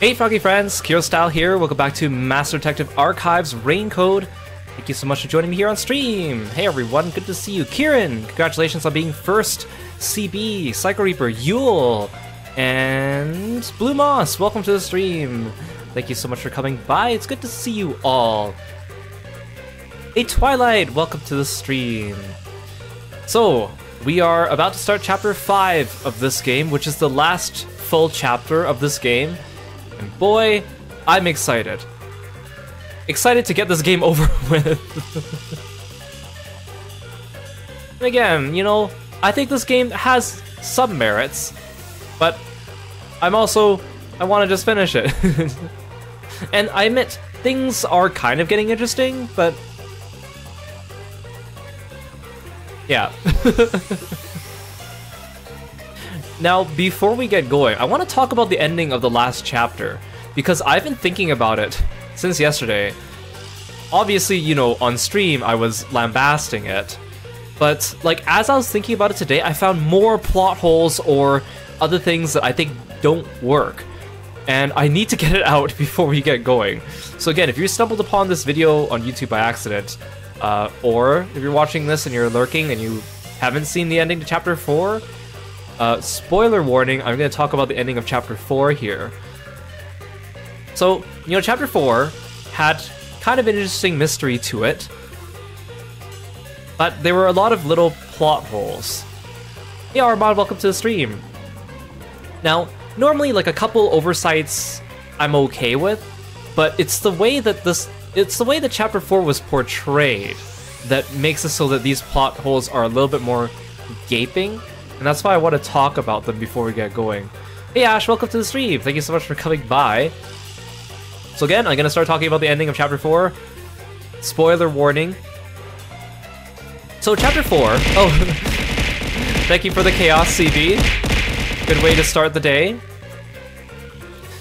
Hey Froggy friends, Kirostyle here. Welcome back to Master Detective Archives Rain Code. Thank you so much for joining me here on stream. Hey everyone, good to see you. Kieran, congratulations on being first CB, Psycho Reaper, Yule, and Blue Moss, welcome to the stream. Thank you so much for coming by. It's good to see you all. Hey Twilight, welcome to the stream. So, we are about to start chapter 5 of this game, which is the last full chapter of this game. And boy, I'm excited. Excited to get this game over with. And again, you know, I think this game has some merits, but I want to just finish it. And I admit, things are kind of getting interesting, but yeah. Now, before we get going, I want to talk about the ending of the last chapter, because I've been thinking about it since yesterday. Obviously, you know, on stream I was lambasting it, but like as I was thinking about it today, I found more plot holes or other things that I think don't work, and I need to get it out before we get going. So again, if you stumbled upon this video on YouTube by accident, or if you're watching this and you're lurking and you haven't seen the ending to chapter 4, spoiler warning, I'm going to talk about the ending of chapter 4 here. So, you know, chapter 4 had kind of an interesting mystery to it, but there were a lot of little plot holes. Hey Armand, welcome to the stream. Now, normally like a couple oversights I'm okay with, but it's the way that chapter 4 was portrayed that makes it so that these plot holes are a little bit more gaping. And that's why I want to talk about them before we get going. Hey Ash, welcome to the stream. Thank you so much for coming by. So again, I'm going to start talking about the ending of chapter 4. Spoiler warning. So chapter 4... Oh, thank you for the chaos, CB. Good way to start the day.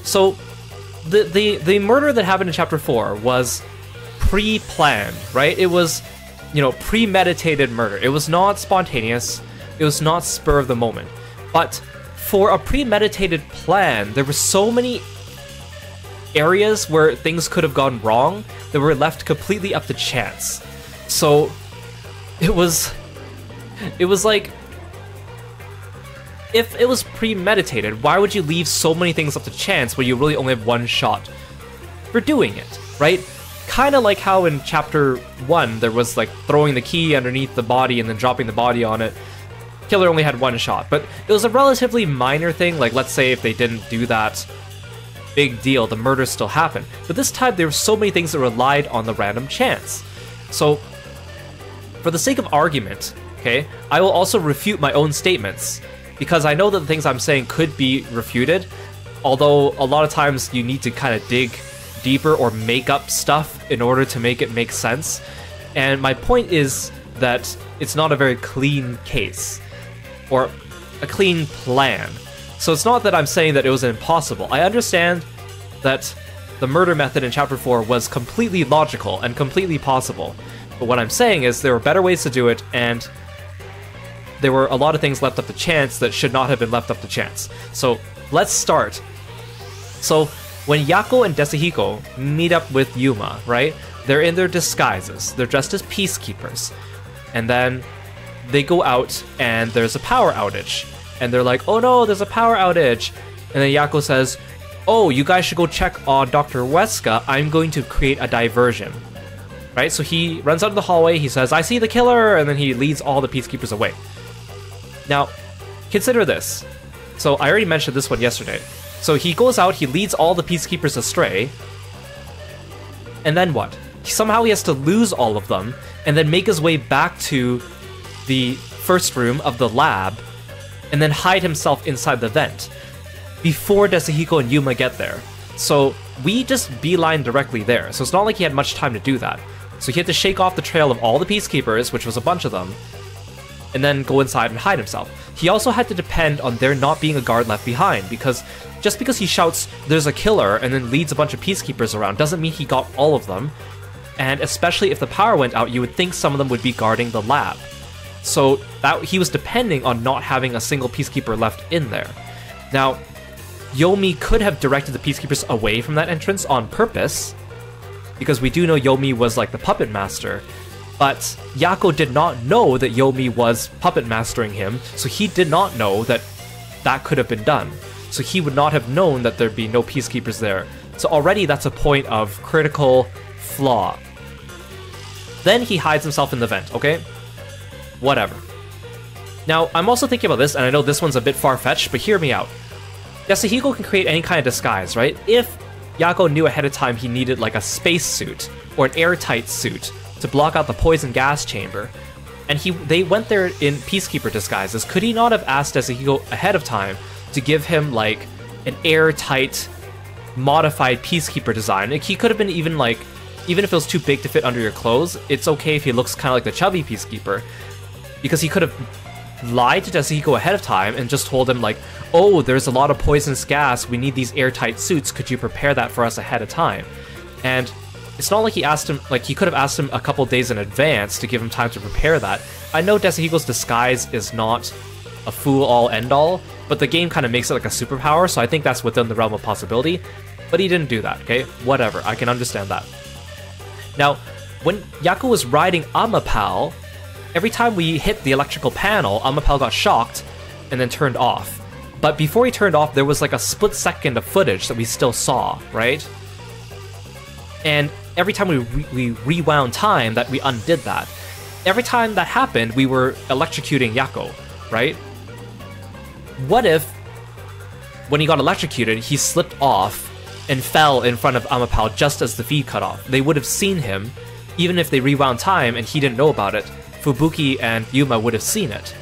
So, the murder that happened in chapter 4 was pre-planned, right? It was, you know, premeditated murder. It was not spontaneous. It was not spur of the moment. But for a premeditated plan, there were so many areas where things could have gone wrong that were left completely up to chance. So it was like, if it was premeditated, why would you leave so many things up to chance when you really only have one shot for doing it, right? Kind of like how in chapter 1 there was like throwing the key underneath the body and then dropping the body on it. Killer only had one shot, but it was a relatively minor thing. Like, let's say if they didn't do that, big deal, the murder still happened. But this time there were so many things that relied on the random chance. So, for the sake of argument, okay, I will also refute my own statements, because I know that the things I'm saying could be refuted, although a lot of times you need to kind of dig deeper or make up stuff in order to make it make sense. And my point is that it's not a very clean case, or a clean plan. So it's not that I'm saying that it was impossible. I understand that the murder method in chapter 4 was completely logical and completely possible. But what I'm saying is there were better ways to do it, and there were a lot of things left up to chance that should not have been left up to chance. So let's start. So when Yako and Desahiko meet up with Yuma, right? They're in their disguises. They're dressed as peacekeepers. And then they go out and there's a power outage. And they're like, oh no, there's a power outage. And then Yako says, oh, you guys should go check on Dr. Weska. I'm going to create a diversion. Right? So he runs out of the hallway. He says, I see the killer. And then he leads all the peacekeepers away. Now, consider this. So I already mentioned this one yesterday. So he goes out, he leads all the peacekeepers astray. And then what? Somehow he has to lose all of them and then make his way back to the first room of the lab and then hide himself inside the vent before Desahiko and Yuma get there. So we just beeline directly there. So it's not like he had much time to do that. So he had to shake off the trail of all the peacekeepers, which was a bunch of them, and then go inside and hide himself. He also had to depend on there not being a guard left behind, because just because he shouts, there's a killer, and then leads a bunch of peacekeepers around, doesn't mean he got all of them. And especially if the power went out, you would think some of them would be guarding the lab. So that he was depending on not having a single peacekeeper left in there. Now, Yomi could have directed the Peacekeepers away from that entrance on purpose, because we do know Yomi was like the puppet master, but Yako did not know that Yomi was puppet mastering him, so he did not know that that could have been done. So he would not have known that there'd be no Peacekeepers there. So already that's a point of critical flaw. Then he hides himself in the vent, okay? Whatever. Now, I'm also thinking about this, and I know this one's a bit far-fetched, but hear me out. Yasuhiko can create any kind of disguise, right? If Yako knew ahead of time he needed like a space suit or an airtight suit to block out the poison gas chamber, and they went there in Peacekeeper disguises, could he not have asked Yasuhiko ahead of time to give him like an airtight, modified Peacekeeper design? Like, he could have been even like, even if it was too big to fit under your clothes, it's okay if he looks kind of like the chubby Peacekeeper, because he could have lied to Yasuhiko ahead of time and just told him like, oh, there's a lot of poisonous gas, we need these airtight suits, could you prepare that for us ahead of time? And it's not like he asked him, like he could have asked him a couple days in advance to give him time to prepare that. I know Yasuhiko's disguise is not a fool-all end-all, but the game kind of makes it like a superpower, so I think that's within the realm of possibility, but he didn't do that, okay? Whatever, I can understand that. Now, when Yako was riding Amapal, every time we hit the electrical panel, Amapal got shocked and then turned off. But before he turned off, there was like a split second of footage that we still saw, right? And every time we rewound time, that we undid that. Every time that happened, we were electrocuting Yako, right? What if, when he got electrocuted, he slipped off and fell in front of Amapal just as the feed cut off? They would have seen him, even if they rewound time and he didn't know about it. Fubuki and Yuma would have seen it.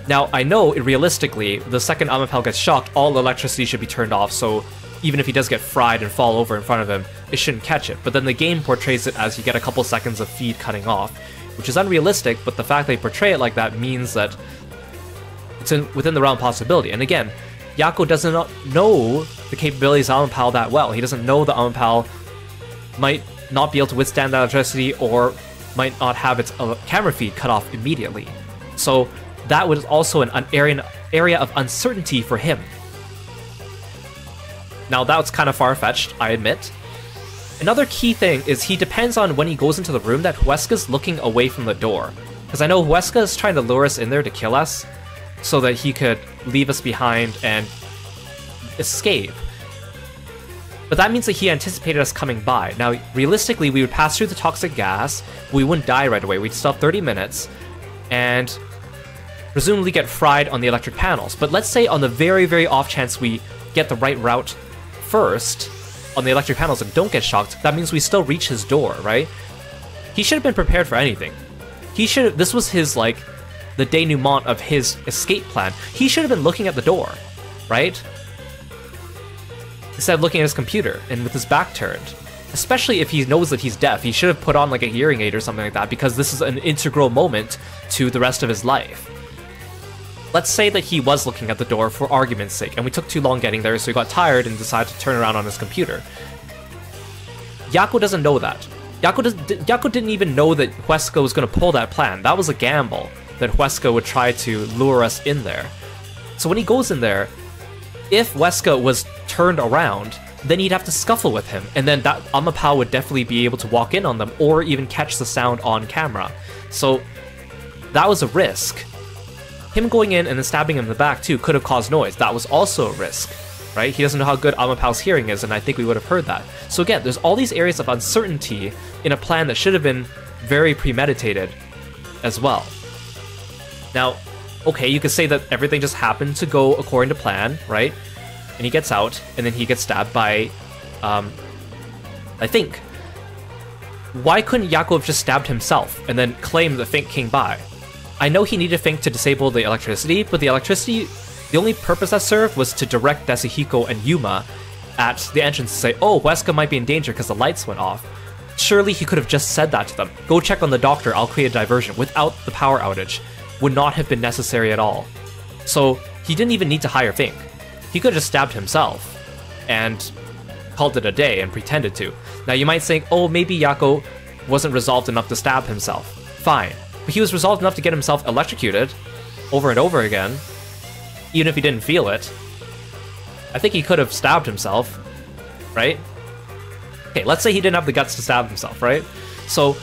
Now, I know, realistically, the second Amapal gets shocked, all electricity should be turned off, so even if he does get fried and fall over in front of him, it shouldn't catch it. But then the game portrays it as you get a couple seconds of feed cutting off, which is unrealistic, but the fact they portray it like that means that it's within the realm of possibility. And again, Yako does not know the capabilities of Amapal that well. He doesn't know that Amapal might not be able to withstand that electricity or might not have its camera feed cut off immediately. So that was also an area of uncertainty for him. Now that's kind of far-fetched, I admit. Another key thing is he depends on when he goes into the room that Huesca's looking away from the door. Because I know Huesca is trying to lure us in there to kill us, so that he could leave us behind and escape. But that means that he anticipated us coming by. Now, realistically, we would pass through the toxic gas, we wouldn't die right away, we'd still have 30 minutes, and presumably get fried on the electric panels. But let's say on the very, very off chance we get the right route first on the electric panels and don't get shocked, that means we still reach his door, right? He should have been prepared for anything. He should have, this was his, like, the denouement of his escape plan. He should have been looking at the door, right? Instead of looking at his computer and with his back turned. Especially if he knows that he's deaf, he should have put on like a hearing aid or something like that, because this is an integral moment to the rest of his life. Let's say that he was looking at the door for argument's sake, and we took too long getting there, so he got tired and decided to turn around on his computer. Yako doesn't know that. Yako didn't even know that Huesca was going to pull that plan. That was a gamble, that Huesca would try to lure us in there. So when he goes in there, if Huesca was turned around, then he'd have to scuffle with him, and then that Amapal would definitely be able to walk in on them, or even catch the sound on camera. So that was a risk. Him going in and then stabbing him in the back too could have caused noise. That was also a risk, right? He doesn't know how good Amapal's hearing is, and I think we would have heard that. So again, there's all these areas of uncertainty in a plan that should have been very premeditated as well. Now, okay, you could say that everything just happened to go according to plan, right? And he gets out, and then he gets stabbed by, I think. Why couldn't Yako have just stabbed himself and then claimed that Fink came by? I know he needed Fink to disable the electricity, but the electricity, the only purpose that served was to direct Yasuhiko and Yuma at the entrance to say, oh, Huesca might be in danger because the lights went off. Surely he could have just said that to them. Go check on the doctor, I'll create a diversion, without the power outage. Would not have been necessary at all. So he didn't even need to hire Fink. He could have just stabbed himself and called it a day and pretended to. Now you might think, oh, maybe Yako wasn't resolved enough to stab himself. Fine. But he was resolved enough to get himself electrocuted over and over again, even if he didn't feel it. I think he could have stabbed himself, right? Okay, let's say he didn't have the guts to stab himself, right? So,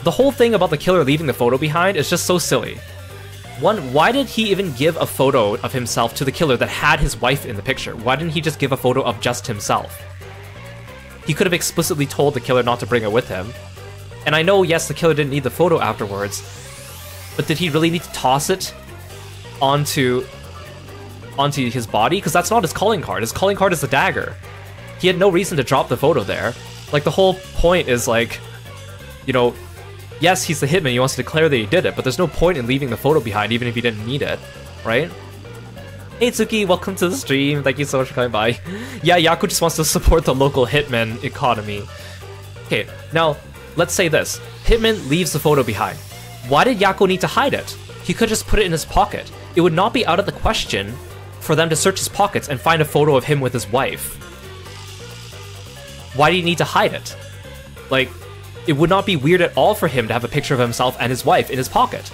the whole thing about the killer leaving the photo behind is just so silly. One, why did he even give a photo of himself to the killer that had his wife in the picture? Why didn't he just give a photo of just himself? He could have explicitly told the killer not to bring it with him. And I know, yes, the killer didn't need the photo afterwards, but did he really need to toss it onto his body? Because that's not his calling card. His calling card is the dagger. He had no reason to drop the photo there. Like, the whole point is, like, you know, yes, he's the hitman, he wants to declare that he did it, but there's no point in leaving the photo behind, even if he didn't need it, right? Hey Tsuki, welcome to the stream, thank you so much for coming by. Yeah, Yaku just wants to support the local hitman economy. Okay, now, let's say this. Hitman leaves the photo behind. Why did Yaku need to hide it? He could just put it in his pocket. It would not be out of the question for them to search his pockets and find a photo of him with his wife. Why do you need to hide it? Like, it would not be weird at all for him to have a picture of himself and his wife in his pocket.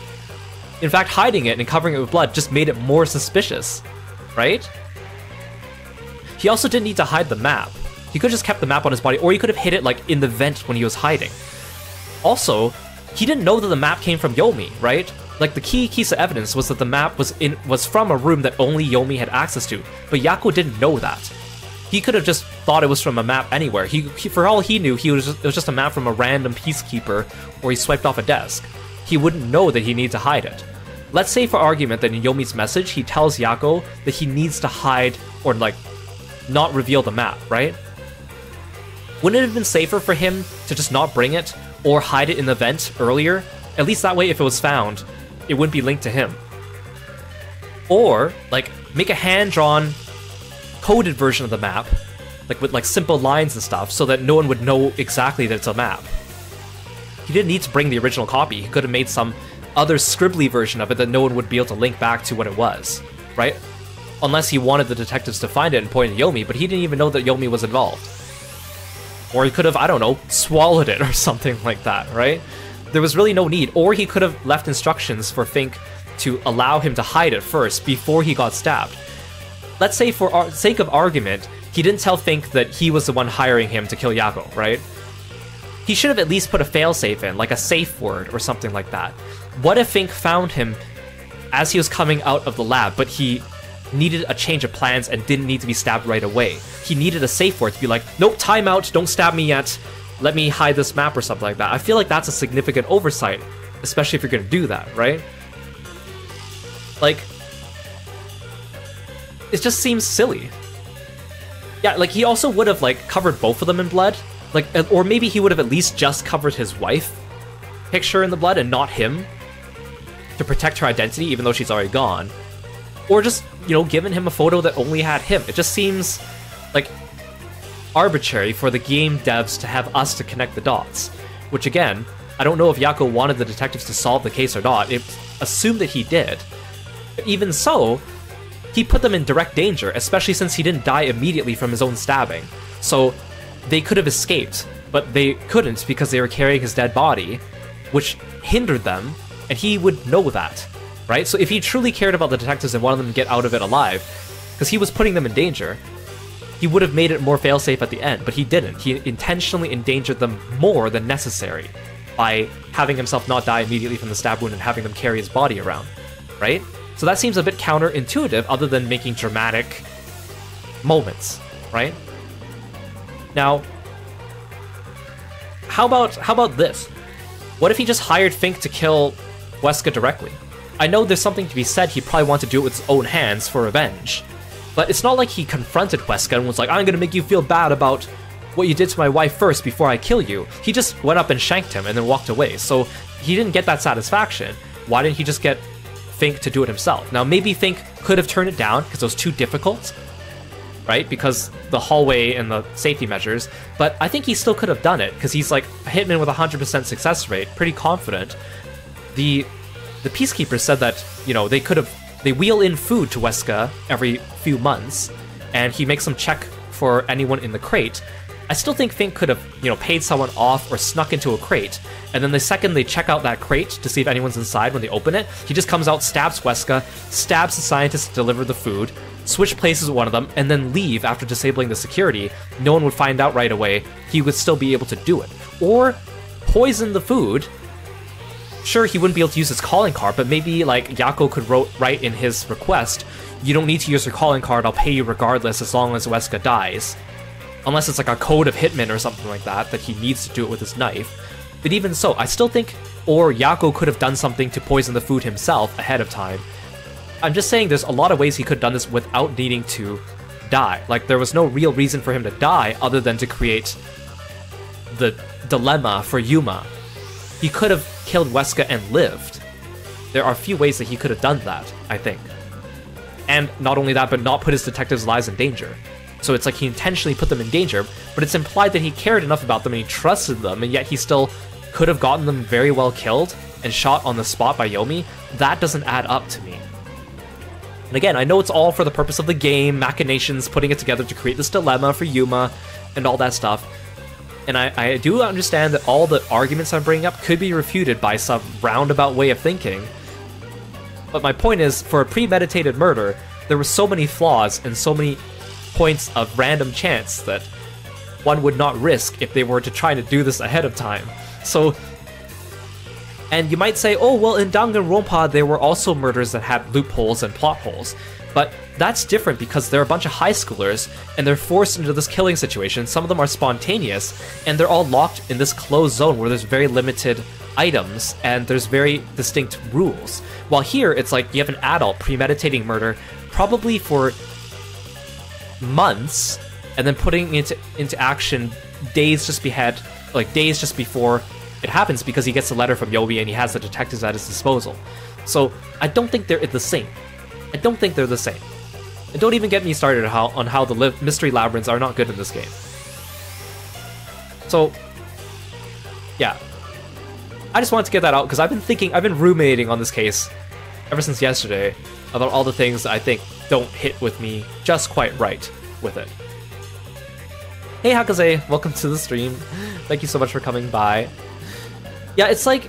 In fact, hiding it and covering it with blood just made it more suspicious, right? He also didn't need to hide the map. He could have just kept the map on his body, or he could have hid it like in the vent when he was hiding. Also, he didn't know that the map came from Yomi, right? Like, the key piece of evidence was that the map was from a room that only Yomi had access to, but Yaku didn't know that. He could have just thought it was from a map anywhere. He for all he knew, it was just a map from a random peacekeeper, or he swiped off a desk. He wouldn't know that he needed to hide it. Let's say, for argument, that in Yomi's message, he tells Yaku that he needs to hide, or like, not reveal the map, right? Wouldn't it have been safer for him to just not bring it, or hide it in the vent earlier? At least that way, if it was found, it wouldn't be linked to him. Or, like, make a hand-drawn, coded version of the map, like with like simple lines and stuff, so that no one would know exactly that it's a map. He didn't need to bring the original copy. He could have made some other scribbly version of it that no one would be able to link back to what it was, right? Unless he wanted the detectives to find it and point at Yomi, but he didn't even know that Yomi was involved. Or he could have, I don't know, swallowed it or something like that, right? There was really no need. Or he could have left instructions for Fink to allow him to hide it first before he got stabbed. Let's say, for sake of argument, he didn't tell Fink that he was the one hiring him to kill Yaku, right? He should have at least put a failsafe in, like a safe word or something like that. What if Fink found him as he was coming out of the lab, but he needed a change of plans and didn't need to be stabbed right away? He needed a safe word to be like, nope, time out, don't stab me yet, let me hide this map or something like that. I feel like that's a significant oversight, especially if you're gonna do that, right? Like, it just seems silly. Yeah, like, he also would have, like, covered both of them in blood. Like, or maybe he would have at least just covered his wife picture in the blood and not him to protect her identity, even though she's already gone. Or just, you know, given him a photo that only had him. It just seems, like, arbitrary for the game devs to have us to connect the dots. Which, again, I don't know if Yaku wanted the detectives to solve the case or not. It's assumed that he did. But even so, he put them in direct danger, especially since he didn't die immediately from his own stabbing. So they could have escaped, but they couldn't because they were carrying his dead body, which hindered them, and he would know that, right? So if he truly cared about the detectives and wanted them to get out of it alive, because he was putting them in danger, he would have made it more failsafe at the end, but he didn't. He intentionally endangered them more than necessary by having himself not die immediately from the stab wound and having them carry his body around, right? So that seems a bit counterintuitive, other than making dramatic moments, right? Now, how about this? What if he just hired Fink to kill Wesker directly? I know there's something to be said, he probably wanted to do it with his own hands for revenge, but it's not like he confronted Wesker and was like, I'm gonna make you feel bad about what you did to my wife first before I kill you. He just went up and shanked him and then walked away, so he didn't get that satisfaction. Why didn't he just get Fink to do it himself? Now, maybe Fink could have turned it down because it was too difficult, right? Because the hallway and the safety measures, but I think he still could have done it because he's like a hitman with a 100% success rate, pretty confident. The peacekeepers said that, you know, they wheel in food to Wesker every few months, and he makes them check for anyone in the crate. I still think Fink could have, you know, paid someone off or snuck into a crate, and then the second they check out that crate to see if anyone's inside when they open it, he just comes out, stabs Wesker, stabs the scientist to deliver the food, switch places with one of them, and then leave after disabling the security, no one would find out right away, he would still be able to do it. Or poison the food. Sure, he wouldn't be able to use his calling card, but maybe like Yako could write in his request, you don't need to use your calling card, I'll pay you regardless as long as Wesker dies. Unless it's like a code of Hitman or something like that he needs to do it with his knife. But even so, I still think, or Yako could have done something to poison the food himself ahead of time. I'm just saying there's a lot of ways he could have done this without needing to die. Like, there was no real reason for him to die other than to create the dilemma for Yuma. He could have killed Wesker and lived. There are a few ways that he could have done that, I think. And not only that, but not put his detectives' lives in danger. So it's like he intentionally put them in danger, but it's implied that he cared enough about them and he trusted them, and yet he still could have gotten them very well killed and shot on the spot by Yomi. That doesn't add up to me. And again, I know it's all for the purpose of the game, machinations, putting it together to create this dilemma for Yuma, and all that stuff. And I do understand that all the arguments I'm bringing up could be refuted by some roundabout way of thinking. But my point is, for a premeditated murder, there were so many flaws and so many points of random chance that one would not risk if they were to try to do this ahead of time. So, and you might say, oh, well, in Danganronpa there were also murders that had loopholes and plot holes. But that's different because they're a bunch of high schoolers and they're forced into this killing situation. Some of them are spontaneous and they're all locked in this closed zone where there's very limited items and there's very distinct rules. While here, it's like you have an adult premeditating murder, probably for months, and then putting it into action days just before it happens because he gets a letter from Yobi and he has the detectives at his disposal. So I don't think they're the same. I don't think they're the same. And don't even get me started on how the mystery labyrinths are not good in this game. So, yeah. I just wanted to get that out because I've been ruminating on this case ever since yesterday about all the things that I think don't hit with me just quite right with it. Hey Hakaze, welcome to the stream. Thank you so much for coming by. Yeah, it's like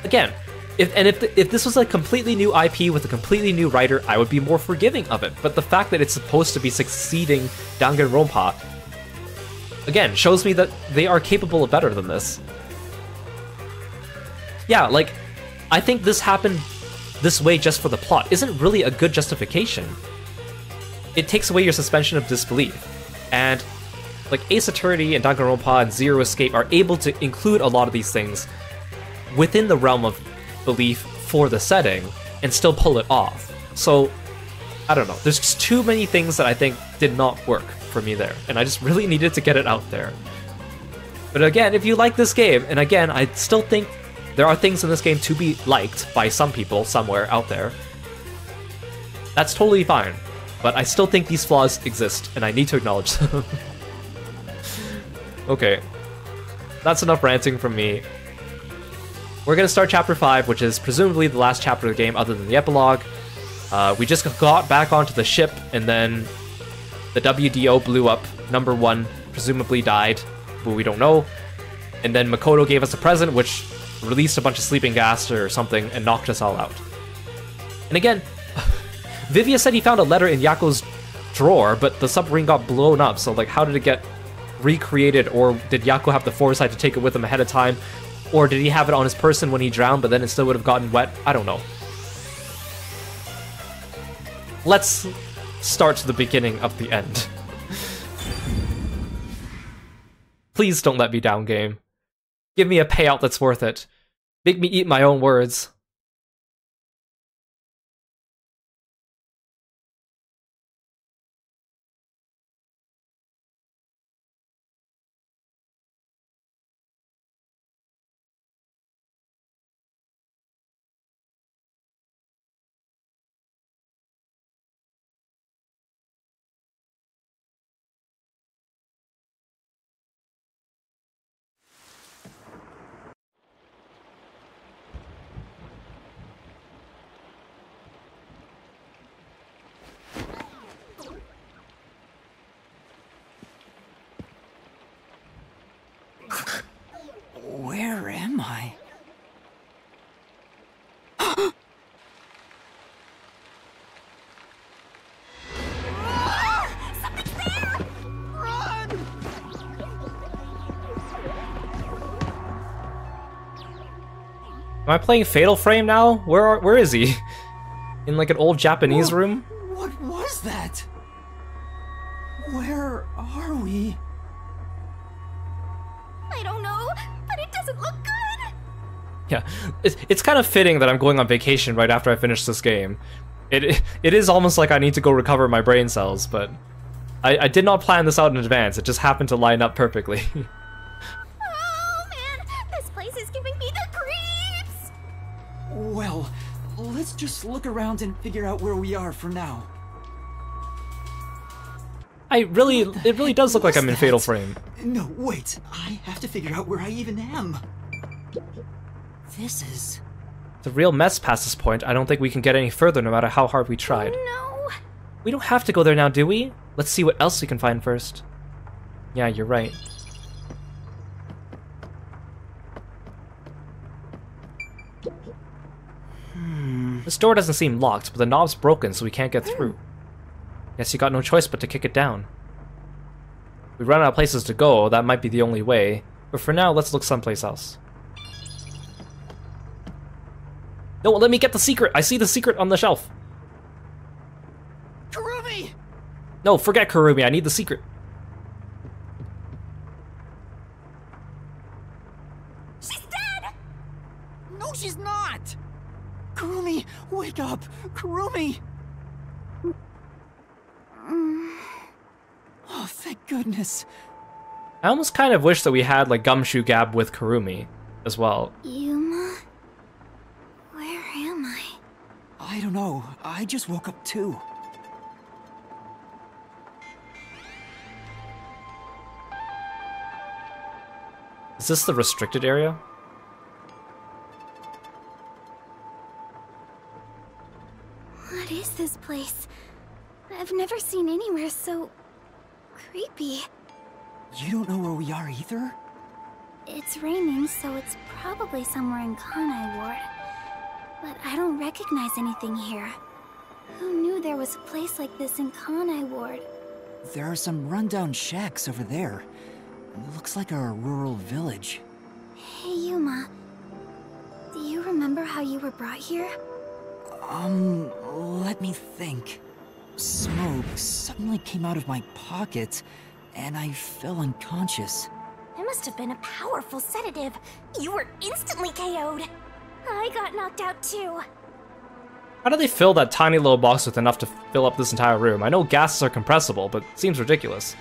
again, if this was a completely new IP with a completely new writer, I would be more forgiving of it. But the fact that it's supposed to be succeeding Danganronpa, again, shows me that they are capable of better than this. Yeah, like, I think this happened this way just for the plot isn't really a good justification. It takes away your suspension of disbelief. And, like, Ace Attorney and Danganronpa and Zero Escape are able to include a lot of these things within the realm of belief for the setting and still pull it off. So, I don't know. There's just too many things that I think did not work for me there. And I just really needed to get it out there. But again, if you like this game, and again, I still think there are things in this game to be liked by some people somewhere out there, that's totally fine. But I still think these flaws exist, and I need to acknowledge them. Okay. That's enough ranting from me. We're gonna start Chapter 5, which is presumably the last chapter of the game other than the epilogue. We just got back onto the ship, and then the WDO blew up. Number 1 presumably died, but we don't know. And then Makoto gave us a present, which released a bunch of sleeping gas or something and knocked us all out. And again, Vivia said he found a letter in Yako's drawer, but the submarine got blown up, so like, how did it get recreated? Or did Yako have the foresight to take it with him ahead of time? Or did he have it on his person when he drowned, but then it still would have gotten wet? I don't know. Let's start the beginning of the end. Please don't let me down, game. Give me a payout that's worth it. Make me eat my own words. Am I playing Fatal Frame now? Where is he? In like an old Japanese room? What was that? Where are we? I don't know, but it doesn't look good. Yeah, it's kind of fitting that I'm going on vacation right after I finish this game. It is almost like I need to go recover my brain cells, but I did not plan this out in advance. It just happened to line up perfectly. Oh man, this place is giving me the creeps. Well, let's just look around and figure out where we are for now. It really does look like I'm in Fatal Frame. No, wait. I have to figure out where I even am. This is... It's a real mess past this point. I don't think we can get any further no matter how hard we tried. No. We don't have to go there now, do we? Let's see what else we can find first. Yeah, you're right. This door doesn't seem locked, but the knob's broken, so we can't get through. Guess you got no choice but to kick it down. We run out of places to go, that might be the only way. But for now, let's look someplace else. No, let me get the secret! I see the secret on the shelf! Kurumi! No, forget Kurumi, I need the secret. She's dead. No, she's not! Kurumi, wake up! Kurumi! Oh, thank goodness. I almost kind of wish that we had, like, Gumshoe Gab with Kurumi as well. Yuma, where am I? I don't know. I just woke up too. Is this the restricted area? What is this place? I've never seen anywhere so creepy. You don't know where we are either? It's raining, so it's probably somewhere in Kanai Ward. But I don't recognize anything here. Who knew there was a place like this in Kanai Ward? There are some rundown shacks over there. It looks like a rural village. Hey, Yuma. Do you remember how you were brought here? Let me think. Smoke suddenly came out of my pocket, and I fell unconscious. It must have been a powerful sedative. You were instantly KO'd. I got knocked out too. How do they fill that tiny little box with enough to fill up this entire room? I know gases are compressible, but it seems ridiculous.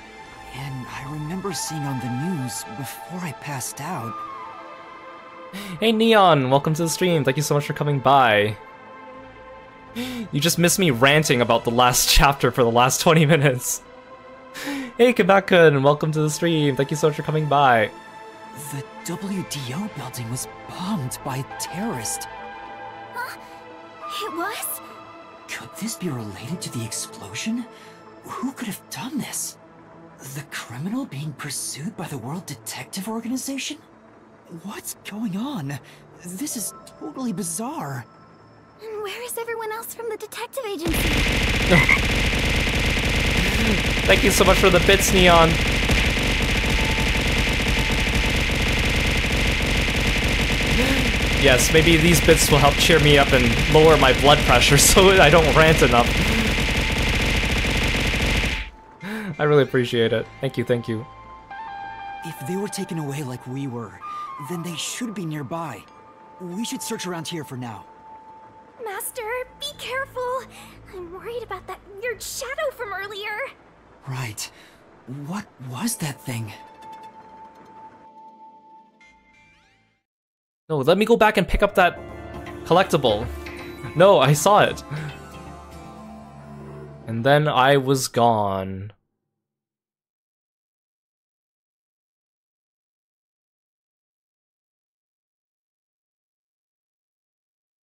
And I remember seeing on the news before I passed out. Hey Neon, welcome to the stream. Thank you so much for coming by. You just missed me ranting about the last chapter for the last 20 minutes. Hey Kabakun, welcome to the stream. Thank you so much for coming by. The WDO building was bombed by a terrorist. Huh? It was? Could this be related to the explosion? Who could have done this? The criminal being pursued by the World Detective Organization? What's going on? This is totally bizarre. And where is everyone else from the detective agency? Thank you so much for the bits, Neon. Yes, maybe these bits will help cheer me up and lower my blood pressure so I don't rant enough. I really appreciate it. Thank you, thank you. If they were taken away like we were, then they should be nearby. We should search around here for now. Master, be careful. I'm worried about that weird shadow from earlier. Right. What was that thing? No, let me go back and pick up that collectible. No, I saw it. And then I was gone.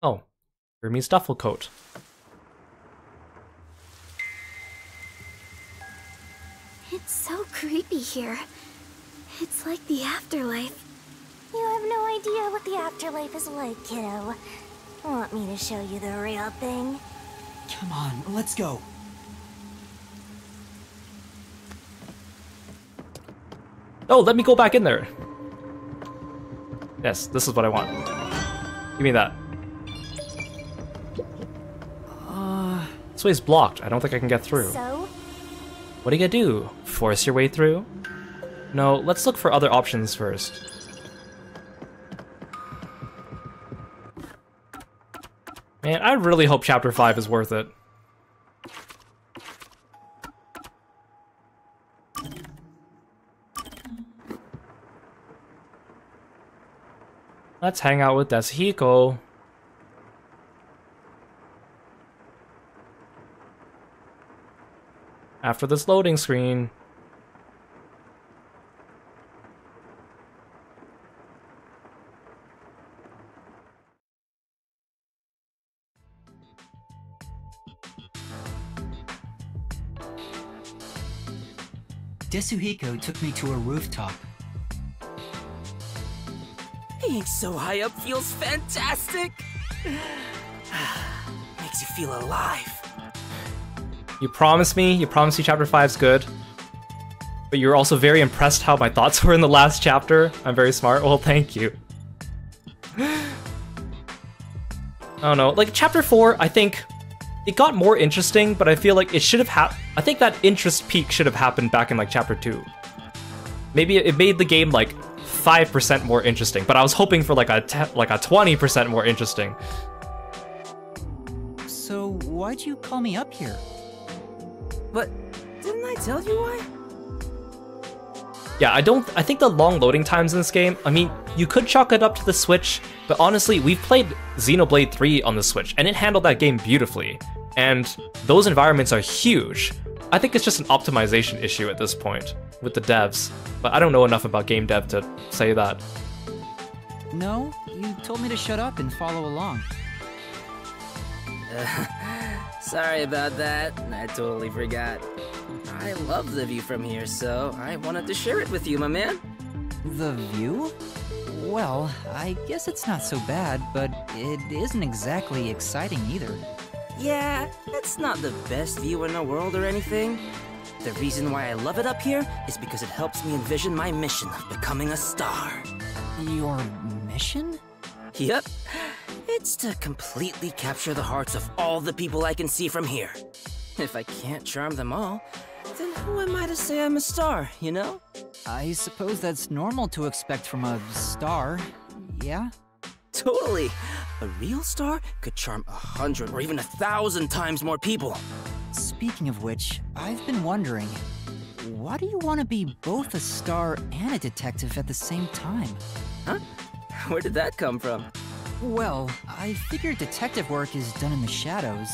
Oh, Hermes duffel coat. It's so creepy here. It's like the afterlife. You have no idea what the afterlife is like, kiddo. Want me to show you the real thing? Come on, let's go. Oh, let me go back in there. Yes, this is what I want. Give me that. This way's blocked. I don't think I can get through. So? What are you gonna do? Force your way through? No, let's look for other options first. Man, I really hope Chapter 5 is worth it. Let's hang out with Desahiko. After this loading screen. Desuhiko took me to a rooftop. Being so high up feels fantastic! Makes you feel alive. You promised me Chapter 5's good. But you're also very impressed how my thoughts were in the last chapter. I'm very smart. Well, thank you. I don't know. Like, Chapter 4, I think it got more interesting, but I feel like it should have I think that interest peak should have happened back in, like, Chapter 2. Maybe it made the game, like, 5% more interesting, but I was hoping for, like a 20% more interesting. So, why'd you call me up here? But didn't I tell you why? Yeah, I think the long loading times in this game, I mean, you could chalk it up to the Switch, but honestly, we've played Xenoblade 3 on the Switch, and it handled that game beautifully. And those environments are huge. I think it's just an optimization issue at this point, with the devs. But I don't know enough about game dev to say that. No, you told me to shut up and follow along. Sorry about that. I totally forgot. I love the view from here, so I wanted to share it with you, my man. The view? Well, I guess it's not so bad, but it isn't exactly exciting either. Yeah, it's not the best view in the world or anything. The reason why I love it up here is because it helps me envision my mission of becoming a star. Your mission? Yep. It's to completely capture the hearts of all the people I can see from here. If I can't charm them all, then who am I to say I'm a star, you know? I suppose that's normal to expect from a star, yeah? Totally! A real star could charm 100 or even 1,000 times more people. Speaking of which, I've been wondering, why do you want to be both a star and a detective at the same time? Huh? Where did that come from? Well, I figured detective work is done in the shadows,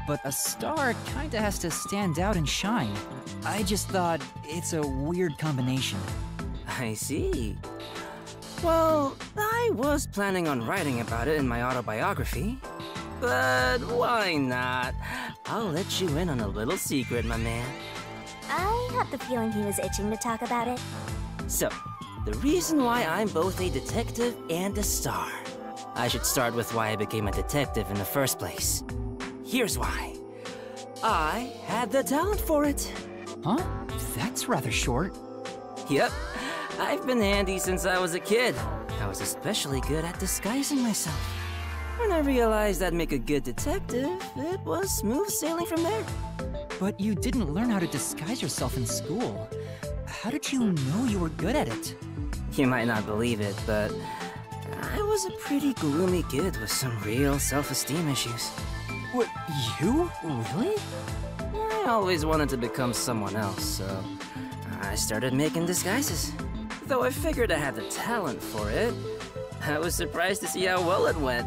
but a star kinda has to stand out and shine. I just thought it's a weird combination. I see. Well, I was planning on writing about it in my autobiography. But why not? I'll let you in on a little secret, my man. I had the feeling he was itching to talk about it. So, the reason why I'm both a detective and a star. I should start with why I became a detective in the first place. Here's why. I had the talent for it. Huh? That's rather short. Yep. I've been handy since I was a kid. I was especially good at disguising myself. When I realized I'd make a good detective, it was smooth sailing from there. But you didn't learn how to disguise yourself in school. How did you know you were good at it? You might not believe it, but I was a pretty gloomy kid with some real self-esteem issues. What, you? Really? I always wanted to become someone else, so I started making disguises. Though I figured I had the talent for it, I was surprised to see how well it went.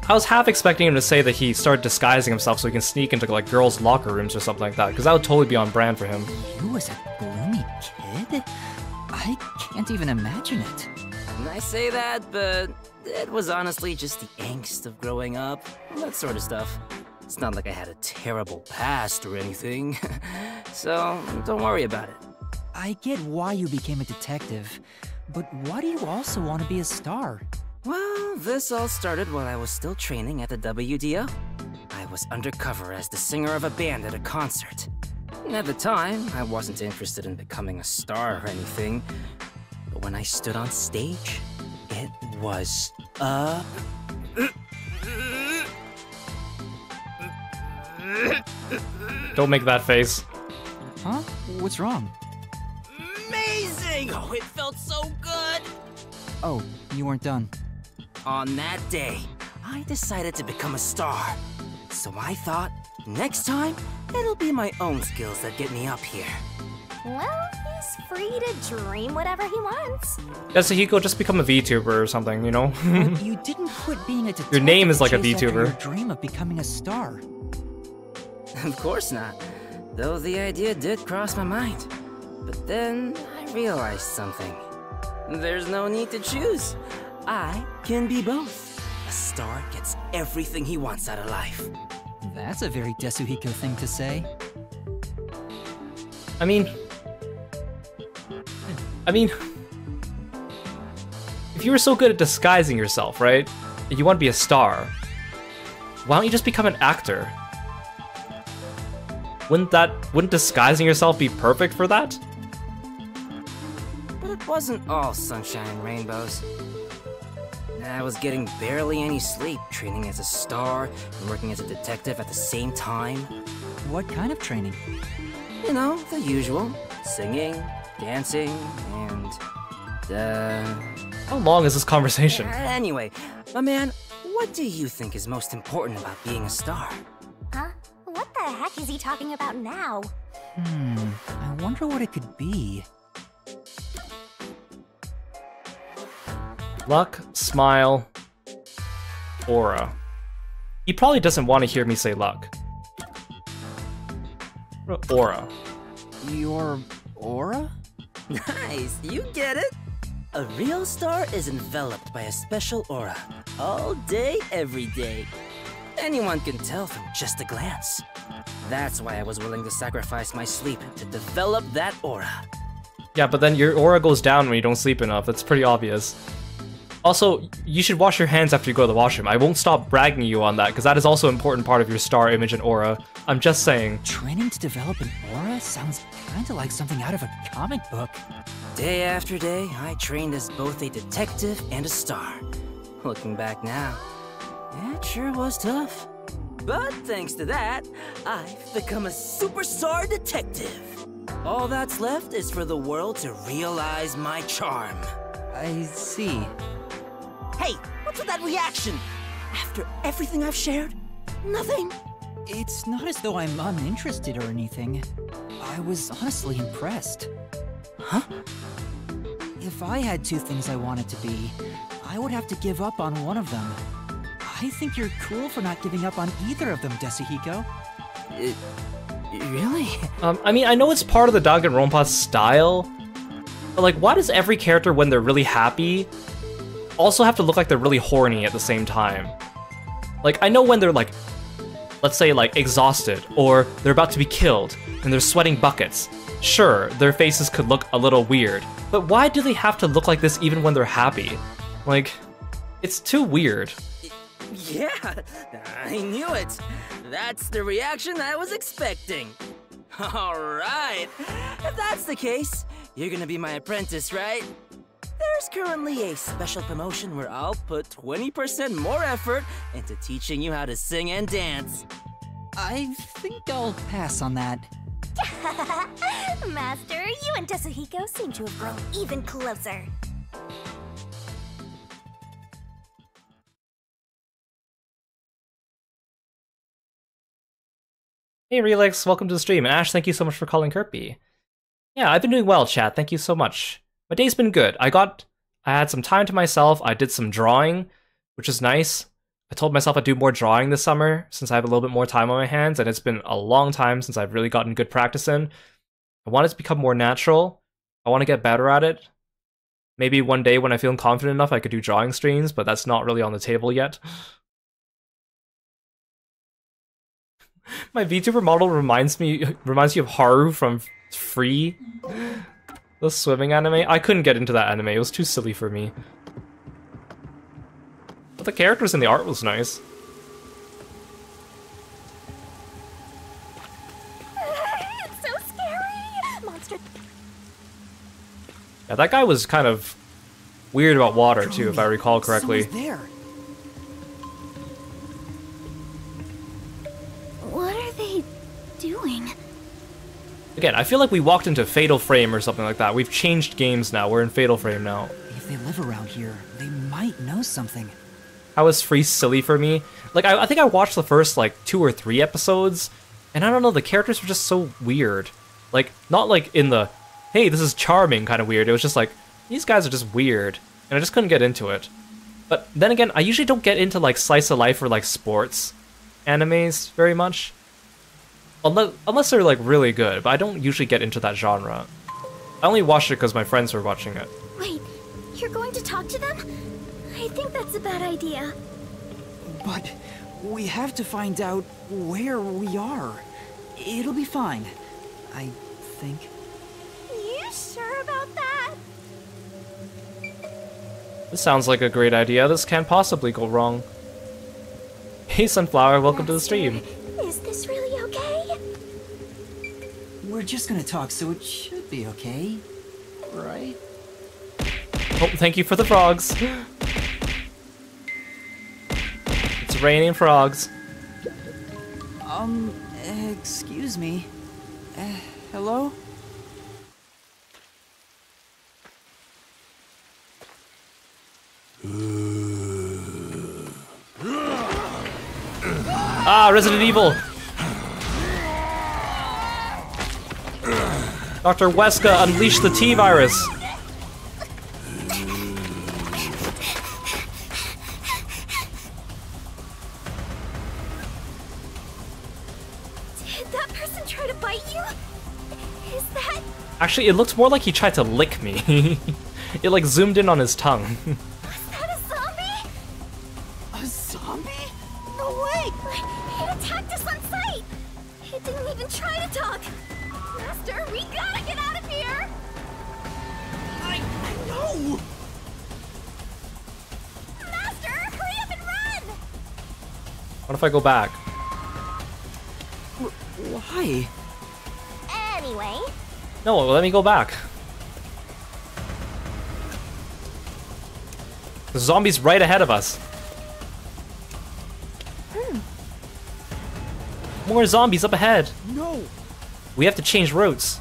I was half expecting him to say that he started disguising himself so he can sneak into, like, girls' locker rooms or something like that, because that would totally be on brand for him. You as a gloomy kid? I can't even imagine it. And I say that, but it was honestly just the angst of growing up, that sort of stuff. It's not like I had a terrible past or anything, so don't worry about it. I get why you became a detective, but why do you also want to be a star? Well, this all started while I was still training at the WDO. I was undercover as the singer of a band at a concert. At the time, I wasn't interested in becoming a star or anything, but when I stood on stage, it was Don't make that face. Huh? What's wrong? Amazing! Oh, it felt so good! Oh, you weren't done. On that day, I decided to become a star. So I thought, next time, it'll be my own skills that get me up here. Well, he's free to dream whatever he wants. Yasuhiko, just become a VTuber or something, you know? But you didn't quit being a detective. Your name is like a to chase after VTuber. Your dream of becoming a star. Of course not. Though the idea did cross my mind. But then I realized something. There's no need to choose. I can be both. A star gets everything he wants out of life. That's a very Desuhiko thing to say. I mean, if you were so good at disguising yourself, right? And you want to be a star, why don't you just become an actor? Wouldn't disguising yourself be perfect for that? But it wasn't all sunshine and rainbows. I was getting barely any sleep, training as a star and working as a detective at the same time. What kind of training? You know, the usual. Singing, dancing, and... How long is this conversation? Anyway, my man, what do you think is most important about being a star? Huh? What the heck is he talking about now? I wonder what it could be. Luck, smile, aura. He probably doesn't want to hear me say luck. Aura. Your aura? Nice, you get it? A real star is enveloped by a special aura. All day, every day. Anyone can tell from just a glance. That's why I was willing to sacrifice my sleep to develop that aura. Yeah, but then your aura goes down when you don't sleep enough. That's pretty obvious. Also, you should wash your hands after you go to the washroom. I won't stop bragging you on that, because that is also an important part of your star image and aura. I'm just saying. Training to develop an aura sounds kinda like something out of a comic book. Day after day, I trained as both a detective and a star. Looking back now, it sure was tough. But thanks to that, I've become a superstar detective. All that's left is for the world to realize my charm. I see. Hey, what's with that reaction? After everything I've shared, nothing? It's not as though I'm uninterested or anything. I was honestly impressed. Huh? If I had two things I wanted to be, I would have to give up on one of them. I think you're cool for not giving up on either of them, Desuhiko. Really? I mean, I know it's part of the Danganronpa style, but like, why does every character, when they're really happy, also have to look like they're really horny at the same time? Like, I know when they're like, let's say like exhausted, or they're about to be killed, and they're sweating buckets. Sure, their faces could look a little weird, but why do they have to look like this even when they're happy? Like, it's too weird. Yeah, I knew it. That's the reaction I was expecting. All right, if that's the case, you're gonna be my apprentice, right? There's currently a special promotion where I'll put 20% more effort into teaching you how to sing and dance. I think I'll pass on that. Master, you and Desuhiko seem to have grown even closer. Hey Relix, welcome to the stream. And Ash, thank you so much for calling Kirby. Yeah, I've been doing well, chat. Thank you so much. My day's been good. I had some time to myself. I did some drawing, which is nice. I told myself I'd do more drawing this summer since I have a little bit more time on my hands, and it's been a long time since I've really gotten good practice in. I want it to become more natural. I want to get better at it. Maybe one day when I feel confident enough I could do drawing streams, but that's not really on the table yet. My VTuber model reminds you of Haru from Free, the swimming anime. I couldn't get into that anime, it was too silly for me. But the characters and the art was nice. It's so scary! Monster. Yeah, that guy was kind of weird about water too, if I recall correctly. Someone's there. What are they doing? Again, I feel like we walked into Fatal Frame or something like that. We've changed games now. We're in Fatal Frame now. If they live around here, they might know something. How is Freeze silly for me? Like, I think I watched the first, like, 2 or 3 episodes, and I don't know, the characters were just so weird. Like, not like in the, hey, this is charming kind of weird. It was just like, these guys are just weird, and I just couldn't get into it. But then again, I usually don't get into, like, slice of life or, like, sports animes very much. Unless they're, like, really good, but I don't usually get into that genre. I only watched it because my friends were watching it. Wait, you're going to talk to them? I think that's a bad idea. But we have to find out where we are. It'll be fine, I think. You sure about that? This sounds like a great idea. This can't possibly go wrong. Hey, Sunflower, welcome to the stream. Is this really okay? We're just gonna talk, so it should be okay, right? Oh, thank you for the frogs. It's raining frogs. Excuse me. Hello? Ah, Resident Evil! Dr. Weska, unleash the T-Virus! Did that person try to bite you? Is that... Actually, it looks more like he tried to lick me. It like zoomed in on his tongue. Was that a zombie? A zombie? No way! It attacked us on sight! It didn't even try to talk! Master, we gotta get out of here! I know! Master, hurry up and run! What if I go back? Why? Anyway, No, let me go back. The zombie's right ahead of us. More zombies up ahead. No! We have to change routes.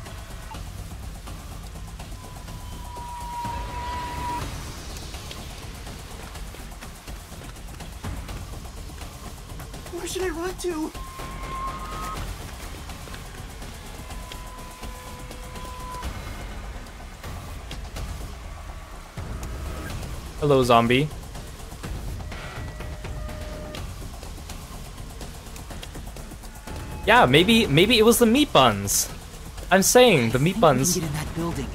Where should I run to? Hello, zombie. Yeah, maybe it was the meat buns. I'm saying the meat buns We can get in that building.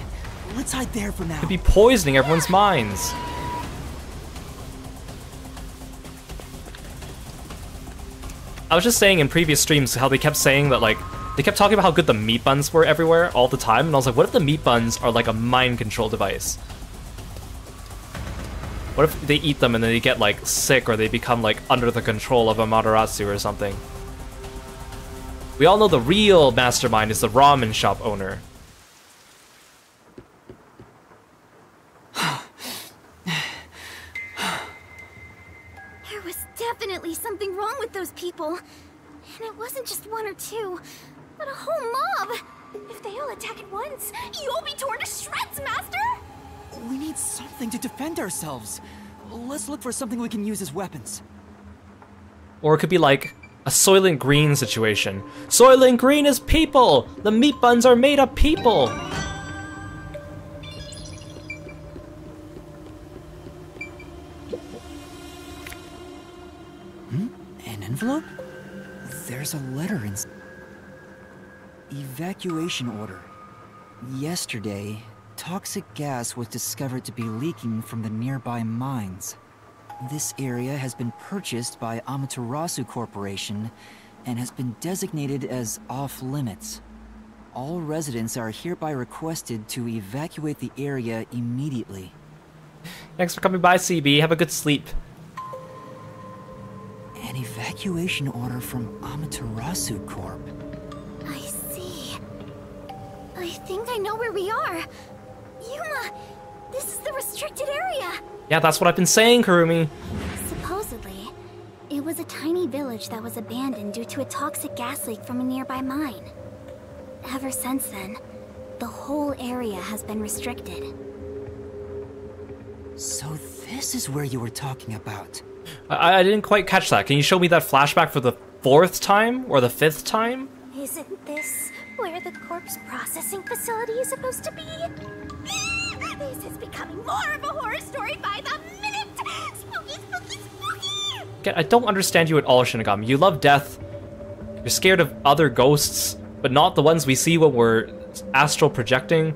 Let's hide there for now. could be poisoning everyone's minds. I was just saying in previous streams how they kept saying that, like, they kept talking about how good the meat buns were everywhere all the time, and I was like, what if the meat buns are like a mind control device? What if they eat them and then they get, like, sick, or they become, like, under the control of Amaterasu or something? We all know the real mastermind is the ramen shop owner. there was definitely something wrong with those people. And it wasn't just one or two, but a whole mob. If they all attack at once, you'll be torn to shreds, Master! We need something to defend ourselves. Let's look for something we can use as weapons. Or it could be like a Soylent Green situation. Soylent Green is people! The meat buns are made of people! An envelope? There's a letter in... Evacuation order. Yesterday, toxic gas was discovered to be leaking from the nearby mines. This area has been purchased by Amaterasu Corporation and has been designated as off-limits. All residents are hereby requested to evacuate the area immediately. Thanks for coming by, CB. Have a good sleep. An evacuation order from Amaterasu Corp. I see. I think I know where we are. Yuma, this is the restricted area. Yeah, that's what I've been saying, Kurumi. Supposedly, it was a tiny village that was abandoned due to a toxic gas leak from a nearby mine. Ever since then, the whole area has been restricted. So this is where you were talking about. I didn't quite catch that. Can you show me that flashback for the 4th time or the 5th time? Isn't this where the corpse processing facility is supposed to be? This is becoming more of a horror story by the minute! Spooky, spooky, spooky! Okay, I don't understand you at all, Shinigami. You love death. You're scared of other ghosts, but not the ones we see when we're astral projecting.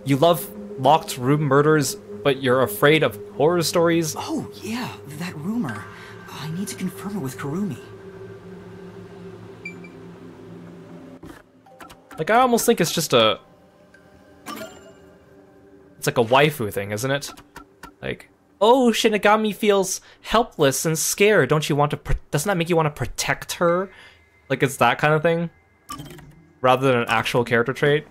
You love locked room murders, but you're afraid of horror stories. Oh, yeah, that rumor. I need to confirm it with Kurumi. Like, I almost think it's just a... It's like a waifu thing, isn't it? Like, oh, Shinigami feels helpless and scared. Don't you want to... Doesn't that make you want to protect her? Like, it's that kind of thing? Rather than an actual character trait?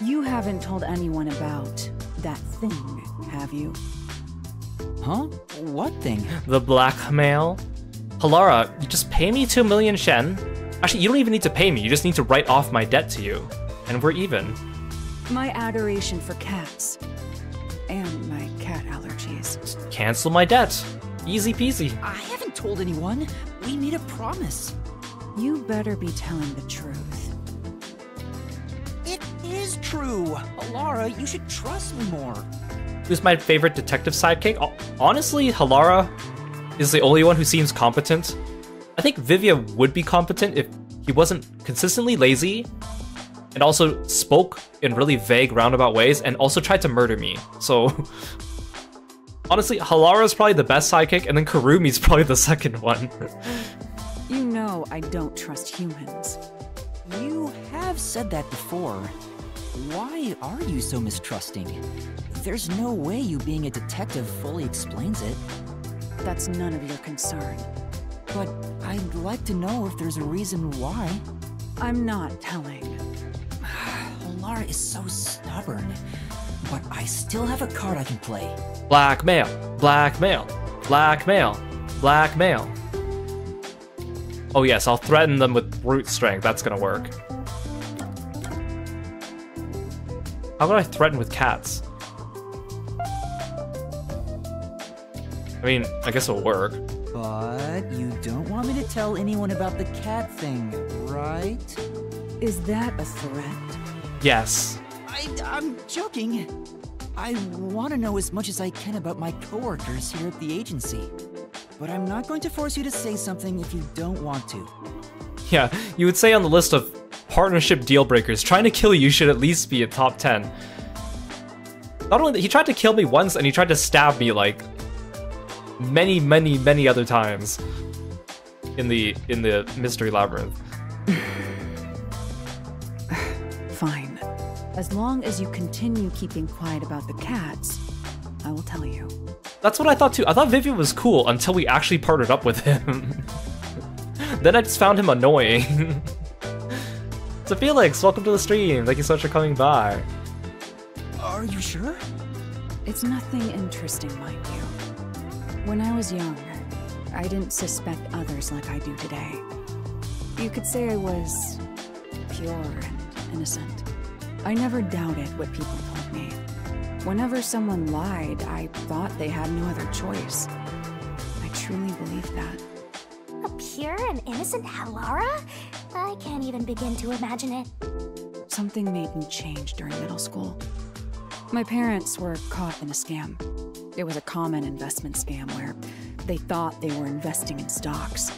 You haven't told anyone about that thing, have you? Huh? What thing? The blackmail? Halara, you just pay me 2 million Shen. Actually, you don't even need to pay me. You just need to write off my debt to you. And we're even. My adoration for cats. And my cat allergies. Cancel my debt. Easy peasy. I haven't told anyone. We made a promise. You better be telling the truth. It is true. Alara, you should trust me more. Who's my favorite detective sidekick? Honestly, Halara is the only one who seems competent. I think Vivia would be competent if he wasn't consistently lazy and also spoke in really vague, roundabout ways and also tried to murder me. So, honestly, Halara is probably the best sidekick, and then Kurumi's probably the second one. You know I don't trust humans. You have said that before. Why are you so mistrusting? There's no way you being a detective fully explains it. That's none of your concern. But I'd like to know if there's a reason why. I'm not telling. Alara is so stubborn. But I still have a card I can play. Blackmail, blackmail, blackmail, blackmail. Oh yes, I'll threaten them with brute strength. That's gonna work. How would I threaten with cats? I mean, I guess it'll work. But you don't want me to tell anyone about the cat thing, right? Is that a threat? Yes. I'm joking. I want to know as much as I can about my coworkers here at the agency. But I'm not going to force you to say something if you don't want to. Yeah, you would say on the list of partnership deal breakers, trying to kill you should at least be a top 10. Not only that, he tried to kill me once and he tried to stab me like many, many, many other times in the mystery labyrinth. Fine. As long as you continue keeping quiet about the cats, I will tell you. That's what I thought too. I thought Vivian was cool until we actually partnered up with him. Then I just found him annoying. So Felix, welcome to the stream. Thank you so much for coming by. Are you sure? It's nothing interesting, mind you. When I was young, I didn't suspect others like I do today. You could say I was pure and innocent. I never doubted what people told me. Whenever someone lied, I thought they had no other choice. I truly believed that. A pure and innocent Halara? I can't even begin to imagine it. Something made me change during middle school. My parents were caught in a scam. It was a common investment scam where they thought they were investing in stocks.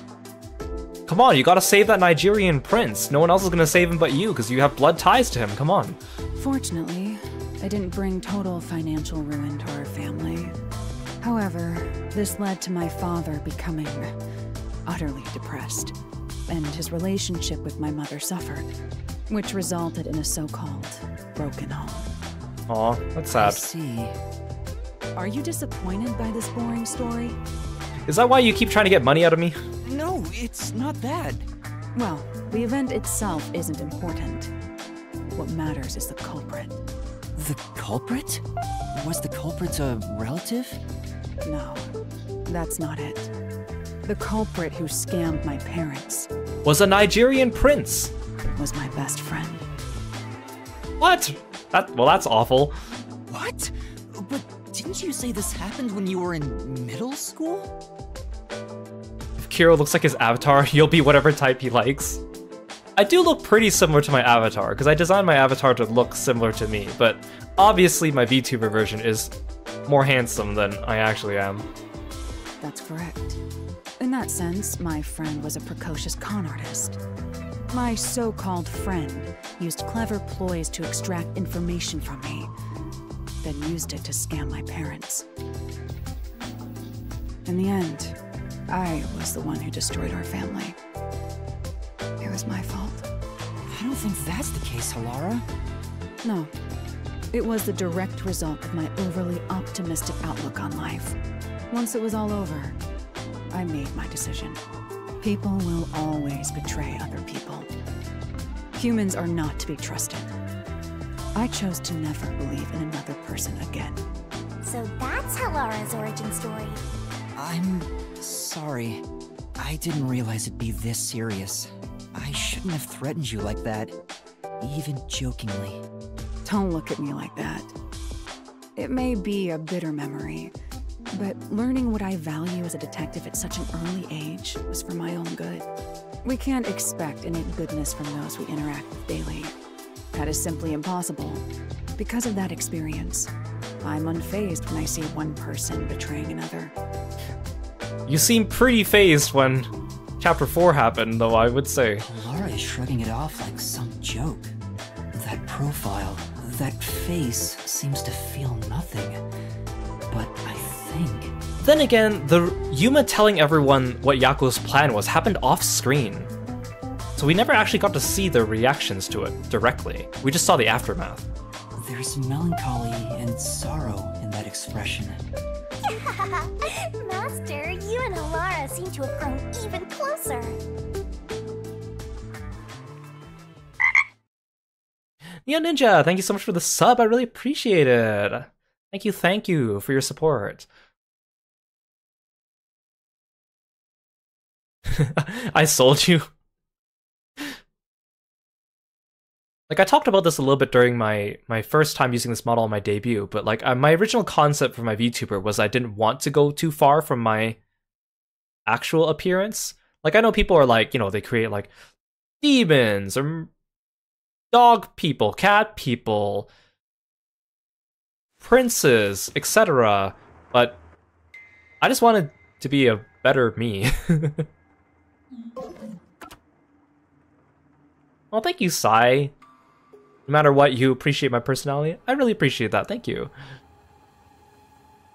Come on, you gotta save that Nigerian prince. No one else is gonna save him but you, because you have blood ties to him. Come on. Fortunately, I didn't bring total financial ruin to our family. However, this led to my father becoming utterly depressed, and his relationship with my mother suffered, which resulted in a so-called broken home. Aw, that's I sad. see. Are you disappointed by this boring story? Is that why you keep trying to get money out of me? No, it's not that. Well, the event itself isn't important. What matters is the culprit. The culprit? Was the culprit a relative? No, that's not it. The culprit who scammed my parents Was a Nigerian prince. was my best friend. What? Well, that's awful. What? But didn't you say this happened when you were in middle school? If Kiro looks like his avatar, you'll be whatever type he likes. I do look pretty similar to my avatar, because I designed my avatar to look similar to me, but obviously my VTuber version is more handsome than I actually am. That's correct. In that sense, my friend was a precocious con artist. My so-called friend used clever ploys to extract information from me, then used it to scam my parents. In the end, I was the one who destroyed our family. It was my fault. I don't think that's the case, Halara. No. It was the direct result of my overly optimistic outlook on life. Once it was all over, I made my decision. People will always betray other people. Humans are not to be trusted. I chose to never believe in another person again. So that's Halara's origin story. I'm sorry. I didn't realize it'd be this serious. I shouldn't have threatened you like that, even jokingly. Don't look at me like that. It may be a bitter memory, but learning what I value as a detective at such an early age was for my own good. We can't expect innate goodness from those we interact with daily. That is simply impossible. Because of that experience, I'm unfazed when I see one person betraying another. You seem pretty phased when Chapter 4 happened, though, I would say. Laura is shrugging it off like some joke. That profile, that face seems to feel nothing. But I think... Then again, the Yuma telling everyone what Yako's plan was happened off-screen. So we never actually got to see their reactions to it directly. We just saw the aftermath. There's melancholy and sorrow in that expression. Master, you and Halara seem to have grown even closer. Neo Ninja, thank you so much for the sub. I really appreciate it. Thank you for your support. I sold you. Like, I talked about this a little bit during my first time using this model on my debut, but like my original concept for my VTuber was I didn't want to go too far from my actual appearance. Like, I know people are like, you know, they create like demons or dog people, cat people, princes, etc. But I just wanted to be a better me. Well, thank you, Sai. No matter what, you appreciate my personality. I really appreciate that. Thank you.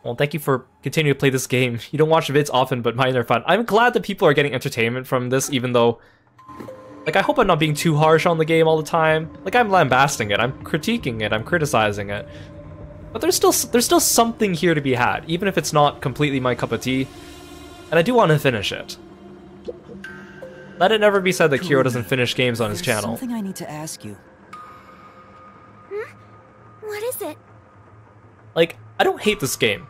Well, thank you for continuing to play this game. You don't watch vids often, but mine are fun. I'm glad that people are getting entertainment from this, even though... Like, I hope I'm not being too harsh on the game all the time. Like, I'm lambasting it, I'm critiquing it, I'm criticizing it. But there's still something here to be had, even if it's not completely my cup of tea. And I do want to finish it. Let it never be said that Kiro doesn't finish games on his channel. There's something I need to ask you. What is it? Like, I don't hate this game.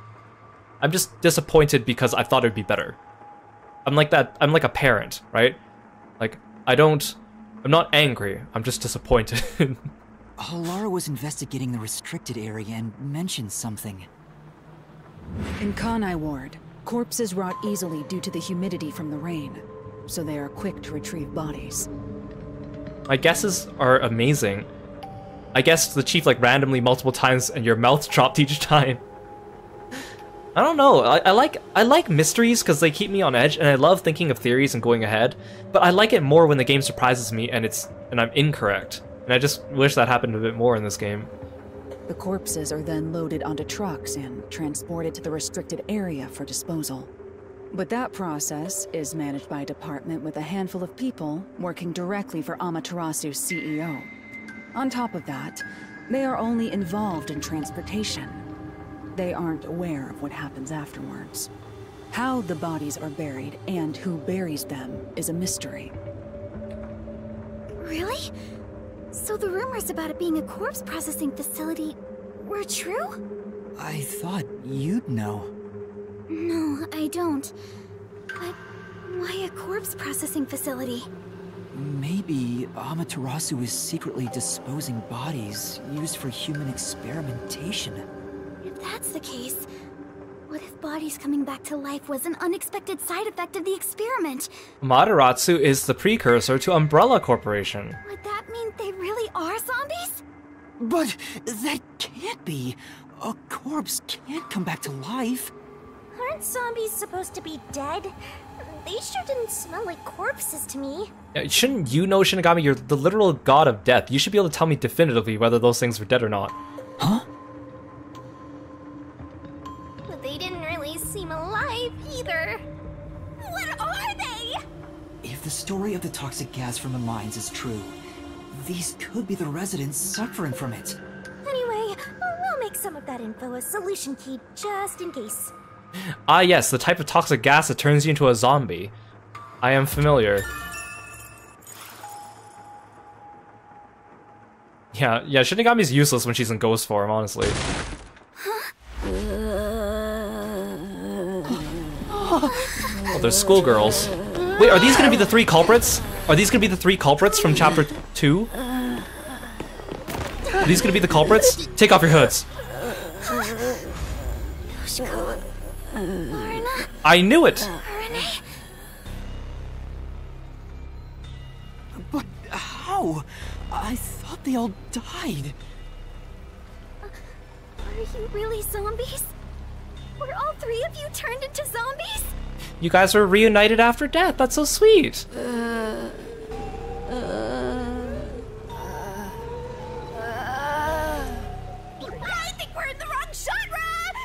I'm just disappointed because I thought it'd be better. I'm like that, I'm like a parent, right? Like, I'm not angry, I'm just disappointed. Halara was investigating the restricted area and mentioned something. In Kanai Ward, corpses rot easily due to the humidity from the rain, so they are quick to retrieve bodies. My guesses are amazing. I guessed the chief like randomly multiple times and your mouth dropped each time. I don't know, I like mysteries because they keep me on edge, and I love thinking of theories and going ahead, but I like it more when the game surprises me and I'm incorrect. And I just wish that happened a bit more in this game. The corpses are then loaded onto trucks and transported to the restricted area for disposal. But that process is managed by a department with a handful of people working directly for Amaterasu's CEO. On top of that, They are only involved in transportation. They aren't aware of what happens afterwards. How the bodies are buried and who buries them is a mystery. Really? So the rumors about it being a corpse processing facility were true? I thought you'd know. No, I don't. But why a corpse processing facility? Maybe Amaterasu is secretly disposing bodies used for human experimentation. If that's the case, what if bodies coming back to life was an unexpected side effect of the experiment? Amaterasu is the precursor to Umbrella Corporation. Would that mean they really are zombies? But that can't be. A corpse can't come back to life. Aren't zombies supposed to be dead? They sure didn't smell like corpses to me. Shouldn't you know, Shinigami? You're the literal god of death. You should be able to tell me definitively whether those things were dead or not. Huh? But they didn't really seem alive either. What are they? If the story of the toxic gas from the mines is true, these could be the residents suffering from it. Anyway, we'll make some of that info a solution key just in case. Ah yes, the type of toxic gas that turns you into a zombie. I am familiar. Yeah, Shinigami's useless when she's in ghost form, honestly. Oh, there's schoolgirls. Wait, are these gonna be the three culprits? Are these gonna be the three culprits from chapter 2? Are these gonna be the culprits? Take off your hoods. I knew it! But how? I thought they all died. Are you really zombies? Were all three of you turned into zombies? You guys were reunited after death. That's so sweet. I think we're in the wrong genre!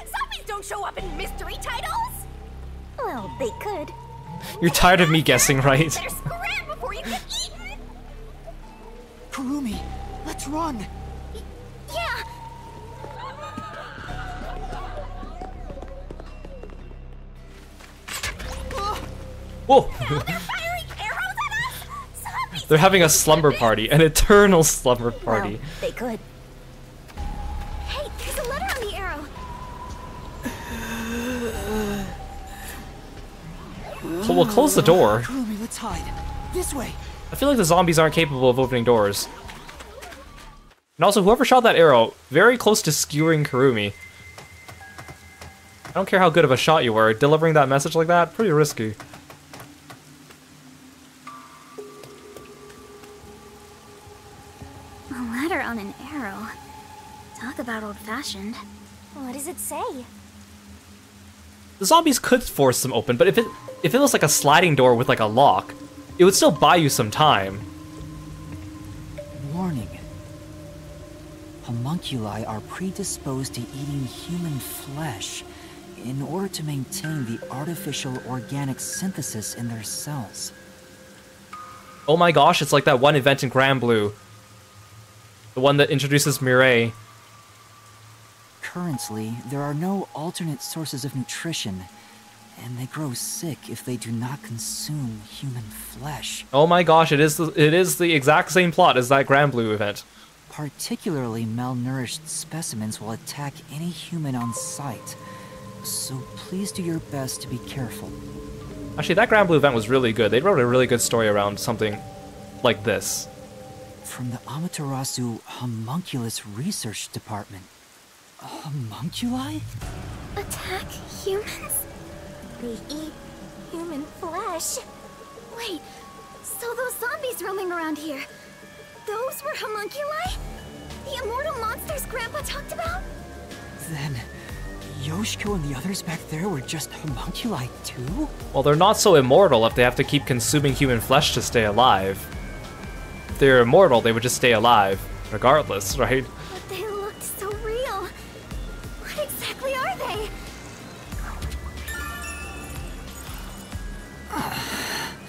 Zombies don't show up in mystery titles! Well, they could. You're tired of me guessing, right? Better scram before you get eaten! Kurumi, let's run. Yeah! Whoa! They're firing arrows at us! Zombies! They're having a slumber party, an eternal slumber party. Well, they could. Hey, there's a letter on the arrow. We'll close the door. Kurumi, let's hide. This way. I feel like the zombies aren't capable of opening doors. And also, whoever shot that arrow, very close to skewering Kurumi. I don't care how good of a shot you were, delivering that message like that, pretty risky. A letter on an arrow. Talk about old-fashioned. What does it say? The zombies could force them open, but if it was like a sliding door with like a lock, it would still buy you some time. Warning. Homunculi are predisposed to eating human flesh in order to maintain the artificial organic synthesis in their cells. Oh my gosh, it's like that one event in Grand Blue. The one that introduces Mireille. Currently, there are no alternate sources of nutrition, and they grow sick if they do not consume human flesh. Oh my gosh, it is the exact same plot as that Grand Blue event. Particularly malnourished specimens will attack any human on sight, so please do your best to be careful. Actually, that Grand Blue event was really good. They wrote a really good story around something like this. From the Amaterasu Homunculus Research Department. Homunculi? Attack humans? They eat human flesh. Wait, so those zombies roaming around here, those were homunculi? The immortal monsters Grandpa talked about? Then, Yoshiko and the others back there were just homunculi too? Well, they're not so immortal if they have to keep consuming human flesh to stay alive. If they're immortal, they would just stay alive, regardless, right? But they looked so real. What exactly are they?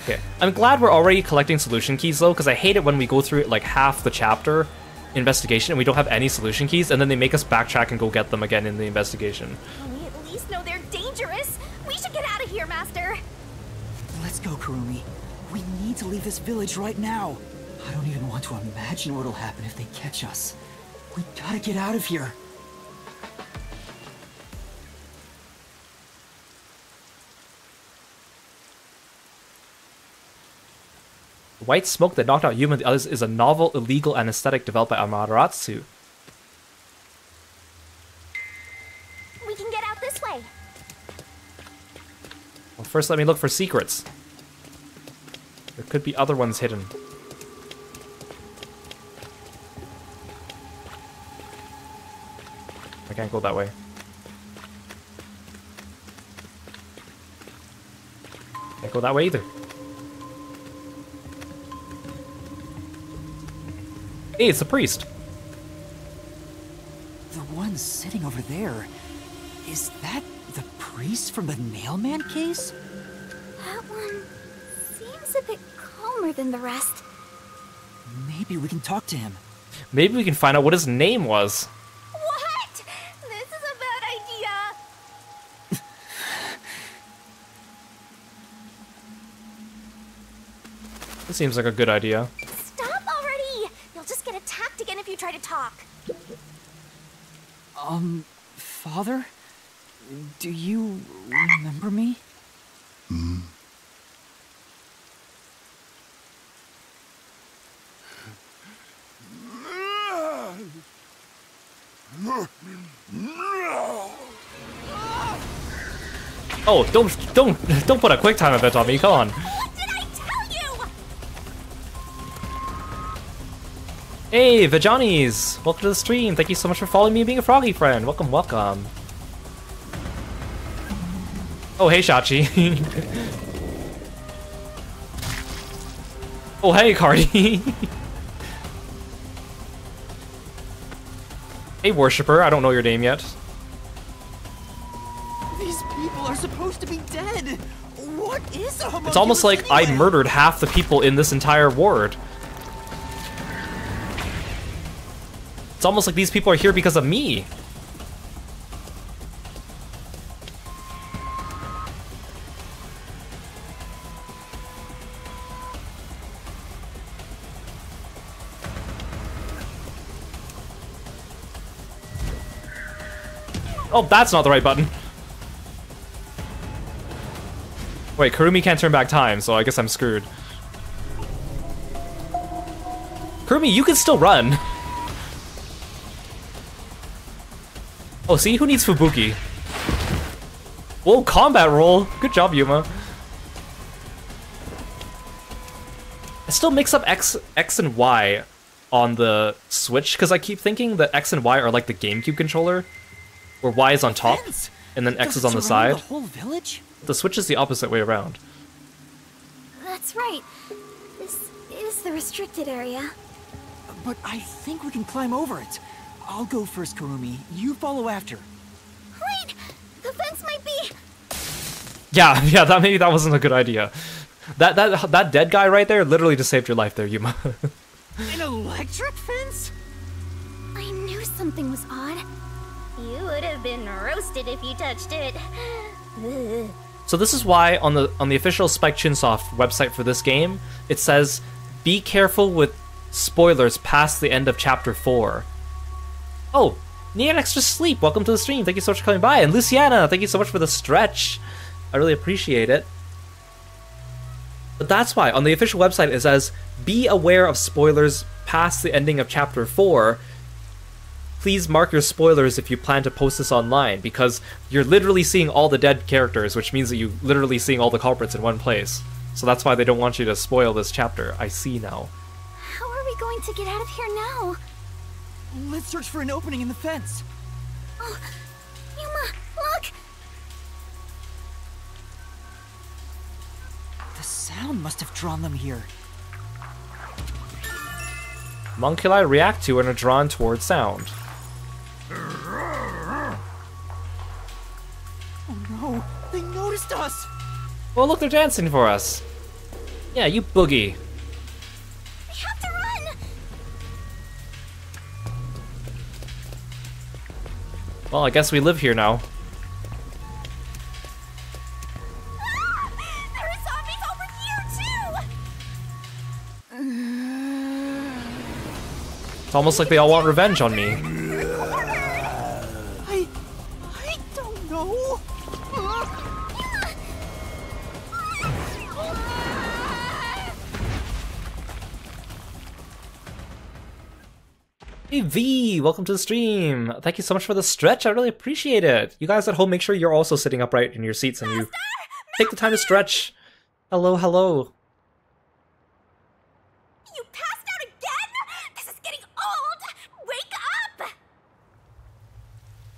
Okay, I'm glad we're already collecting solution keys though, because I hate it when we go through it like half the chapter, investigation and we don't have any solution keys, and then they make us backtrack and go get them again in the investigation. We at least know they're dangerous. We should get out of here, Master. Let's go, Kurumi. We need to leave this village right now. I don't even want to imagine what'll happen if they catch us. We gotta get out of here. White smoke that knocked out Yuma and the others is a novel illegal anesthetic developed by Amaterasu. We can get out this way. Well, first let me look for secrets. There could be other ones hidden. I can't go that way. Can't go that way either. Hey, it's the priest. The one sitting over there. Is that the priest from the Nailman case? That one seems a bit calmer than the rest. Maybe we can talk to him. Maybe we can find out what his name was. What? This is a bad idea. This seems like a good idea. Stop already! You'll just get attacked again if you try to talk. Father? Do you remember me? Oh, don't put a quick time event on me, come on. What did I tell you? Hey, Vajanis! Welcome to the stream. Thank you so much for following me and being a froggy friend. Welcome, welcome. Oh, hey, Shachi. Oh, hey, Cardi. Hey, Worshipper. I don't know your name yet. These people are supposed to be dead. What is a homunculus It's almost like I anyway? murdered half the people in this entire ward. It's almost like these people are here because of me. Oh, that's not the right button. Wait, Kurumi can't turn back time, so I guess I'm screwed. Kurumi, you can still run. Oh, see? Who needs Fubuki? Whoa, combat roll. Good job, Yuma. I still mix up X and Y on the Switch, because I keep thinking that X and Y are like the GameCube controller, where Y is on top, Fence? and then X is Does on it the surround side. The whole village? The Switch is the opposite way around. That's right. This is the restricted area. But I think we can climb over it. I'll go first, Kurumi. You follow after. Wait! The fence might be... Yeah, maybe that wasn't a good idea. That dead guy right there literally just saved your life there, Yuma. An electric fence? I knew something was odd. You would have been roasted if you touched it. Ugh. So this is why on the official Spike Chunsoft website for this game, it says, be careful with spoilers past the end of Chapter 4. Oh, Neon Extra Sleep, welcome to the stream. Thank you so much for coming by. And Luciana, thank you so much for the stretch. I really appreciate it. But that's why, on the official website, it says, be aware of spoilers past the ending of Chapter 4. Please mark your spoilers if you plan to post this online, because you're literally seeing all the dead characters, which means that you're literally seeing all the culprits in one place. So that's why they don't want you to spoil this chapter. I see now. How are we going to get out of here now? Let's search for an opening in the fence. Oh, Yuma, look! The sound must have drawn them here. Homunculi react to and are drawn towards sound. Oh no, they noticed us! Oh, look, they're dancing for us. Yeah, you boogie. We have to run! Well, I guess we live here now. Ah! There are zombies over here too! It's almost like they all want revenge on me. I don't know. Hey V, welcome to the stream. Thank you so much for the stretch. I really appreciate it. You guys at home, make sure you're also sitting upright in your seats and you take the time to stretch. Hello, hello. You passed out again? This is getting old! Wake up!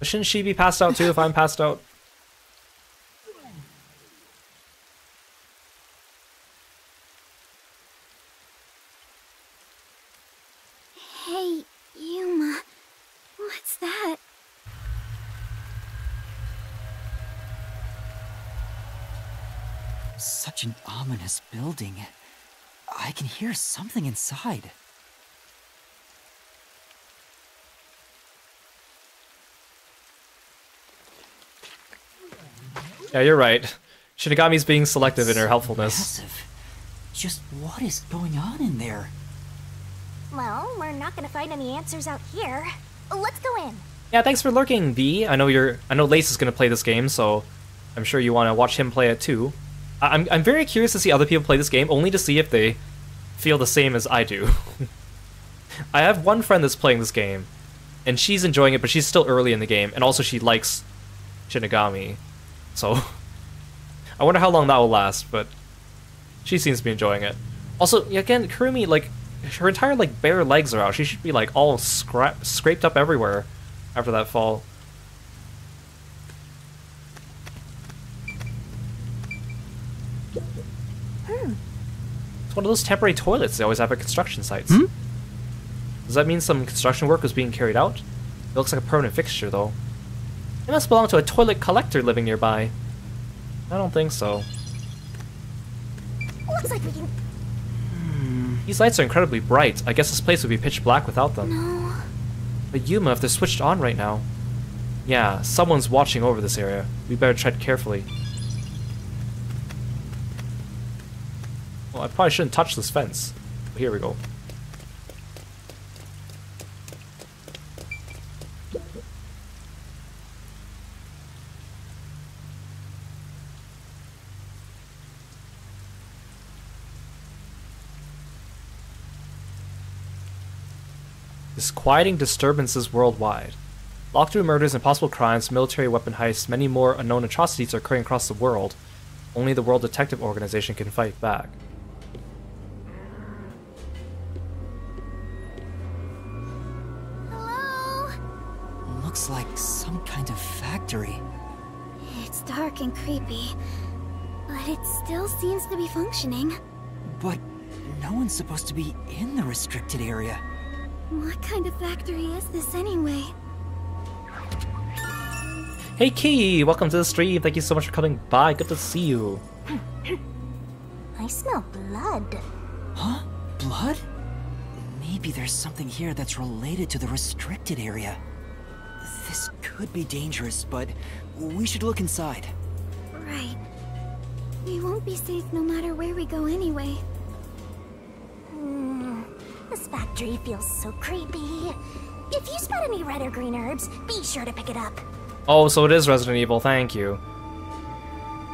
Shouldn't she be passed out too if I'm passed out? Hey, Yuma. What's that? Such an ominous building. I can hear something inside. Yeah, you're right. Shinigami's being selective in her helpfulness. Massive. Just what is going on in there? Well, we're not gonna find any answers out here. Let's go in. Yeah, thanks for lurking, V. I know Lace is gonna play this game, so I'm sure you want to watch him play it too. I'm very curious to see other people play this game, only to see if they feel the same as I do. I have one friend that's playing this game, and she's enjoying it, but she's still early in the game, and also she likes Shinigami, so I wonder how long that will last, but she seems to be enjoying it. Also, again, Kurumi, like, her entire, like, bare legs are out. She should be, like, all scraped up everywhere after that fall. It's one of those temporary toilets they always have at construction sites. Does that mean some construction work was being carried out? It looks like a permanent fixture, though. It must belong to a toilet collector living nearby. I don't think so. Looks like we can... These lights are incredibly bright. I guess this place would be pitch black without them. No. But Yuma, if they're switched on right now... Yeah, someone's watching over this area. We better tread carefully. Well, I probably shouldn't touch this fence. But here we go. Disquieting disturbances worldwide. Locked-room murders, impossible crimes, military weapon heists, many more unknown atrocities are occurring across the world. Only the World Detective Organization can fight back. Hello? Looks like some kind of factory. It's dark and creepy, but it still seems to be functioning. But no one's supposed to be in the restricted area. What kind of factory is this anyway? Hey Key, welcome to the stream. Thank you so much for coming by. Good to see you. I smell blood. Huh? Blood? Maybe there's something here that's related to the restricted area. This could be dangerous, but we should look inside. Right. We won't be safe no matter where we go anyway. This factory feels so creepy. If you spot any red or green herbs, be sure to pick it up. Oh, so it is Resident Evil, thank you.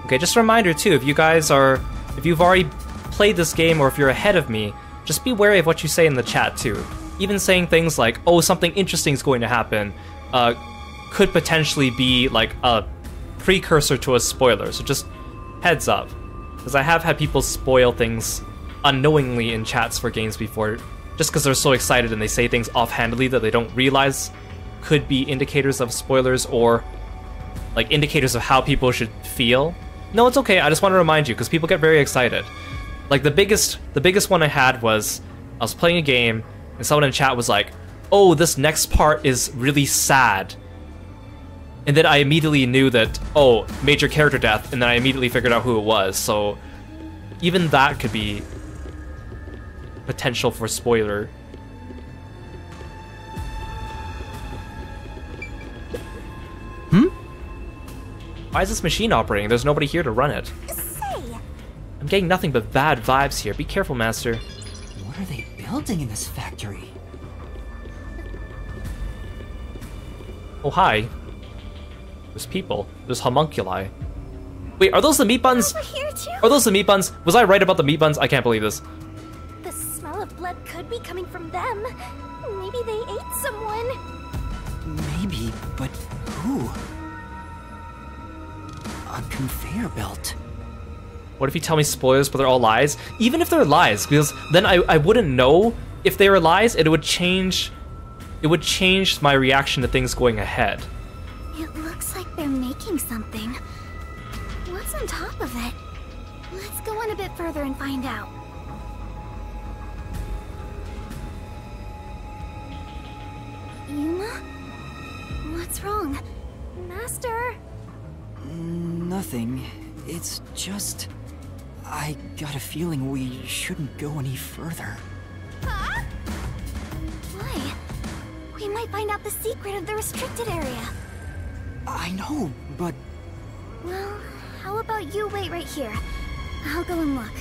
Okay, just a reminder too, if you've already played this game or if you're ahead of me, just be wary of what you say in the chat too. Even saying things like, oh, something interesting is going to happen, could potentially be like a precursor to a spoiler, so just heads up. Because I have had people spoil things unknowingly in chats for games before, just because they're so excited and they say things offhandedly that they don't realize could be indicators of spoilers or like indicators of how people should feel. No, it's okay, I just want to remind you because people get very excited. Like the biggest one I had was I was playing a game and someone in chat was like, oh, this next part is really sad. And then I immediately knew that, oh, major character death, and then I immediately figured out who it was, so even that could be potential for spoiler. Why is this machine operating? There's nobody here to run it. Say, I'm getting nothing but bad vibes here. Be careful, Master. What are they building in this factory? Oh, hi. There's people. There's homunculi. Wait, are those the meat buns? over here too. Are those the meat buns? Was I right about the meat buns? I can't believe this. The smell of blood could be coming from them. Maybe they ate someone. Maybe, but who? A conveyor belt. What if you tell me spoilers, but they're all lies? Even if they're lies, because then I wouldn't know if they were lies. It would change my reaction to things going ahead. It looks like they're making something. What's on top of it? Let's go in a bit further and find out. Yuma? What's wrong? Master? Nothing. It's just... I got a feeling we shouldn't go any further. Huh? Why? We might find out the secret of the restricted area. I know, but... Well, how about you wait right here? I'll go and look.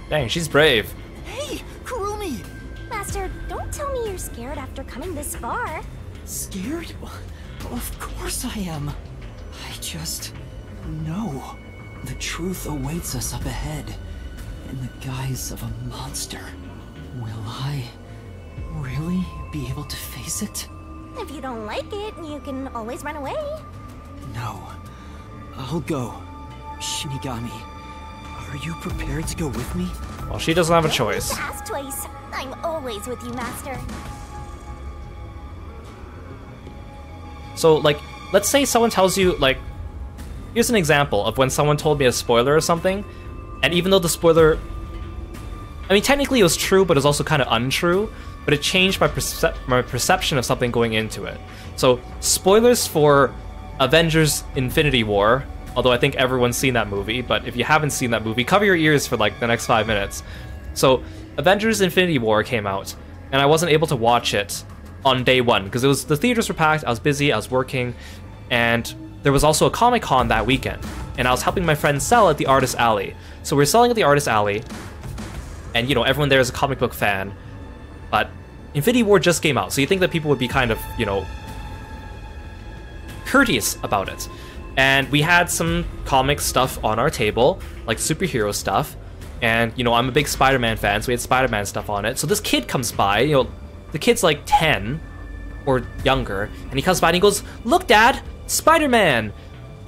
Dang, she's brave. Hey, Kurumi! Master, don't tell me you're scared after coming this far. Scared? Of course I am. I just... know. The truth awaits us up ahead, in the guise of a monster. Will I really be able to face it? If you don't like it, you can always run away. No. I'll go. Shinigami, are you prepared to go with me? Well, she doesn't have a Don't choice. need to ask twice. I'm always with you, Master. So, like, let's say someone tells you, like, here's an example of when someone told me a spoiler or something, and even though the spoiler, I mean, technically it was true, but it was also kind of untrue, but it changed my perception of something going into it. So, spoilers for Avengers Infinity War, although I think everyone's seen that movie, but if you haven't seen that movie, cover your ears for, like, the next 5 minutes. So, Avengers Infinity War came out, and I wasn't able to watch it on day one, because the theaters were packed, I was busy, I was working, and there was also a Comic-Con that weekend, and I was helping my friend sell at the Artist Alley. So we were selling at the Artist Alley, and, you know, everyone there is a comic book fan, but Infinity War just came out, so you think that people would be kind of, you know, courteous about it. And we had some comic stuff on our table, like superhero stuff, and, you know, I'm a big Spider-Man fan, so we had Spider-Man stuff on it. So this kid comes by, you know, the kid's like 10 or younger, and he comes by and he goes, "Look, Dad, Spider-Man!"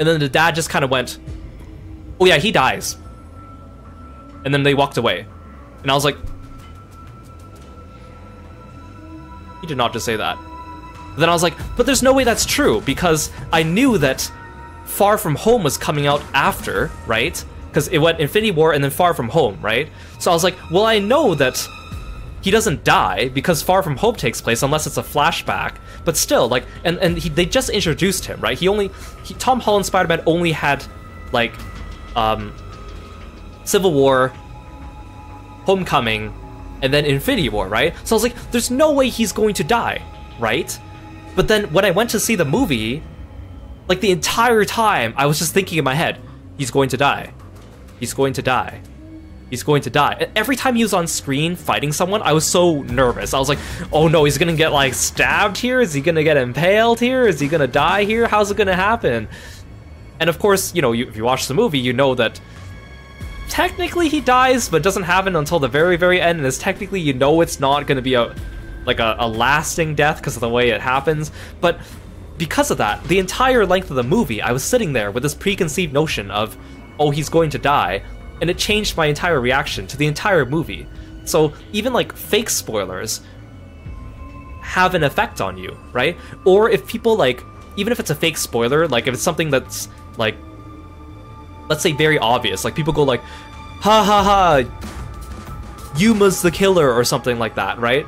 And then the dad just kind of went, "Oh yeah, he dies." And then they walked away. And I was like, he did not just say that. But then I was like, but there's no way that's true, because I knew that Far From Home was coming out after, right? Because it went Infinity War and then Far From Home, right? So I was like, well, I know that he doesn't die because Far From Home takes place unless it's a flashback. But still, like, they just introduced him, right? Tom Holland Spider-Man only had, like, Civil War, Homecoming, and then Infinity War, right? So I was like, there's no way he's going to die, right? But then when I went to see the movie, like, the entire time, I was just thinking in my head, he's going to die. He's going to die. He's going to die. And every time he was on screen fighting someone, I was so nervous. I was like, oh no, he's gonna get, like, stabbed here? Is he gonna get impaled here? Is he gonna die here? How's it gonna happen? And of course, you know, if you watch the movie, you know that technically he dies, but it doesn't happen until the very, very end, and it's technically, you know, it's not gonna be a lasting death because of the way it happens. But because of that, the entire length of the movie, I was sitting there with this preconceived notion of, oh, he's going to die, and it changed my entire reaction to the entire movie. So even, like, fake spoilers have an effect on you, right? Or if people, like, even if it's a fake spoiler, like, if it's something that's, like, let's say very obvious, like, people go like, ha ha ha, Yuma's the killer, or something like that, right?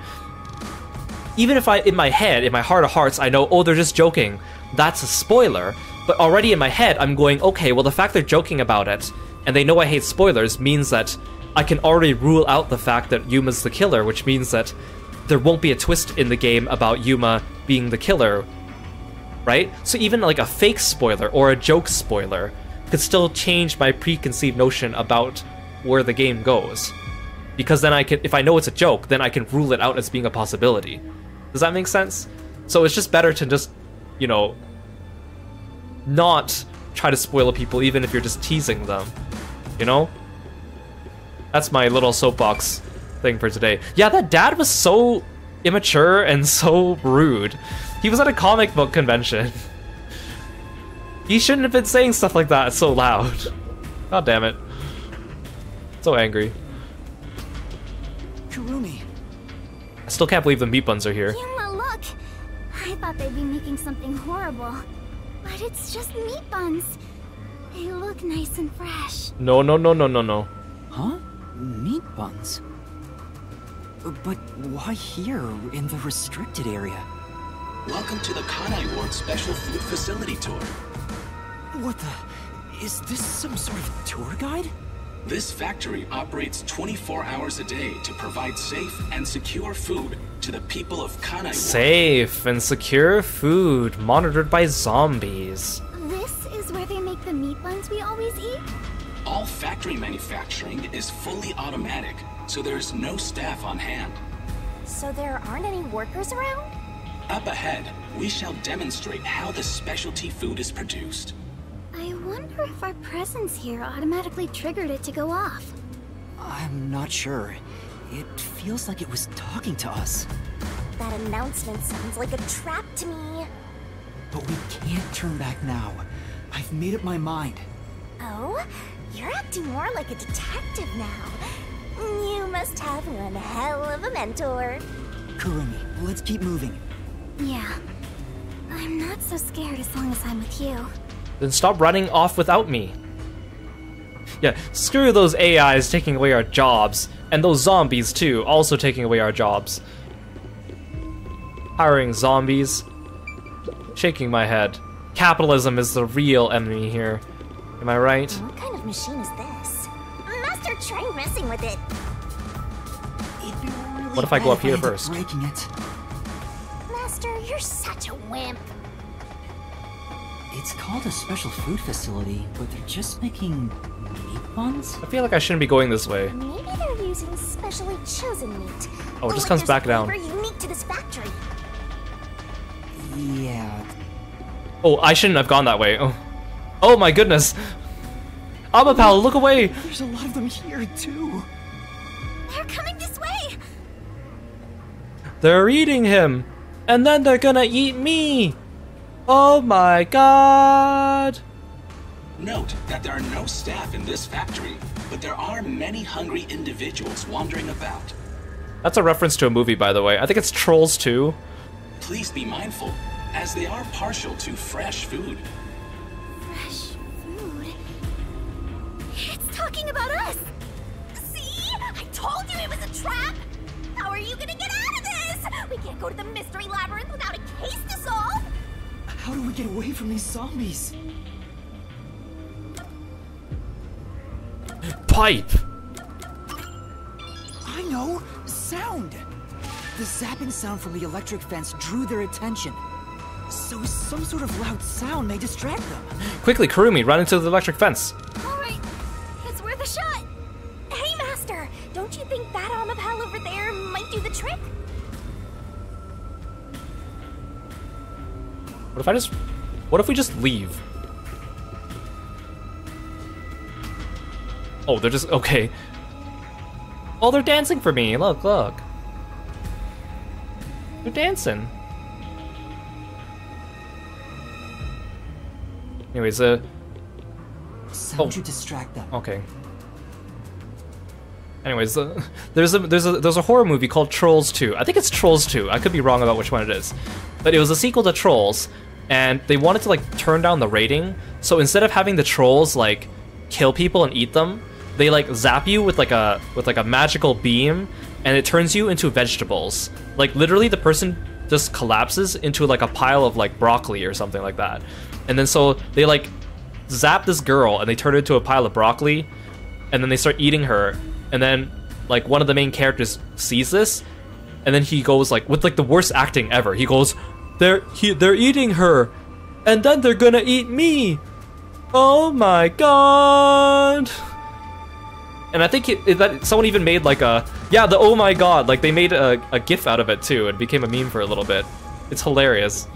Even if in my head, in my heart of hearts, I know, oh, they're just joking, that's a spoiler, but already in my head, I'm going, okay, well, the fact they're joking about it, and they know I hate spoilers, means that I can already rule out the fact that Yuma's the killer, which means that there won't be a twist in the game about Yuma being the killer right? So even like a fake spoiler or a joke spoiler could still change my preconceived notion about where the game goes. Because then if I know it's a joke, then I can rule it out as being a possibility. Does that make sense? So it's just better to just, you know, not try to spoil people even if you're just teasing them, you know? That's my little soapbox thing for today. Yeah, that dad was so immature and so rude. He was at a comic book convention. He shouldn't have been saying stuff like that so loud. God damn it. So angry. Kurumi. I still can't believe the meat buns are here. Yuma, look! I thought they'd be making something horrible. But it's just meat buns. They look nice and fresh. No, no, no, no, no, no. Huh? Meat buns? But why here, in the restricted area? Welcome to the Kanai Ward Special Food Facility Tour. What the... Is this some sort of tour guide? This factory operates 24 hours a day to provide safe and secure food to the people of Kanai Ward. Safe and secure food monitored by zombies. This is where they make the meat buns we always eat? All factory manufacturing is fully automatic, so there's no staff on hand. So there aren't any workers around? Up ahead, we shall demonstrate how the specialty food is produced. I wonder if our presence here automatically triggered it to go off. I'm not sure. It feels like it was talking to us. That announcement sounds like a trap to me. But we can't turn back now. I've made up my mind. Oh? You're acting more like a detective now. You must have one hell of a mentor. Kurumi, let's keep moving. Yeah. I'm not so scared as long as I'm with you. Then stop running off without me. Yeah, screw those AIs taking away our jobs, and those zombies too, also taking away our jobs. Hiring zombies. Shaking my head. Capitalism is the real enemy here. Am I right? What kind of machine is this? Master, try messing with it. It'd be really What if I go bad up here ended first? Breaking it. Master, you're such a wimp. It's called a special food facility, but they're just making meat buns? I feel like I shouldn't be going this way. Maybe they're using specially chosen meat. Oh, it just Like comes there's back down. flavor unique to this factory. Yeah. Oh, I shouldn't have gone that way. Oh my goodness. Amapal, look away! There's a lot of them here, too. They're coming this way. They're eating him! And then they're gonna eat me! Oh my god! Note that there are no staff in this factory, but there are many hungry individuals wandering about. That's a reference to a movie, by the way. I think it's Trolls 2. Please be mindful, as they are partial to fresh food. Fresh food. It's talking about us. See? I told you it was a trap. How are you gonna get out of this? We can't go to the mystery labyrinth without a case to solve. How do we get away from these zombies? Pipe! I know! Sound! The zapping sound from the electric fence drew their attention. So some sort of loud sound may distract them. Quickly, Kurumi, run into the electric fence. All right, it's worth a shot. Hey, Master, don't you think that Amapal over there might do the trick? What if we just leave? Oh, they're just, okay. Oh, they're dancing for me, look, look. They're dancing. Anyways, Sound Oh. should distract them. okay. Anyways, there's a horror movie called Trolls 2. I think it's Trolls 2. I could be wrong about which one it is. But it was a sequel to Trolls, and they wanted to like turn down the rating. So instead of having the trolls like kill people and eat them, they like zap you with like a magical beam, and it turns you into vegetables. Like literally the person just collapses into like a pile of like broccoli or something like that. And then so they like zap this girl and they turn her into a pile of broccoli, and then they start eating her. And then like one of the main characters sees this, and then he goes like with like the worst acting ever. He goes, "They're eating her," And then they're gonna eat me! Oh my god! And I think that someone even made like a... Yeah, the oh my god, like they made a gif out of it too. It became a meme for a little bit. It's hilarious.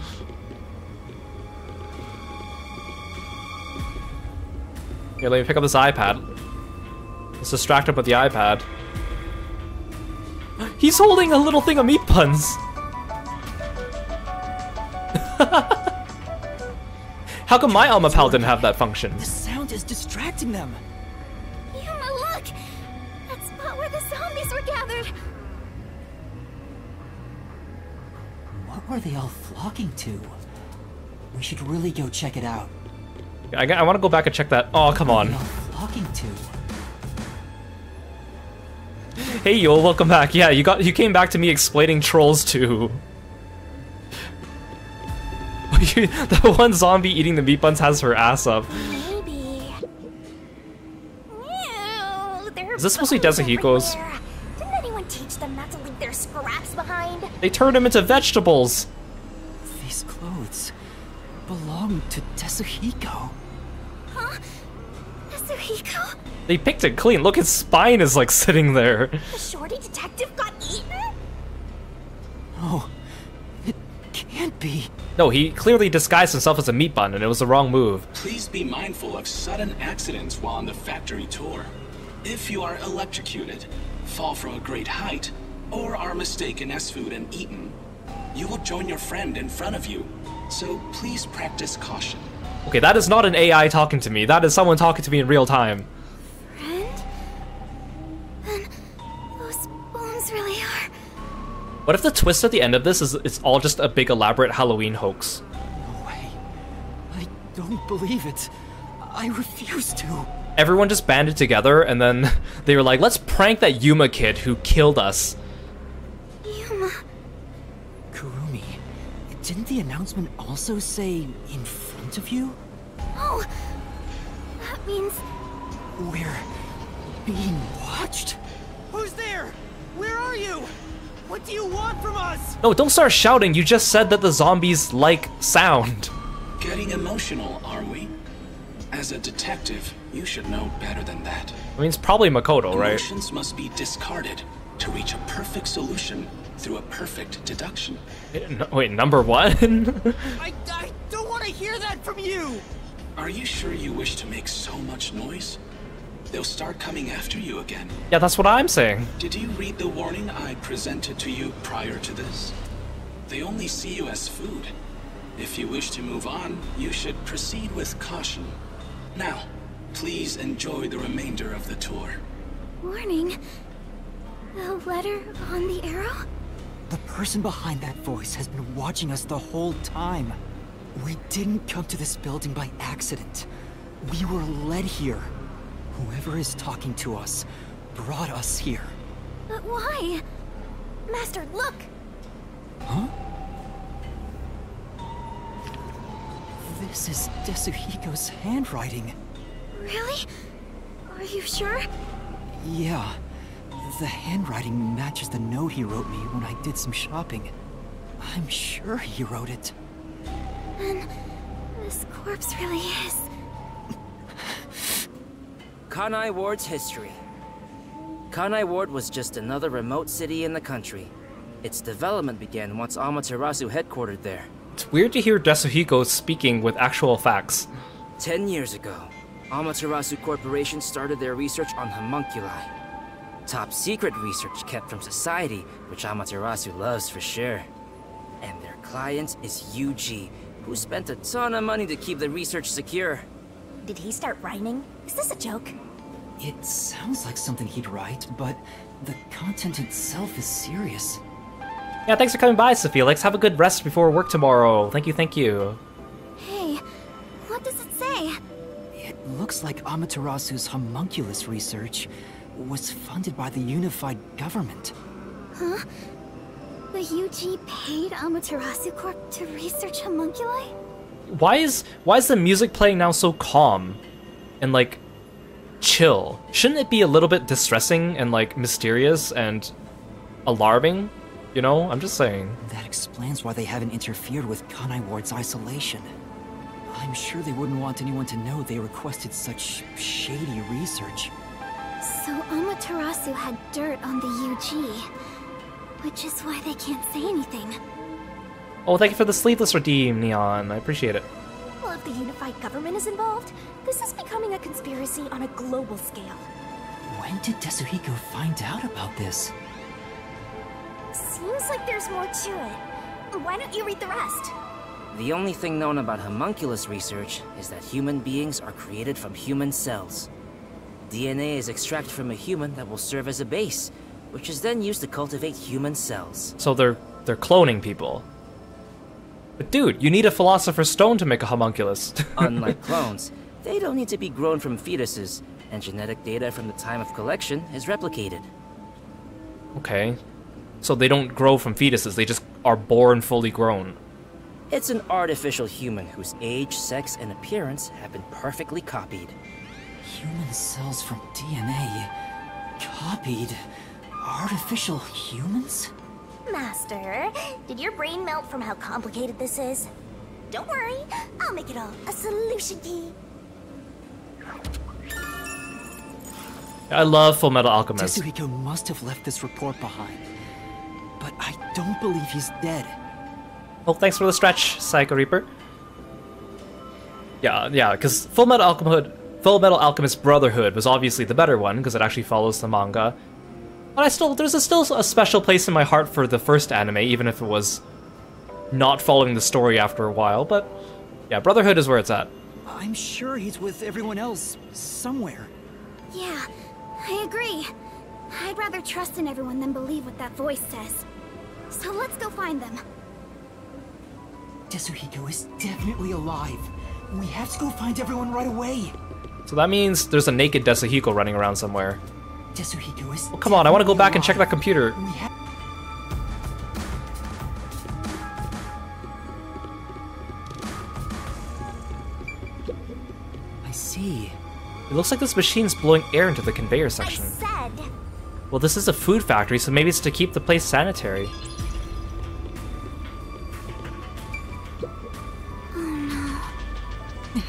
Here, let me pick up this iPad. Let's distract him with the iPad. He's holding a little thing of meat buns! How come my Alma Pal didn't have that function? The sound is distracting them. Yuma, look! That spot where the zombies were gathered! What were they all flocking to? We should really go check it out. I want to go back and check that. Oh, come on. What are they all flocking to? Hey, yo, welcome back. Yeah, you came back to me explaining Trolls 2. The one zombie eating the meat buns has her ass up. Maybe. Ew, Is this supposed to be Desahiko's? Didn't anyone teach them not to leave their scraps behind? They turned him into vegetables. These clothes belong to Tetsuhiko. Huh? Yasuhiko? They picked it clean. Look, his spine is like sitting there. The shorty detective got eaten? Oh, it can't be. No, he clearly disguised himself as a meat bun, and it was the wrong move. Please be mindful of sudden accidents while on the factory tour. If you are electrocuted, fall from a great height, or are mistaken as food and eaten, you will join your friend in front of you. So please practice caution. Okay, that is not an AI talking to me. That is someone talking to me in real time. Friend? Then those bones really are... What if the twist at the end of this is it's all just a big elaborate Halloween hoax? No way. I don't believe it. I refuse to. Everyone just banded together, and then they were like, let's prank that Yuma kid who killed us. Yuma... Kurumi, didn't the announcement also say in front of you? Oh! That means... We're being watched? Who's there? Where are you? What do you want from us? No, don't start shouting. You just said that the zombies like sound. Getting emotional, are we? As a detective, you should know better than that. I mean, it's probably Makoto, right? Emotions must be discarded to reach a perfect solution through a perfect deduction. Wait, number one? I don't want to hear that from you! Are you sure you wish to make so much noise? They'll start coming after you again. Yeah, that's what I'm saying. Did you read the warning I presented to you prior to this? They only see you as food. If you wish to move on, you should proceed with caution. Now, please enjoy the remainder of the tour. Warning? The letter on the arrow? The person behind that voice has been watching us the whole time. We didn't come to this building by accident. We were led here. Whoever is talking to us brought us here. But why? Master, look! Huh? This is Tetsuhiko's handwriting. Really? Are you sure? Yeah. The handwriting matches the note he wrote me when I did some shopping. I'm sure he wrote it. Then this corpse really is... Kanai Ward's history. Kanai Ward was just another remote city in the country. Its development began once Amaterasu headquartered there. It's weird to hear Tetsuhiko speaking with actual facts. 10 years ago, Amaterasu Corporation started their research on homunculi. Top secret research kept from society, which Amaterasu loves for sure. And their client is Yuji, who spent a ton of money to keep the research secure. Did he start rhyming? Is this a joke? It sounds like something he'd write, but the content itself is serious. Yeah, thanks for coming by, Sophia. Have a good rest before work tomorrow. Thank you, thank you. Hey, what does it say? It looks like Amaterasu's homunculus research was funded by the unified government. Huh? The UG paid Amaterasu Corp to research homunculi? Why is the music playing now so calm and like chill? Shouldn't it be a little bit distressing and like mysterious and alarming? You know, I'm just saying. That explains why they haven't interfered with Kanai Ward's isolation. I'm sure they wouldn't want anyone to know they requested such shady research. So Amaterasu had dirt on the UG, which is why they can't say anything. Oh, thank you for the sleeveless redeem, Neon. I appreciate it. Well, if the unified government is involved, this is becoming a conspiracy on a global scale. When did Tetsuhiko find out about this? Seems like there's more to it. Why don't you read the rest? The only thing known about homunculus research is that human beings are created from human cells. DNA is extracted from a human that will serve as a base, which is then used to cultivate human cells. So they're cloning people. But dude, you need a philosopher's stone to make a homunculus. Unlike clones, they don't need to be grown from fetuses, and genetic data from the time of collection is replicated. Okay. So they don't grow from fetuses, they just are born fully grown. It's an artificial human whose age, sex, and appearance have been perfectly copied. Human cells from DNA. Copied. Artificial humans? Master, did your brain melt from how complicated this is? Don't worry, I'll make it all a solution key. I love Full Metal Alchemist. Tetsuhiko must have left this report behind. But I don't believe he's dead. Oh, thanks for the stretch, Psycho Reaper. Yeah, because Full Metal Alchemist Brotherhood was obviously the better one, because it actually follows the manga. But there's still a special place in my heart for the first anime, even if it was not following the story after a while. But yeah, Brotherhood is where it's at. I'm sure he's with everyone else, somewhere. Yeah, I agree. I'd rather trust in everyone than believe what that voice says. So let's go find them. Tetsuhiko is definitely alive. We have to go find everyone right away. So that means there's a naked Tetsuhiko running around somewhere. Tetsuhiko is. Oh, come on, I want to go back and check that computer. I see. It looks like this machine's blowing air into the conveyor section. I said. Well, this is a food factory, so maybe it's to keep the place sanitary.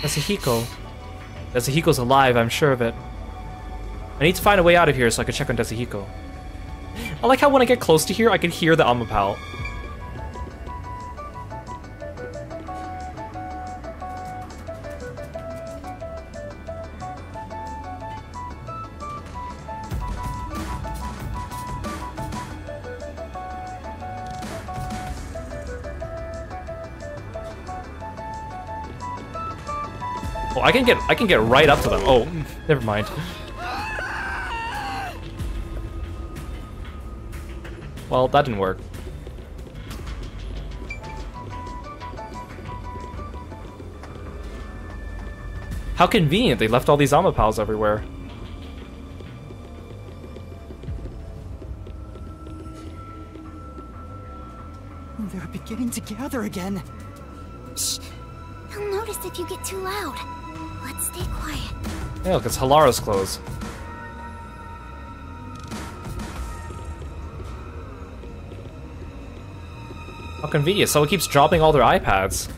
Tetsuhiko. Tetsuhiko's alive, I'm sure of it. I need to find a way out of here so I can check on Tetsuhiko. I like how when I get close to here, I can hear the Amapal. Oh, I can get right up to them. Oh, never mind. Well, that didn't work. How convenient, they left all these Amapals everywhere. They're beginning to gather again. Shh. He'll notice if you get too loud. Let's stay quiet. Yeah, look, it's Halara's clothes. How convenient. Someone keeps dropping all their iPads.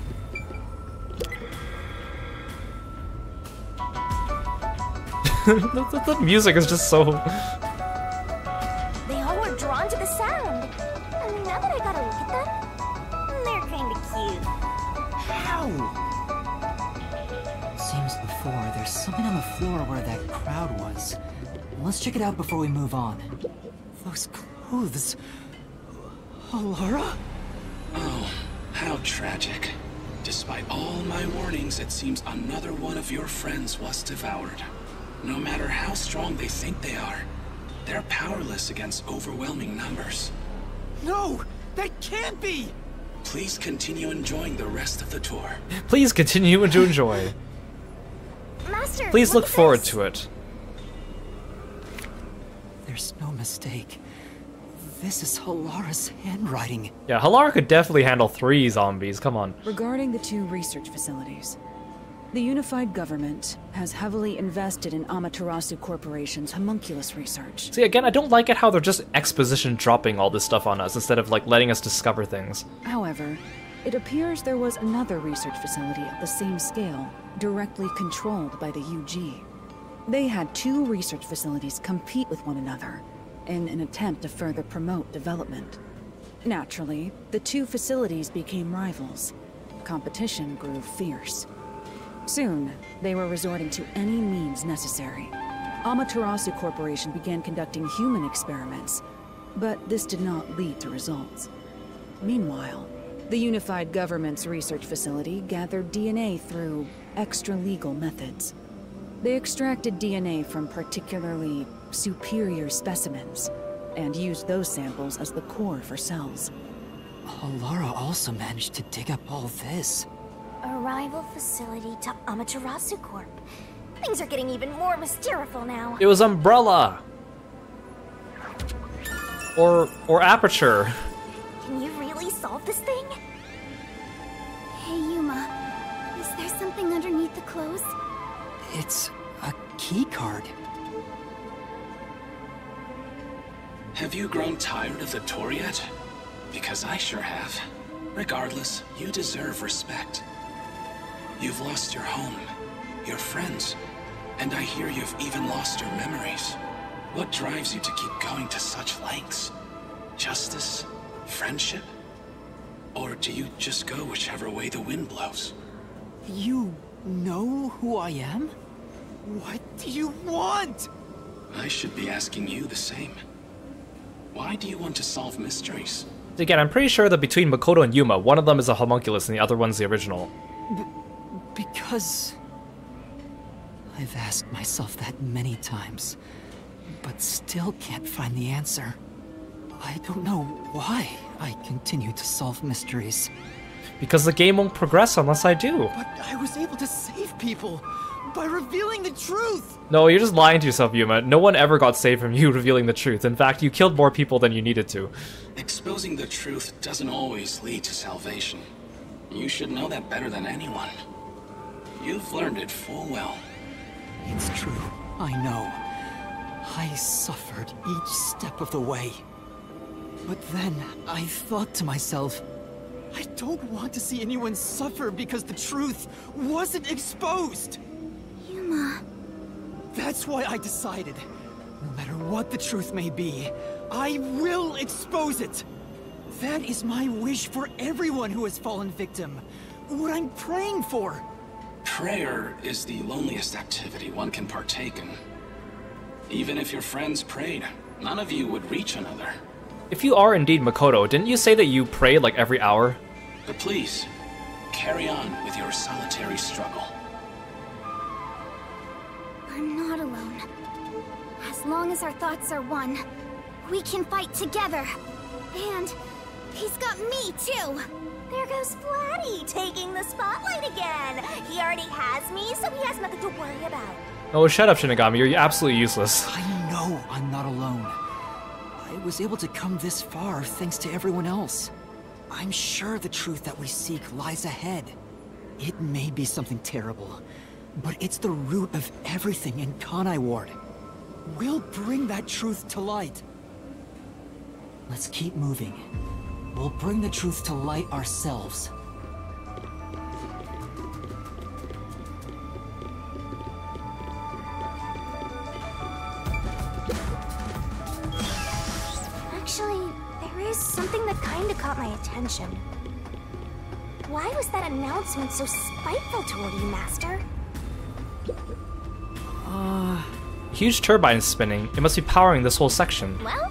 the music is just so... They all were drawn to the sound. And now that I gotta look at them, they're kinda cute. How? Same as before, there's something on the floor where that crowd was. Let's check it out before we move on. Those clothes... Halara? Oh, how tragic. Despite all my warnings, it seems another one of your friends was devoured. No matter how strong they think they are, they're powerless against overwhelming numbers. No! That can't be! Please continue enjoying the rest of the tour. Please continue to enjoy. Master, Please look at forward this. to it. There's no mistake. This is Halara's handwriting. Yeah, Halara could definitely handle 3 zombies, come on. Regarding the 2 research facilities, the unified government has heavily invested in Amaterasu Corporation's homunculus research. See, again, I don't like it how they're just exposition dropping all this stuff on us instead of, like, letting us discover things. However, It appears there was another research facility of the same scale, directly controlled by the UG. They had 2 research facilities compete with one another in an attempt to further promote development. Naturally, the 2 facilities became rivals. Competition grew fierce. Soon, they were resorting to any means necessary. Amaterasu Corporation began conducting human experiments, but this did not lead to results. Meanwhile, the Unified Government's research facility gathered DNA through extra-legal methods. They extracted DNA from particularly superior specimens, and used those samples as the core for cells. Alara also managed to dig up all this. A rival facility to Amaterasu Corp. Things are getting even more mysterious now. It was Umbrella! Or Aperture. Can you really solve this thing? Hey, Yuma. Is there something underneath the clothes? It's a key card. Have you grown tired of the tour yet? Because I sure have. Regardless, you deserve respect. You've lost your home, your friends, and I hear you've even lost your memories. What drives you to keep going to such lengths? Justice? Friendship? Or do you just go whichever way the wind blows? You know who I am? What do you want? I should be asking you the same. Why do you want to solve mysteries? Again, I'm pretty sure that between Makoto and Yuma, one of them is a homunculus and the other one's the original. Because I've asked myself that many times, but still can't find the answer. I don't know why I continue to solve mysteries. Because the game won't progress unless I do. But I was able to save people by revealing the truth! No, you're just lying to yourself, Yuma. No one ever got saved from you revealing the truth. In fact, you killed more people than you needed to. Exposing the truth doesn't always lead to salvation. You should know that better than anyone. You've learned it full well. It's true, I know. I suffered each step of the way. But then I thought to myself, I don't want to see anyone suffer because the truth wasn't exposed! Yuma... That's why I decided, no matter what the truth may be, I will expose it! That is my wish for everyone who has fallen victim. What I'm praying for. Prayer is the loneliest activity one can partake in. Even if your friends prayed, none of you would reach another. If you are indeed Makoto, didn't you say that you prayed like every hour? But please, carry on with your solitary struggle. I'm not alone. As long as our thoughts are one, we can fight together. And he's got me too. There goes Flatty, taking the spotlight again. He already has me, so he has nothing to worry about. Oh, shut up, Shinigami. You're absolutely useless. I know I'm not alone. I was able to come this far thanks to everyone else. I'm sure the truth that we seek lies ahead. It may be something terrible, but it's the root of everything in Kanai Ward. We'll bring that truth to light. Let's keep moving. We'll bring the truth to light ourselves. Actually, there is something that kinda caught my attention. Why was that announcement so spiteful toward you, Master? Huge turbine spinning. It must be powering this whole section. Well,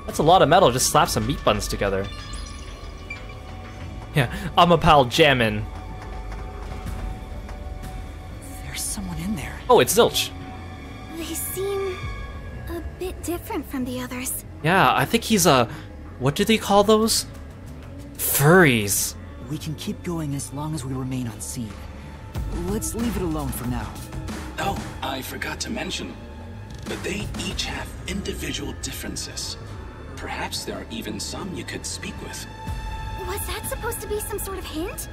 That's a lot of metal. Just slap some meat buns together. Yeah, I'm a pal jammin'. There's someone in there. Oh, it's Zilch. they seem a bit different from the others. Yeah, I think he's a... What do they call those? Furries. We can keep going as long as we remain unseen. Let's leave it alone for now. Oh, I forgot to mention, but they each have individual differences. Perhaps there are even some you could speak with. Was that supposed to be some sort of hint?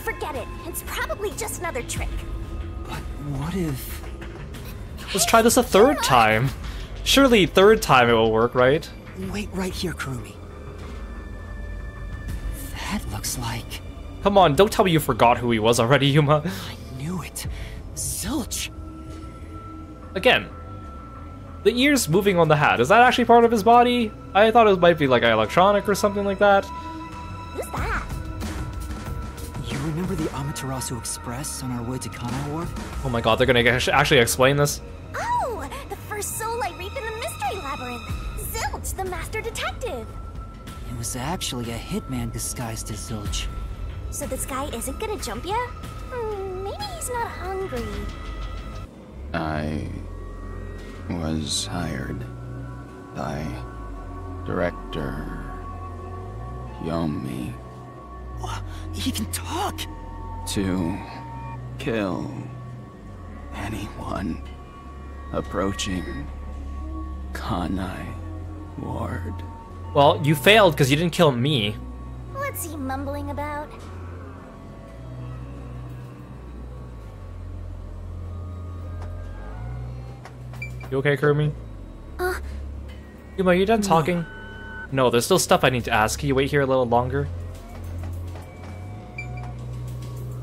Forget it. It's probably just another trick. But what if... Let's try this a third time. Surely third time it will work, right? Wait right here, Kurumi. looks like... Come on, don't tell me you forgot who he was already, Yuma. I knew it. Zilch. Again, the ears moving on the hat, is that actually part of his body? I thought it might be like an electronic or something like that. Who's that? You remember the Amaterasu Express on our way to Kanai Ward? Oh my god, they're gonna actually explain this? Oh, the first soul I reaped in the Mystery Labyrinth. Zilch, the master detective. It was actually a hitman disguised as Zilch. So this guy isn't gonna jump ya? Maybe he's not hungry. I was hired by Director Yomi He can talk! to kill anyone approaching Kanai Ward. Well, you failed because you didn't kill me. What's he mumbling about? You okay, Kurumi? Yuma, are you done talking? No, there's still stuff I need to ask. Can you wait here a little longer?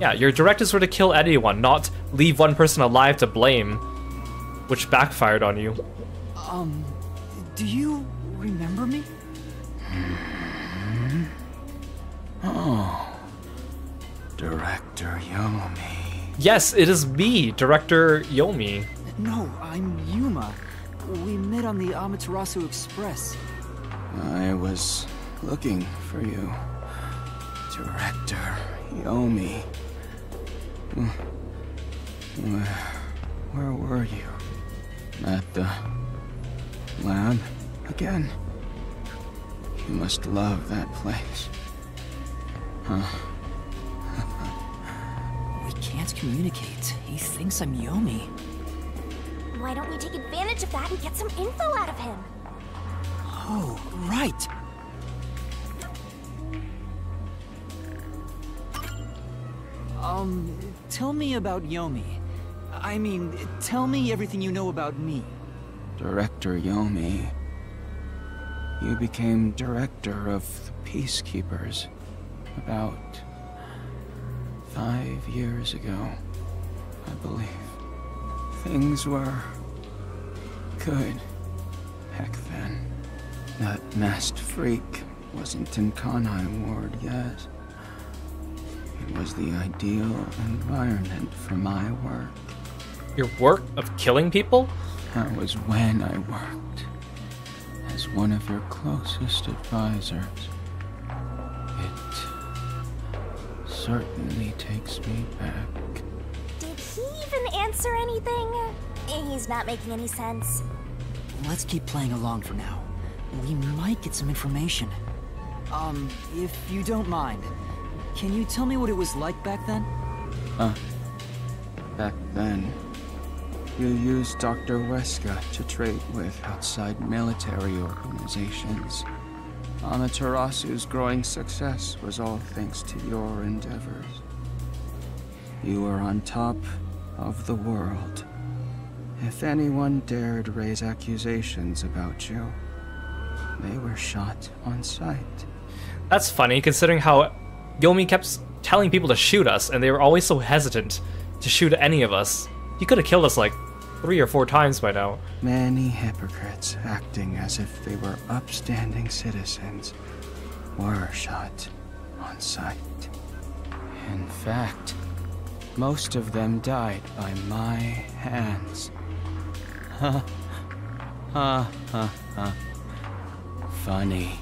Yeah, your directives were to kill anyone, not leave one person alive to blame, which backfired on you. Do you remember me? Oh, Director Yomi. Yes, it is me, Director Yomi. No, I'm Yuma. We met on the Amaterasu Express. I was looking for you, Director Yomi. Where were you? At the lab again? You must love that place. Huh? We can't communicate. He thinks I'm Yomi. Why don't we take advantage of that and get some info out of him? Oh, right. Tell me about Yomi. I mean, tell me everything you know about me. Director Yomi, you became director of the Peacekeepers about 5 years ago, I believe. Things were good back then. That masked freak wasn't in Kanai Ward yet. It was the ideal environment for my work. Your work of killing people? That was when I worked as one of your closest advisors. It certainly takes me back. Did he even answer anything? He's not making any sense. Let's keep playing along for now. We might get some information. If you don't mind, can you tell me what it was like back then? Back then, you used Dr. Weska to trade with outside military organizations. Amaterasu's growing success was all thanks to your endeavors. You were on top of the world. If anyone dared raise accusations about you, they were shot on sight. That's funny, considering how Yomi kept telling people to shoot us, and they were always so hesitant to shoot any of us. He could have killed us like 3 or 4 times by now. Many hypocrites acting as if they were upstanding citizens were shot on sight. In fact, most of them died by my hands. Funny,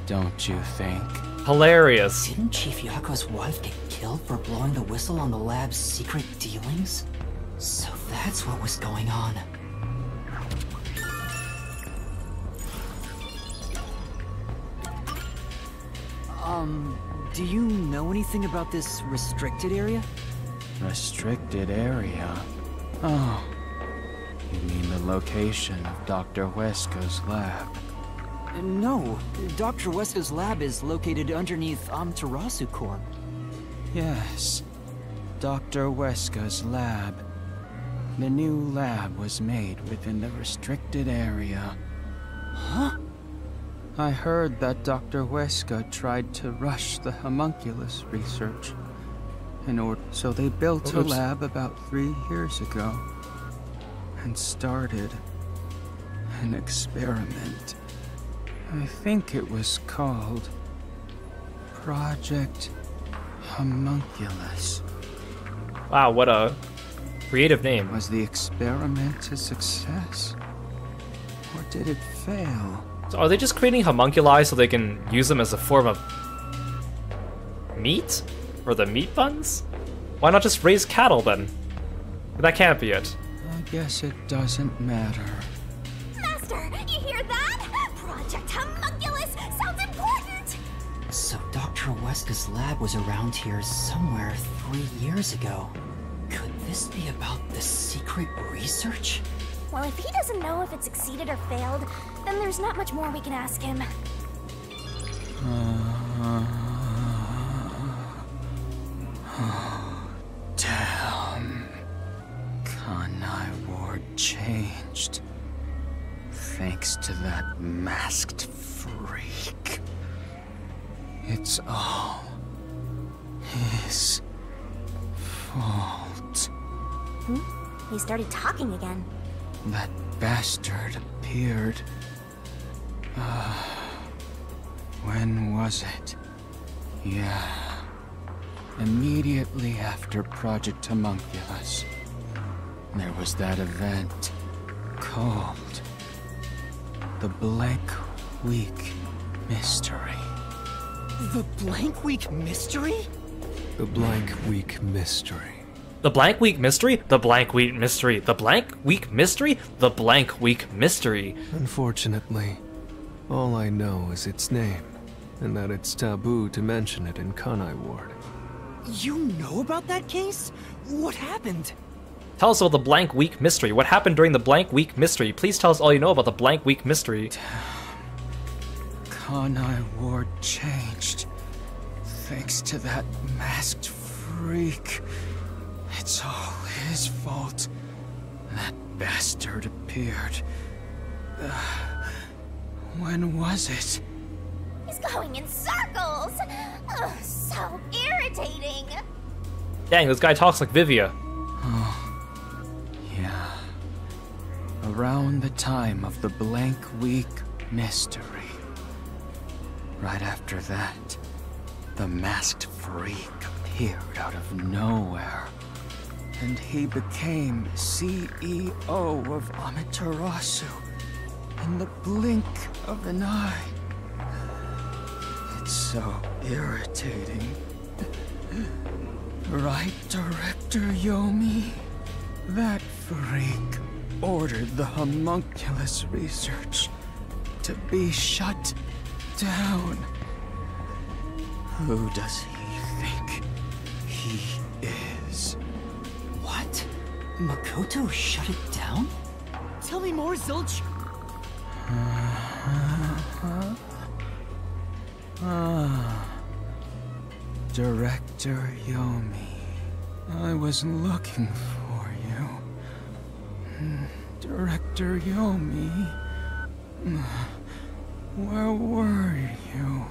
don't you think? Hilarious. Didn't Chief Yako's wife get killed for blowing the whistle on the lab's secret dealings? So that's what was going on. Do you know anything about this restricted area? Restricted area? Oh, you mean the location of Dr. Weska's lab? No, Dr. Weska's lab is located underneath Amaterasu Corp. Yes, Dr. Weska's lab. The new lab was made within the restricted area. Huh? I heard that Dr. Weska tried to rush the homunculus research. So they built a lab about 3 years ago and started an experiment. I think it was called Project Homunculus. Wow, what a creative name. Was the experiment a success? Or did it fail? So are they just creating homunculi so they can use them as a form of meat? Or the meat buns? Why not just raise cattle then? That can't be it. I guess it doesn't matter. Master, you hear that? Project Homunculus sounds important! So Dr. Weska's lab was around here somewhere 3 years ago. Could this be about the secret research? Well, if he doesn't know if it succeeded or failed, then there's not much more we can ask him. Damn. Kanai Ward changed. Thanks to that masked freak. It's all his fault. He started talking again. That bastard appeared. When was it? Yeah. Immediately after Project Homunculus. There was that event called the Blank Week Mystery. The Blank Week Mystery? The Blank Week Mystery. The Blank Week Mystery? The Blank Week Mystery. The Blank Week Mystery? The Blank Week Mystery. Unfortunately, all I know is its name, and that it's taboo to mention it in Kanai Ward. You know about that case? What happened? Tell us about the Blank Week Mystery. What happened during the Blank Week Mystery? Please tell us all you know about the Blank Week Mystery. Kanai Ward changed. Thanks to that masked freak. It's all his fault. That bastard appeared. When was it? He's going in circles! Ugh, so irritating! Dang, this guy talks like Vivia. Yeah. Around the time of the Blank Week Mystery. Right after that, the masked freak appeared out of nowhere. And he became CEO of Amaterasu in the blink of an eye. It's so irritating. Right, Director Yomi? That freak ordered the homunculus research to be shut down. Who does he think he is? What? Makoto shut it down? Tell me more, Zilch. Director Yomi, I was looking for you. Director Yomi, where were you?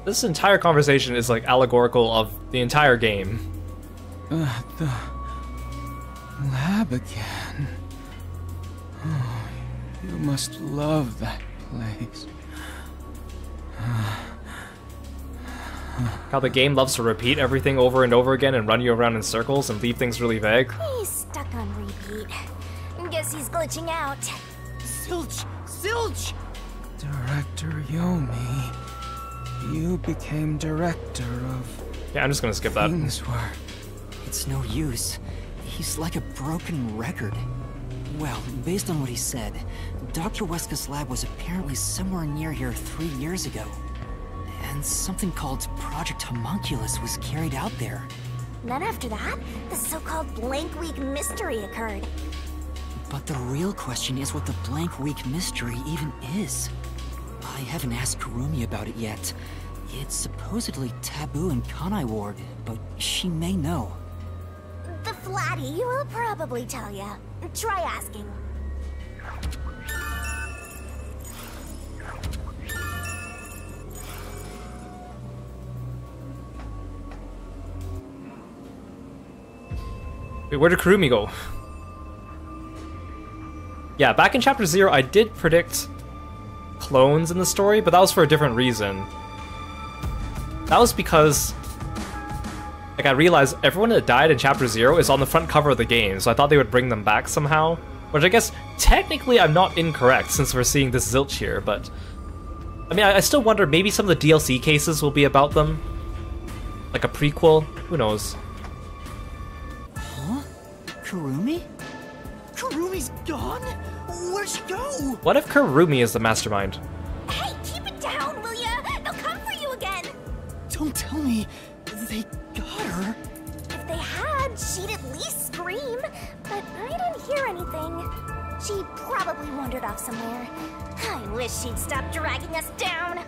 This entire conversation is like allegorical of the entire game. The lab again. Oh, you must love that place. How the game loves to repeat everything over and over again and run you around in circles and leave things really vague. He's stuck on repeat. Guess he's glitching out. Zilch! Zilch! Director Yomi, you became director of... Yeah, I'm just gonna skip that. Things were... It's no use. He's like a broken record. Well, based on what he said, Dr. Weska's lab was apparently somewhere near here 3 years ago. And something called Project Homunculus was carried out there. Then after that, the so-called Blank Week Mystery occurred. But the real question is what the Blank Week Mystery even is. I haven't asked Kurumi about it yet. It's supposedly taboo in Kanai Ward, but she may know. The Flatty will probably tell ya. Try asking. Wait, where did Kurumi go? Yeah, back in Chapter 0, I did predict clones in the story, but that was for a different reason. That was because, like, I realized everyone that died in Chapter 0 is on the front cover of the game, so I thought they would bring them back somehow. Which I guess, technically, I'm not incorrect, since we're seeing this zilch here, but... I mean, I still wonder, maybe some of the DLC cases will be about them? Like a prequel? Who knows? Huh? Kurumi? Kurumi's gone? Where'd she go? What if Kurumi is the mastermind? Hey, keep it down, will ya? They'll come for you again. Don't tell me they got her. If they had, she'd at least scream. But I didn't hear anything. She probably wandered off somewhere. I wish she'd stop dragging us down.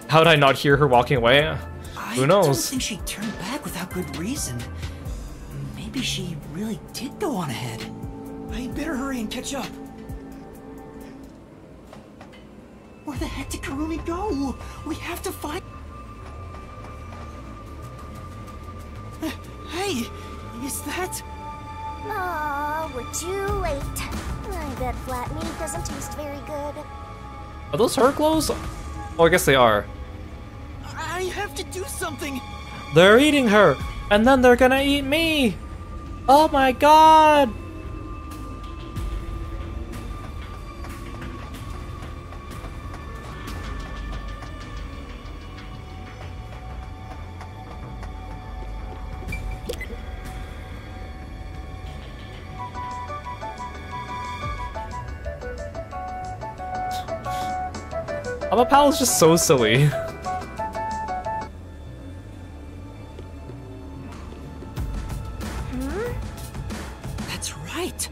How did I not hear her walking away? Who knows? I don't think she turned back without good reason. Maybe she really did go on ahead. I better hurry and catch up. Where the heck did Kurumi go? We have to find... Hey, is that... Aw, we're too late. I bet flat meat doesn't taste very good. Are those her clothes? Oh, I guess they are. I have to do something! They're eating her, and then they're gonna eat me! Oh my god! Pal is just so silly. That's right.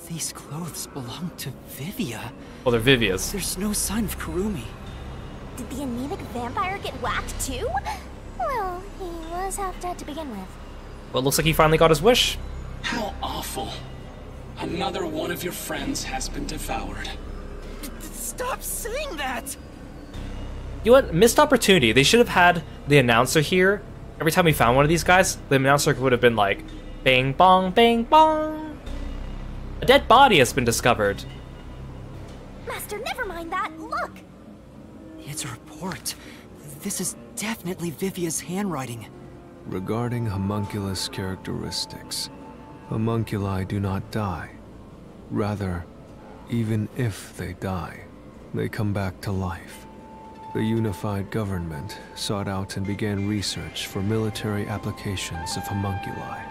These clothes belong to Vivia. Well, they're Vivia's. There's no sign of Kurumi. Did the anemic vampire get whacked too? Well, he was half dead to begin with. Well, it looks like he finally got his wish. How awful. Another one of your friends has been devoured. Stop saying that! You know what? Missed opportunity. They should have had the announcer here. Every time we found one of these guys, the announcer would have been like, bang bong, bang bong. A dead body has been discovered. Master, never mind that. Look! It's a report. This is definitely Vivia's handwriting. Regarding homunculus characteristics, homunculi do not die. Rather, even if they die, they come back to life. The unified government sought out and began research for military applications of homunculi.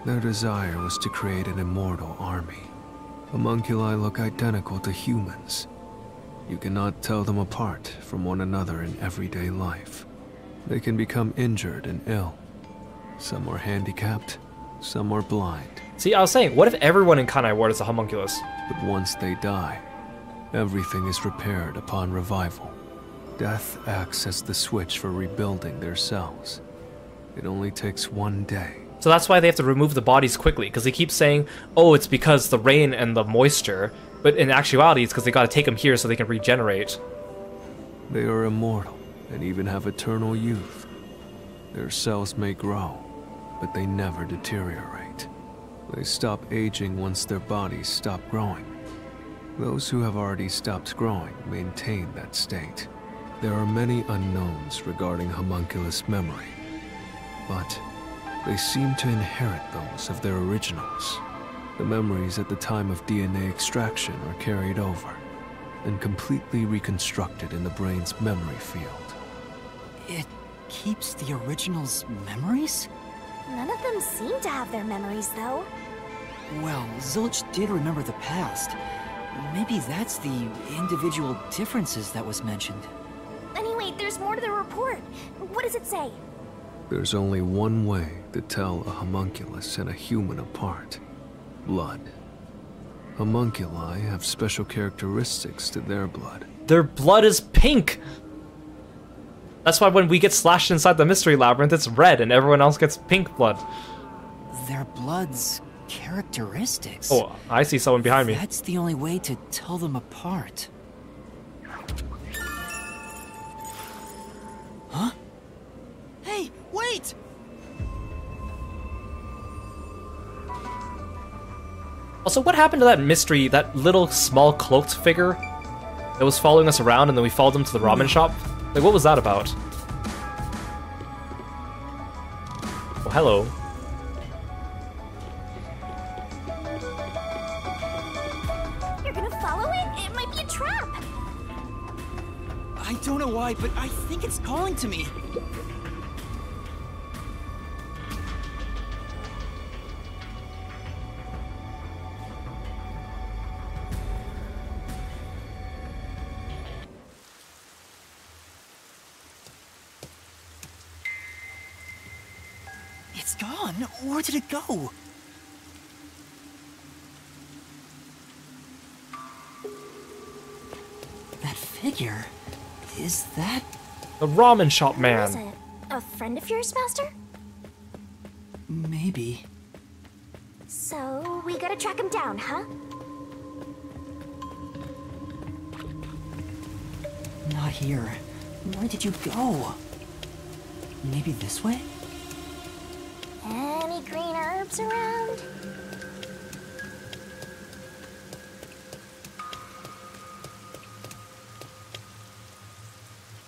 Their desire was to create an immortal army. Homunculi look identical to humans. You cannot tell them apart from one another in everyday life. They can become injured and ill. Some are handicapped, some are blind. See, I was saying, what if everyone in Kanai Ward is a homunculus? But once they die, everything is repaired upon revival. Death acts as the switch for rebuilding their cells. It only takes one day. So that's why they have to remove the bodies quickly, because they keep saying, oh, it's because the rain and the moisture, but in actuality, it's because they gotta take them here so they can regenerate. They are immortal and even have eternal youth. Their cells may grow, but they never deteriorate. They stop aging once their bodies stop growing. Those who have already stopped growing maintain that state. There are many unknowns regarding homunculus memory, but they seem to inherit those of their originals. The memories at the time of DNA extraction are carried over and completely reconstructed in the brain's memory field. It keeps the original's memories? None of them seem to have their memories, though. Well, Zilch did remember the past. Maybe that's the individual differences that was mentioned. Anyway, there's more to the report. What does it say? There's only one way to tell a homunculus and a human apart. Blood. Homunculi have special characteristics to their blood. Their blood is pink! That's why when we get slashed inside the mystery labyrinth, it's red and everyone else gets pink blood. Their bloods characteristics. Oh, I see someone behind me. That's the only way to tell them apart. Huh? Hey, wait! Also, what happened to that mystery, that little small cloaked figure that was following us around and then we followed him to the ramen shop? Like, what was that about? Oh, hello. You're gonna follow it? It might be a trap. I don't know why, but I think it's calling to me. It's gone. Where did it go? That figure, is that... The ramen shop Who is man. it? A friend of yours, Master? Maybe. So, we gotta track him down, huh? Not here. Where did you go? Maybe this way? Any green herbs around?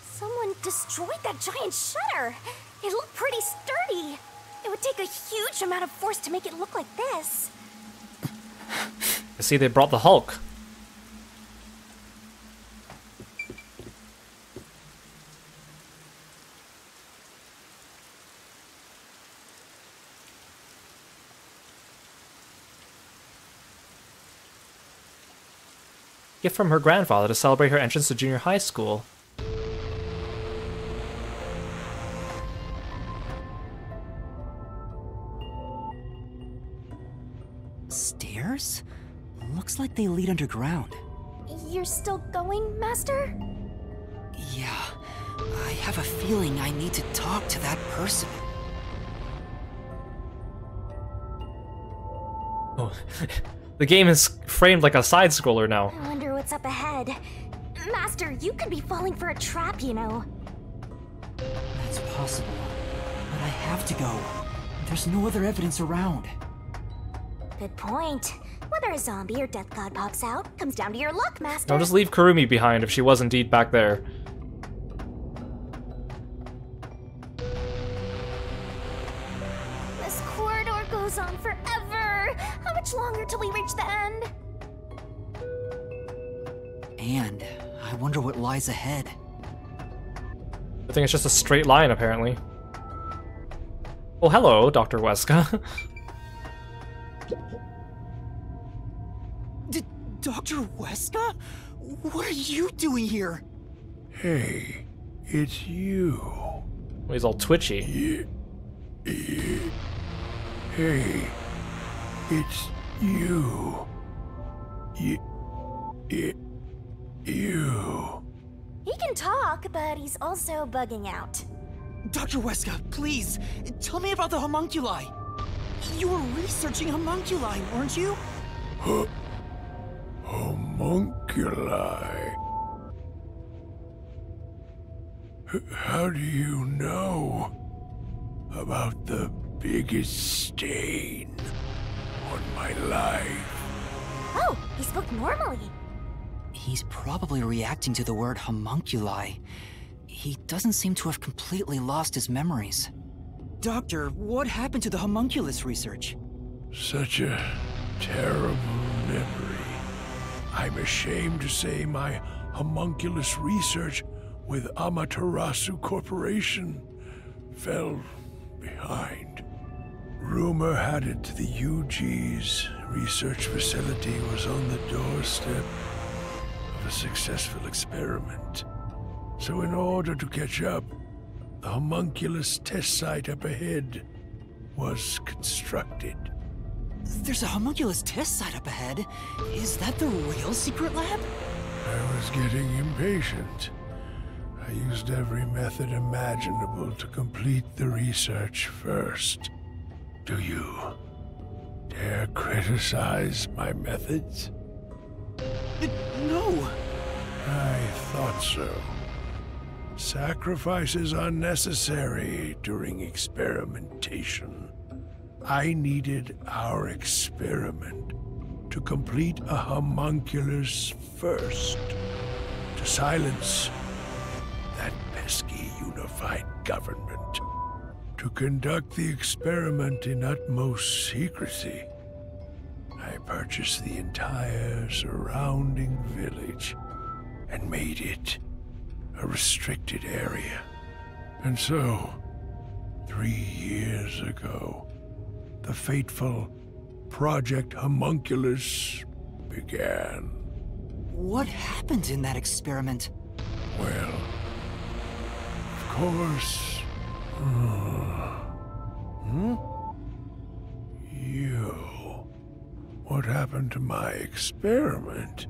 Someone destroyed that giant shutter. It looked pretty sturdy. It would take a huge amount of force to make it look like this. I see they brought the Hulk. Gift from her grandfather to celebrate her entrance to junior high school. Stairs? Looks like they lead underground. You're still going, Master? Yeah, I have a feeling I need to talk to that person. Oh, the game is framed like a side-scroller now. I wonder what's up ahead. Master, you could be falling for a trap, you know. That's possible, but I have to go. There's no other evidence around. Good point. Whether a zombie or death god pops out comes down to your luck, Master. Don't just leave Kurumi behind if she was indeed back there. This corridor goes on forever. How much longer till we reach the end? And I wonder what lies ahead. I think it's just a straight line, apparently. Oh, hello, Dr. Weska. Dr. Weska? What are you doing here? Hey, it's you. He's all twitchy. Hey, it's you. You. He can talk, but he's also bugging out. Dr. Weska, please, tell me about the homunculi. You were researching homunculi, weren't you? Homunculi. How do you know about the biggest stain on my life? Oh, he spoke normally. He's probably reacting to the word homunculi. He doesn't seem to have completely lost his memories. Doctor, what happened to the homunculus research? Such a terrible memory. I'm ashamed to say my homunculus research with Amaterasu Corporation fell behind. Rumor had it the UG's research facility was on the doorstep of a successful experiment. So in order to catch up, the homunculus test site up ahead was constructed. There's a homunculus test site up ahead. Is that the real secret lab? I was getting impatient. I used every method imaginable to complete the research first. Do you Dare criticize my methods? No! I thought so. Sacrifices are necessary during experimentation. I needed our experiment to complete a homunculus first, to silence that pesky unified government, to conduct the experiment in utmost secrecy. I purchased the entire surrounding village and made it a restricted area. And so, 3 years ago, the fateful Project Homunculus began. What happened in that experiment? Well, of course... You... What happened to my experiment?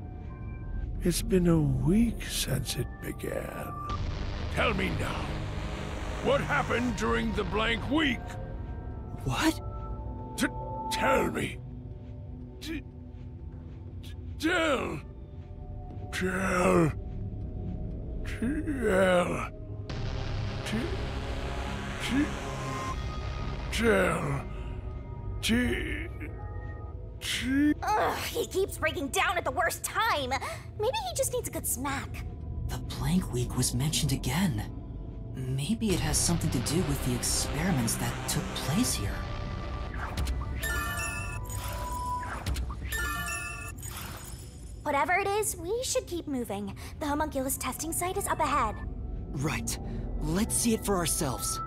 It's been a week since it began. Tell me now, what happened during the blank week? What? Tell me. Tell. Ugh, he keeps breaking down at the worst time. Maybe he just needs a good smack. The blank week was mentioned again. Maybe it has something to do with the experiments that took place here. Whatever it is, we should keep moving. The homunculus testing site is up ahead. Right. Let's see it for ourselves.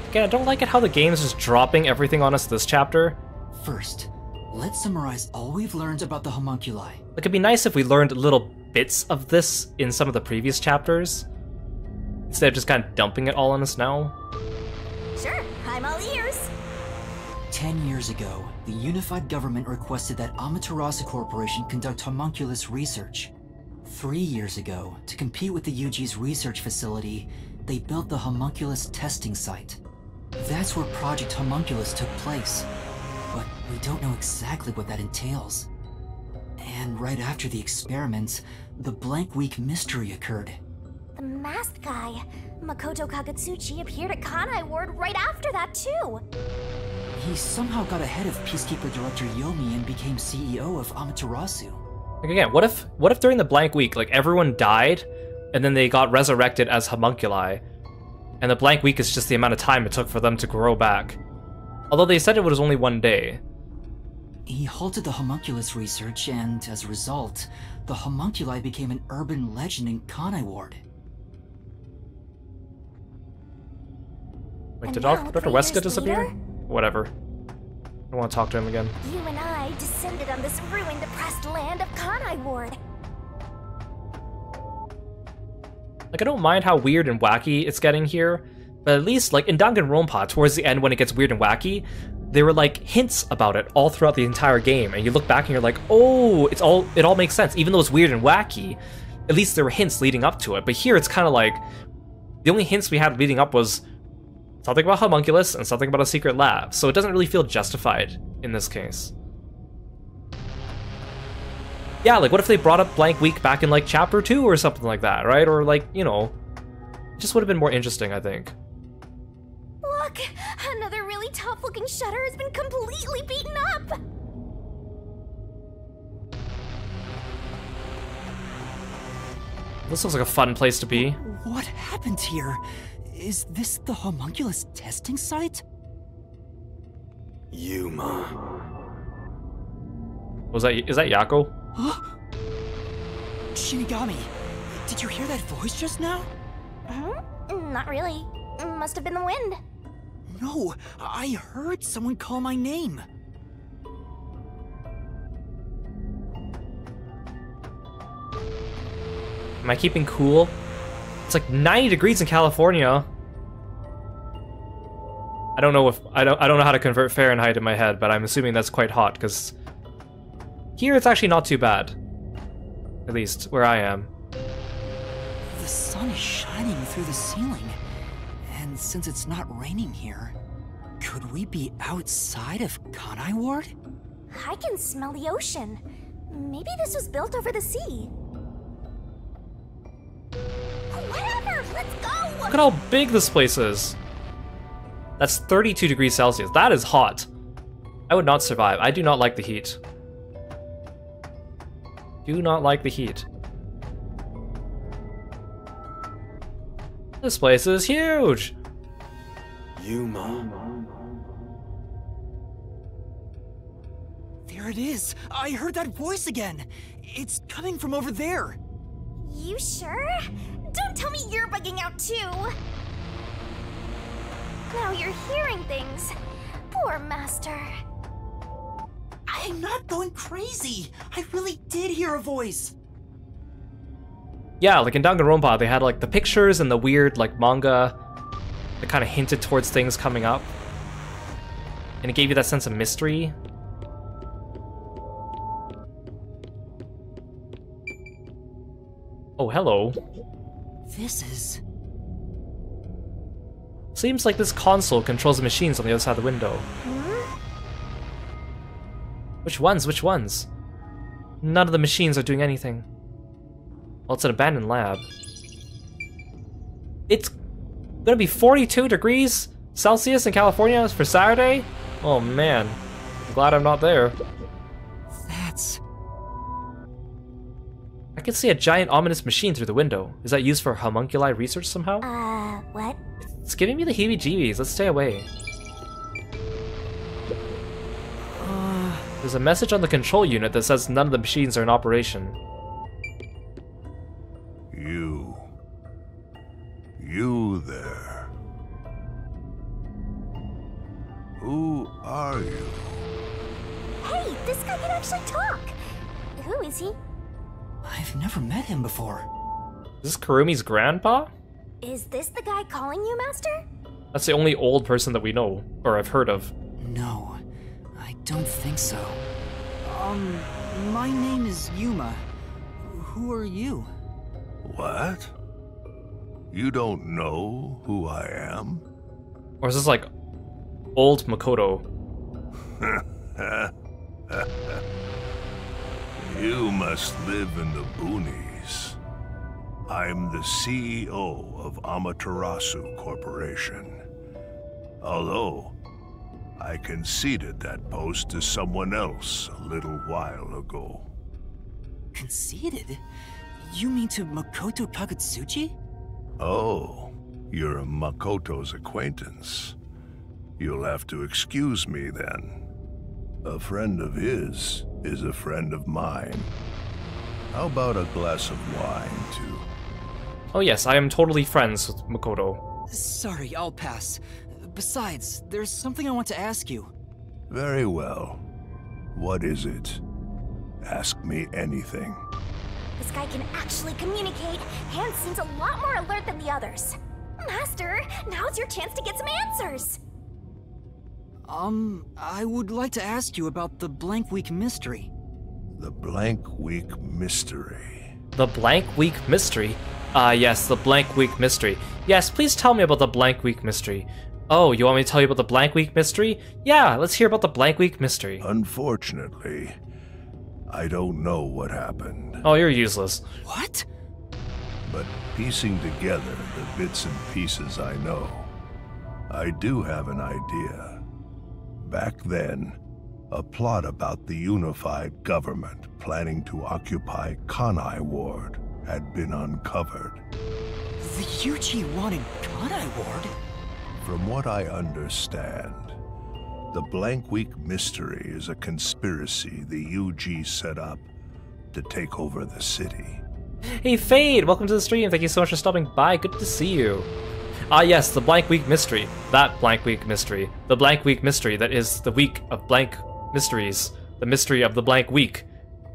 Again, I don't like it how the game is just dropping everything on us this chapter. First, let's summarize all we've learned about the homunculi. Like, it'd be nice if we learned little bits of this in some of the previous chapters, instead of just kind of dumping it all on us now. Sure, I'm all ears. 10 years ago, the unified government requested that Amaterasu Corporation conduct homunculus research. 3 years ago, to compete with the UG's research facility, they built the homunculus testing site. That's where Project Homunculus took place. But we don't know exactly what that entails. And right after the experiments, the blank week mystery occurred. The masked guy, Makoto Kagetsuchi, appeared at Kanai Ward right after that too. He somehow got ahead of Peacekeeper Director Yomi and became CEO of Amaterasu. Like, again, what if during the blank week, like, everyone died, and then they got resurrected as homunculi, and the blank week is just the amount of time it took for them to grow back? Although they said it was only 1 day. He halted the homunculus research, and as a result, the homunculi became an urban legend in Kanai Ward. Wait, And did now, Dr. 3 Wesker years disappear? later? Whatever. I don't want to talk to him again. You and I descended on this ruined, oppressed land of Kanai Ward. Like, I don't mind how weird and wacky it's getting here, but at least, like, in Danganronpa, towards the end when it gets weird and wacky, there were, like, hints about it all throughout the entire game, and you look back and you're like, oh, it all makes sense. Even though it's weird and wacky, at least there were hints leading up to it. But here it's kind of like, the only hints we had leading up was something about homunculus and something about a secret lab, so it doesn't really feel justified in this case. Yeah, like, what if they brought up blank week back in, like, chapter 2 or something like that, right? Or, like, you know, it just would have been more interesting, I think. Look, another really tough-looking shutter has been completely beaten up. This looks like a fun place to be. What happened here? Is this the homunculus testing site? Yuma. Is that Yako? Huh? Shinigami, did you hear that voice just now? Huh? Not really. Must have been the wind. No, I heard someone call my name. Am I keeping cool? It's like 90 degrees in California. I don't know how to convert Fahrenheit in my head, but I'm assuming that's quite hot, because here it's actually not too bad. At least where I am. The sun is shining through the ceiling. And since it's not raining here, Could we be outside of Kanai Ward? I can smell the ocean. Maybe this was built over the sea. Whatever, let's go! Look at how big this place is. That's 32 degrees Celsius. That is hot. I would not survive. I do not like the heat. Do not like the heat. This place is huge. Yuma. There it is! I heard that voice again! It's coming from over there! You sure? Don't tell me you're bugging out too! Now you're hearing things. Poor Master. I'm not going crazy! I really did hear a voice! Yeah, like in Danganronpa, they had like the pictures and the weird like manga that kind of hinted towards things coming up. And it gave you that sense of mystery. Oh, hello. This is... Seems like this console controls the machines on the other side of the window. Which ones? Which ones? None of the machines are doing anything. Well, it's an abandoned lab. It's gonna be 42 degrees Celsius in California for Saturday? Oh man, I'm glad I'm not there. That's... I can see a giant ominous machine through the window. Is that used for homunculi research somehow? What? It's giving me the heebie-jeebies. Let's stay away. There's a message on the control unit that says none of the machines are in operation. You there. Who are you? Hey, this guy can actually talk! Who is he? I've never met him before. Is this Kurumi's grandpa? Is this the guy calling you, Master? That's the only old person that we know, or I've heard of. No, I don't think so. My name is Yuma. Who are you? What? You don't know who I am? Or is this like old Makoto? You must live in the boonies. I'm the CEO of Amaterasu Corporation. Although, I conceded that post to someone else a little while ago. Conceded? You mean to Makoto Kagutsuchi? Oh, you're a Makoto's acquaintance. You'll have to excuse me then. A friend of his is a friend of mine. How about a glass of wine, too? Oh yes, I am totally friends with Makoto. Sorry, I'll pass. Besides, there's something I want to ask you. Very well. What is it? Ask me anything. This guy can actually communicate and seems a lot more alert than the others. Master, now's your chance to get some answers. I would like to ask you about the Blank Week mystery. The Blank Week mystery. The Blank Week mystery? Yes, the Blank Week mystery. Yes, please tell me about the Blank Week mystery. Oh, you want me to tell you about the Blank Week mystery? Yeah, let's hear about the Blank Week mystery. Unfortunately, I don't know what happened. Oh, you're useless. What? But piecing together the bits and pieces I know, I do have an idea. Back then, a plot about the unified government planning to occupy Kanai Ward had been uncovered. The UG wanted Kanai Ward? From what I understand, the Blank Week mystery is a conspiracy the UG set up to take over the city. Hey Fade, welcome to the stream. Thank you so much for stopping by. Good to see you. Ah yes, the Blank Week mystery. That Blank Week mystery. The Blank Week mystery that is the week of blank mysteries. The mystery of the Blank Week.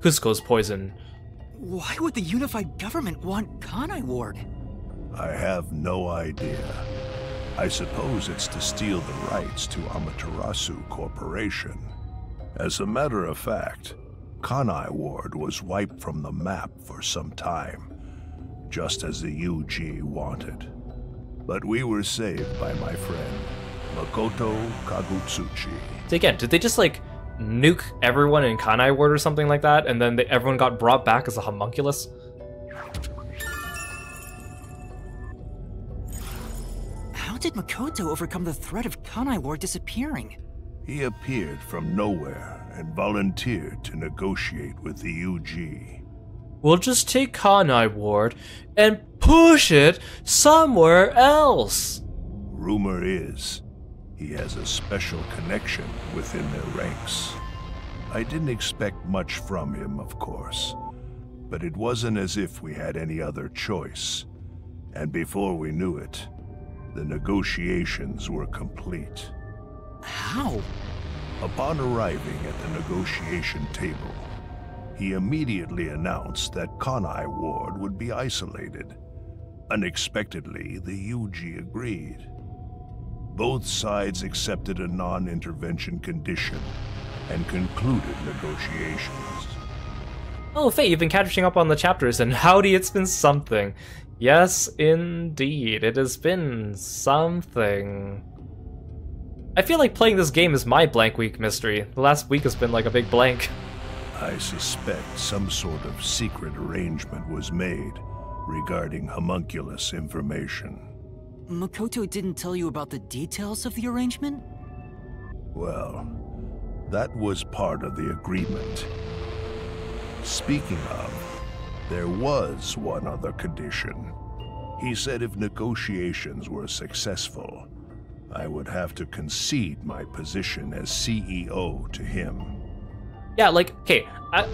Cusco's poison. Why would the unified government want Kanai Ward? I have no idea. I suppose it's to steal the rights to Amaterasu Corporation. As a matter of fact, Kanai Ward was wiped from the map for some time, just as the UG wanted. But we were saved by my friend, Makoto Kagutsuchi. So again, did they just like nuke everyone in Kanai Ward or something like that, and then everyone got brought back as a homunculus? How did Makoto overcome the threat of Kanai Ward disappearing? He appeared from nowhere and volunteered to negotiate with the UG. We'll just take Kanai Ward and push it somewhere else. Rumor is, he has a special connection within their ranks. I didn't expect much from him, of course, but it wasn't as if we had any other choice. And before we knew it, the negotiations were complete. How? Upon arriving at the negotiation table, he immediately announced that Kanai Ward would be isolated. Unexpectedly, the UG agreed. Both sides accepted a non-intervention condition and concluded negotiations. Oh, Faye, you've been catching up on the chapters, and howdy, it's been something. Yes, indeed, it has been something. I feel like playing this game is my blank week mystery. The last week has been like a big blank. I suspect some sort of secret arrangement was made regarding homunculus information. Makoto didn't tell you about the details of the arrangement? Well, that was part of the agreement. Speaking of, there was one other condition. He said if negotiations were successful, I would have to concede my position as CEO to him. Yeah, like, okay,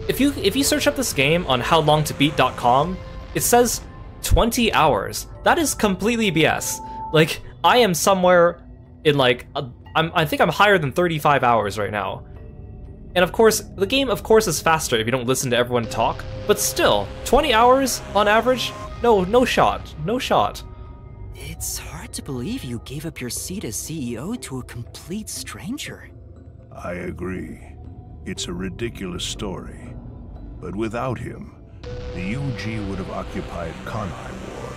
if you search up this game on howlongtobeat.com, it says 20 hours. That is completely BS. Like, I am somewhere in like, I think I'm higher than 35 hours right now. And of course, the game of course is faster if you don't listen to everyone talk, but still, 20 hours on average? No shot. It's hard to believe you gave up your seat as CEO to a complete stranger. I agree. It's a ridiculous story. But without him, the UG would have occupied Kanai Ward,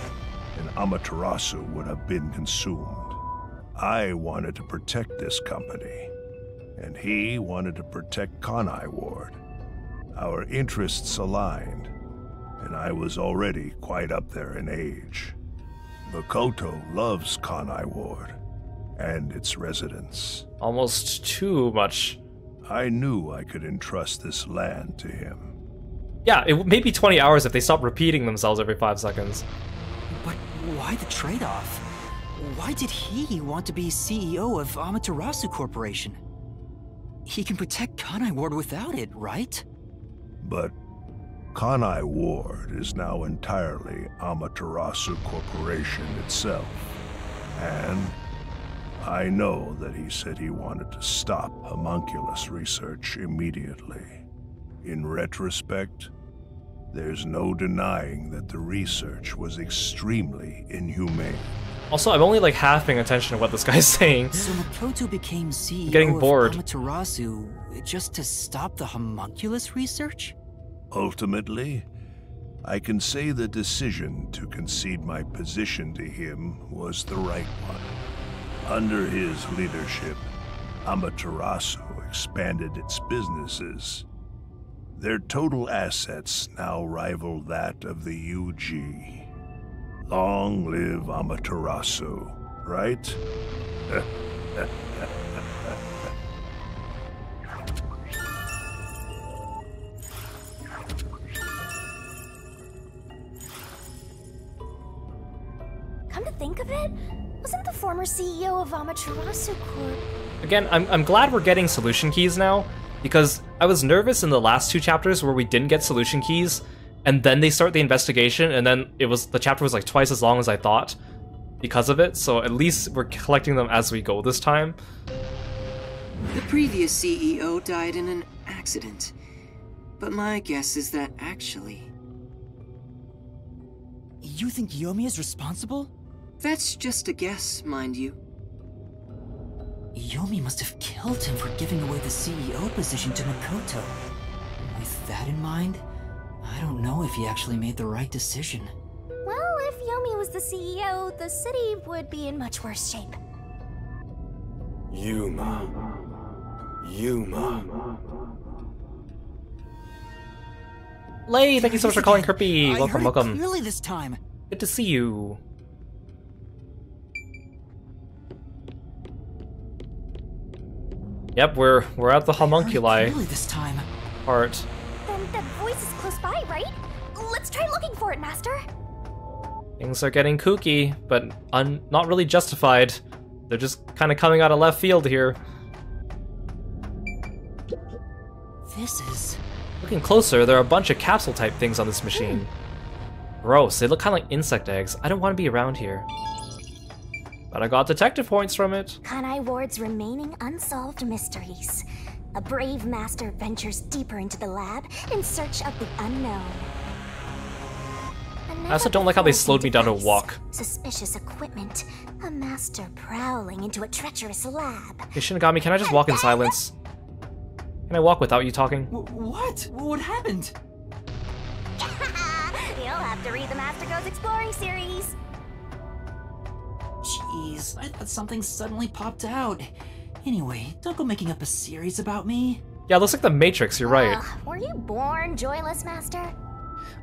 and Amaterasu would have been consumed. I wanted to protect this company, and he wanted to protect Kanai Ward. Our interests aligned, and I was already quite up there in age. Makoto loves Kanai Ward and its residents. Almost too much. I knew I could entrust this land to him. Yeah, it may be 20 hours if they stop repeating themselves every 5 seconds. But why the trade-off? Why did he want to be CEO of Amaterasu Corporation? He can protect Kanai Ward without it, right? But Kanai Ward is now entirely Amaterasu Corporation itself. And I know that he said he wanted to stop homunculus research immediately. In retrospect, there's no denying that the research was extremely inhumane. Also, I'm only like half paying attention to what this guy's saying. So Makoto became CEO Getting bored. of Amaterasu just to stop the homunculus research? Ultimately, I can say the decision to concede my position to him was the right one. Under his leadership, Amaterasu expanded its businesses. Their total assets now rival that of the UG. Long live Amaterasu, right? Come to think of it, wasn't the former CEO of Amaterasu Corp? Again, I'm glad we're getting solution keys now, because I was nervous in the last 2 chapters where we didn't get solution keys, and then they start the investigation, and then the chapter was like twice as long as I thought because of it, so at least we're collecting them as we go this time. The previous CEO died in an accident, but my guess is that actually... You think Yomi is responsible? That's just a guess, mind you. Yomi must have killed him for giving away the CEO position to Makoto. With that in mind, I don't know if he actually made the right decision. Well, if Yomi was the CEO, the city would be in much worse shape. Yuma. Yuma. Lay, thank you so much for calling Kirby. I Welcome, heard it welcome. clearly this time. Good to see you. Yep, we're at the homunculi Clearly this time. part. Then that voice is close by, right? Let's try looking for it, Master. Things are getting kooky, but not really justified. They're just kind of coming out of left field here. This is... Looking closer, there are a bunch of capsule-type things on this machine. Gross, they look kind of like insect eggs. I don't want to be around here. But I got detective points from it. Kanai Ward's remaining unsolved mysteries. A brave master ventures deeper into the lab in search of the unknown. I also don't like how they slowed me down to a walk. Suspicious equipment. A master prowling into a treacherous lab. Hey, Shinigami, can I just walk in silence? Can I walk without you talking? What? What happened? You'll have to read the Master Goes Exploring series. Jeez, I thought something suddenly popped out. Anyway, don't go making up a series about me. Yeah, it looks like the Matrix, you're right. Were you born joyless, Master?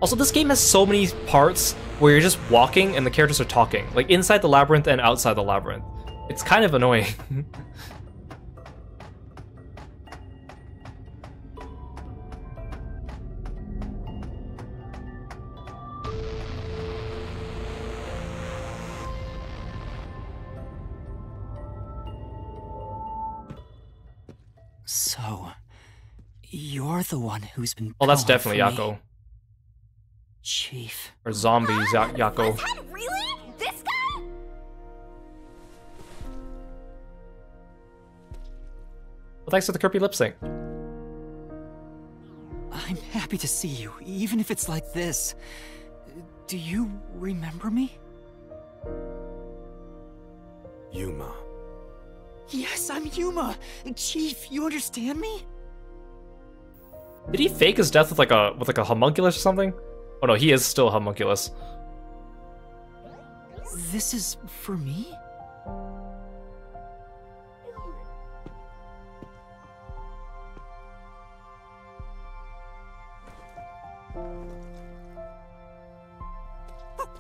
Also, this game has so many parts where you're just walking and the characters are talking. Like, inside the labyrinth and outside the labyrinth. It's kind of annoying. So, you're the one who's been. Well, that's calling definitely for me. Yako. Chief. Or zombies, Yako. Was that really? This guy? Well, thanks for the Kirby lip sync. I'm happy to see you, even if it's like this. Do you remember me? Yuma. Yes, I'm Yuma. Chief, you understand me? Did he fake his death with like a homunculus or something? Oh no, he is still a homunculus. This is for me?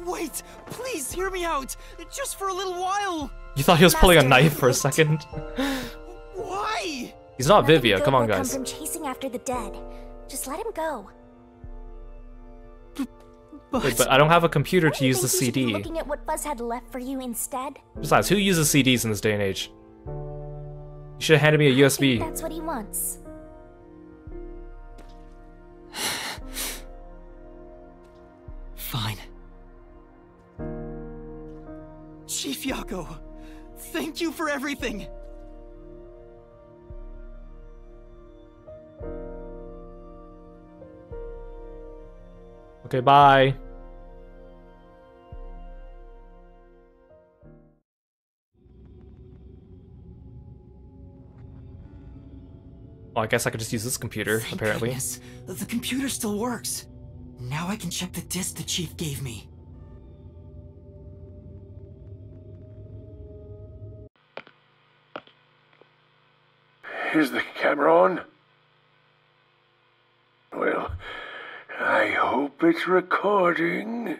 Wait, please hear me out, just for a little while. You thought he was pulling a knife for a second? Why? He's not Nothing Vivia, good come on will come guys. from chasing after the dead. Just let him go. Wait, but I don't have a computer to use the Think you should be CD. looking at what Buzz had left for you instead. Besides, who uses CDs in this day and age? You should have handed me a I think USB. that's what he wants. Fine. Chief Yako, thank you for everything. Okay, bye. Well, I guess I could just use this computer, Thank apparently. goodness. The computer still works. Now I can check the disc the Chief gave me. Is the camera on? Well, I hope it's recording.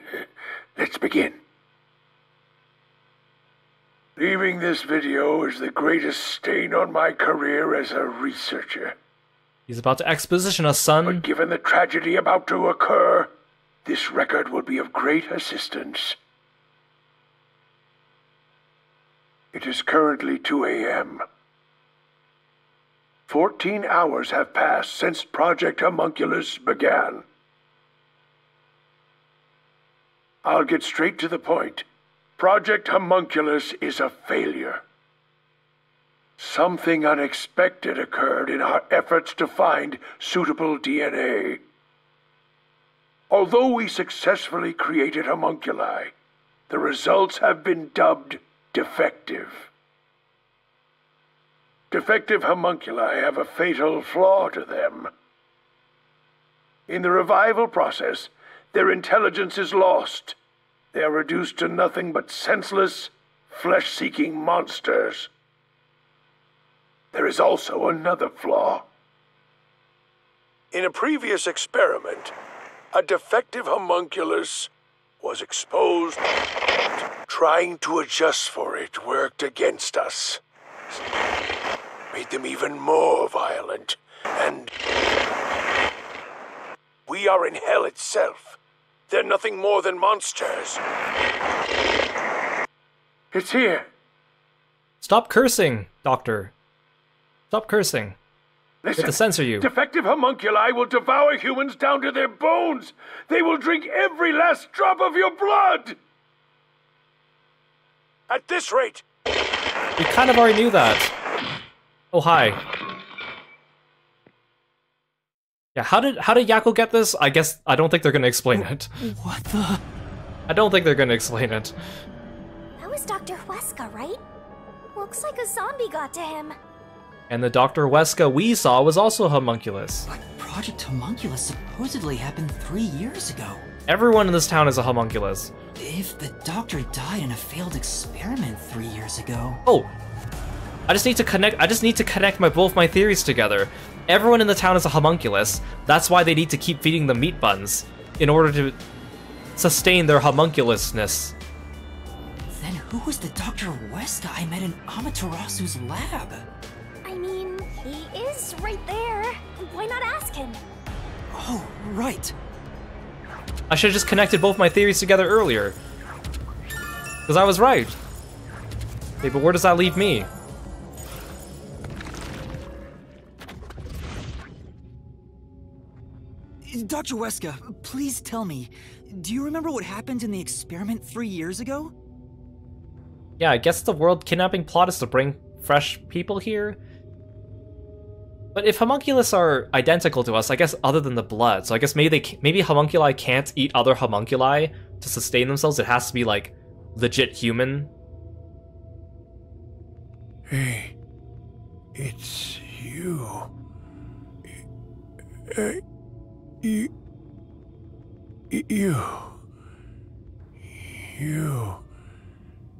Let's begin. Leaving this video is the greatest stain on my career as a researcher. He's about to exposition us, son. But given the tragedy about to occur, this record will be of great assistance. It is currently 2 a.m. 14 hours have passed since Project Homunculus began. I'll get straight to the point. Project Homunculus is a failure. Something unexpected occurred in our efforts to find suitable DNA. Although we successfully created homunculi, the results have been dubbed defective. Defective homunculi have a fatal flaw to them. In the revival process, their intelligence is lost. They are reduced to nothing but senseless, flesh-seeking monsters. There is also another flaw. In a previous experiment, a defective homunculus was exposed. Trying to adjust for it worked against us. Made them even more violent, and we are in hell itself. They're nothing more than monsters. It's here. Stop cursing, Doctor. Stop cursing. Listen, to censor you. Defective homunculi will devour humans down to their bones. They will drink every last drop of your blood. At this rate. We kind of already knew that. Oh, hi. Yeah, how did Yakko get this? I guess I don't think they're gonna explain it. What the? I don't think they're gonna explain it. That was Dr. Weska, right? Looks like a zombie got to him. And the Dr. Weska we saw was also a homunculus. But Project Homunculus supposedly happened 3 years ago. Everyone in this town is a homunculus. If the doctor died in a failed experiment 3 years ago... Oh, I just need to connect both my theories together. Everyone in the town is a homunculus. That's why they need to keep feeding them meat buns in order to sustain their homunculousness. Then who was the Dr. Weska I met in Amaterasu's lab? I mean, he is right there. Why not ask him? Oh, right. I should have just connected both my theories together earlier. Because I was right. Okay, but where does that leave me? Dr. Weska, please tell me, do you remember what happened in the experiment 3 years ago? Yeah, I guess the world kidnapping plot is to bring fresh people here. But if homunculi are identical to us, I guess other than the blood, so I guess maybe homunculi can't eat other homunculi to sustain themselves. It has to be like legit human. Hey, it's you. You.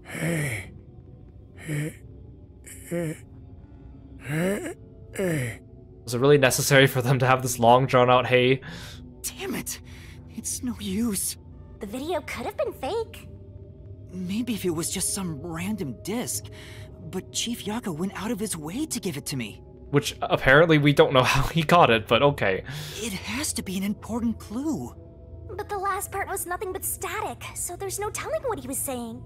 Hey. Was it really necessary for them to have this long drawn out hey? Damn it! It's no use. The video could have been fake. Maybe if it was just some random disc, but Chief Yakko went out of his way to give it to me. Which apparently we don't know how he got it, but okay. It has to be an important clue. But the last part was nothing but static, so there's no telling what he was saying.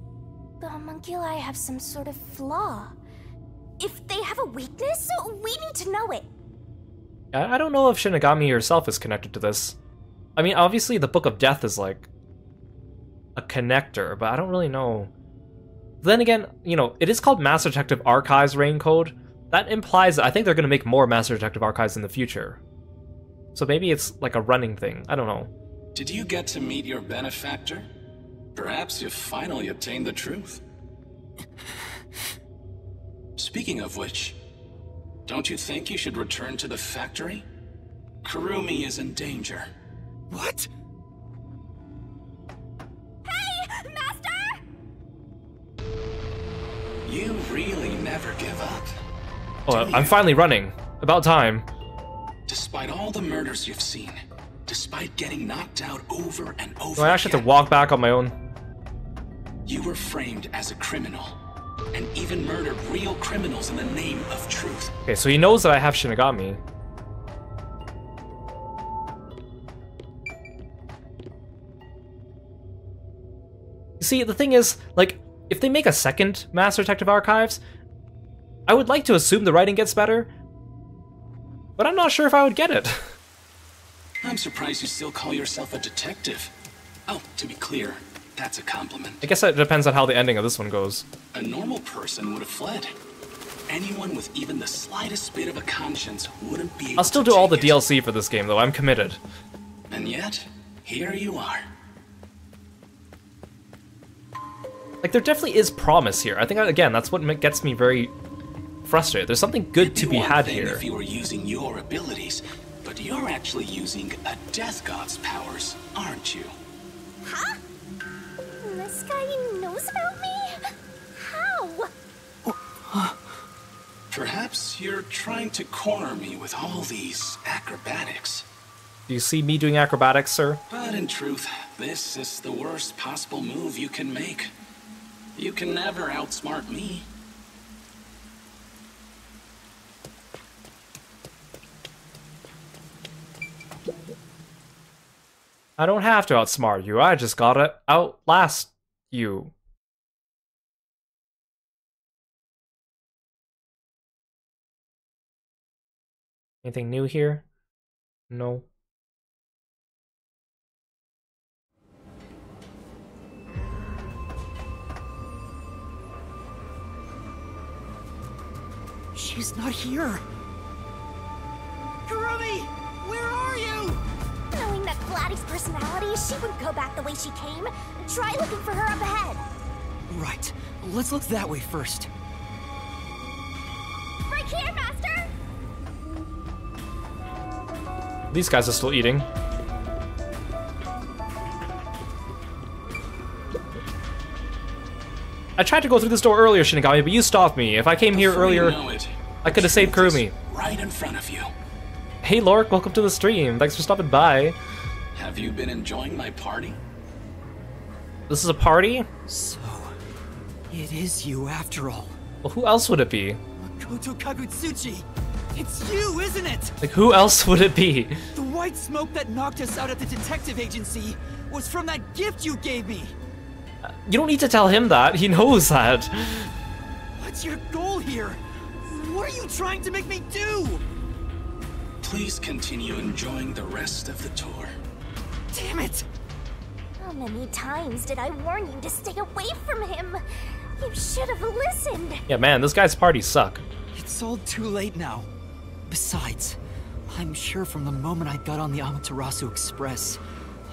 The homunculi have some sort of flaw. If they have a weakness, we need to know it. I don't know if Shinigami herself is connected to this. I mean, obviously the Book of Death is like a connector, but I don't really know. Then again, you know, it is called Master Detective Archives Rain Code. That implies that I think they're going to make more Master Detective Archives in the future. So maybe it's like a running thing. I don't know. Did you get to meet your benefactor? Perhaps you've finally obtained the truth. Speaking of which, don't you think you should return to the factory? Kurumi is in danger. What? Hey, Master! You really never give up. Oh, I'm finally running. About time. Despite all the murders you've seen, despite getting knocked out over and over Do I actually have to walk back on my own? You were framed as a criminal, and even murdered real criminals in the name of truth. Okay, so he knows that I have Shinigami. You see, the thing is, like, if they make a second Master Detective Archives, I would like to assume the writing gets better, but I'm not sure if I would get it. I'm surprised you still call yourself a detective. Oh, to be clear, that's a compliment. I guess it depends on how the ending of this one goes. A normal person would have fled. Anyone with even the slightest bit of a conscience wouldn't be able I'll still to do all the take it. DLC for this game, though. I'm committed. And yet, here you are. Like, there definitely is promise here. I think, again, that's what gets me very frustrated. There's something good to be had here. If you were using your abilities, but you're actually using a Death God's powers, aren't you? Huh? This guy knows about me? How? Perhaps you're trying to corner me with all these acrobatics. Do you see me doing acrobatics, sir? But in truth, this is the worst possible move you can make. You can never outsmart me. I don't have to outsmart you, I just gotta outlast you. Anything new here? No. She's not here. Kurumi, where are you? Knowing that Vladdy's personality, she wouldn't go back the way she came. Try looking for her up ahead. Right. Let's look that way first. Right here, Master! These guys are still eating. I tried to go through this door earlier, Shinigami, but you stopped me. If I came here earlier, I could have saved Kurumi. Right in front of you. Hey Lork, welcome to the stream. Thanks for stopping by. Have you been enjoying my party? This is a party? So, it is you after all. Well, who else would it be? Makoto Kagutsuchi! It's you, isn't it? Like, who else would it be? The white smoke that knocked us out at the detective agency was from that gift you gave me! You don't need to tell him that. He knows that. What's your goal here? What are you trying to make me do? Please continue enjoying the rest of the tour. Damn it! How many times did I warn you to stay away from him? You should have listened. Yeah, man, this guy's parties suck. It's all too late now. Besides, I'm sure from the moment I got on the Amaterasu Express,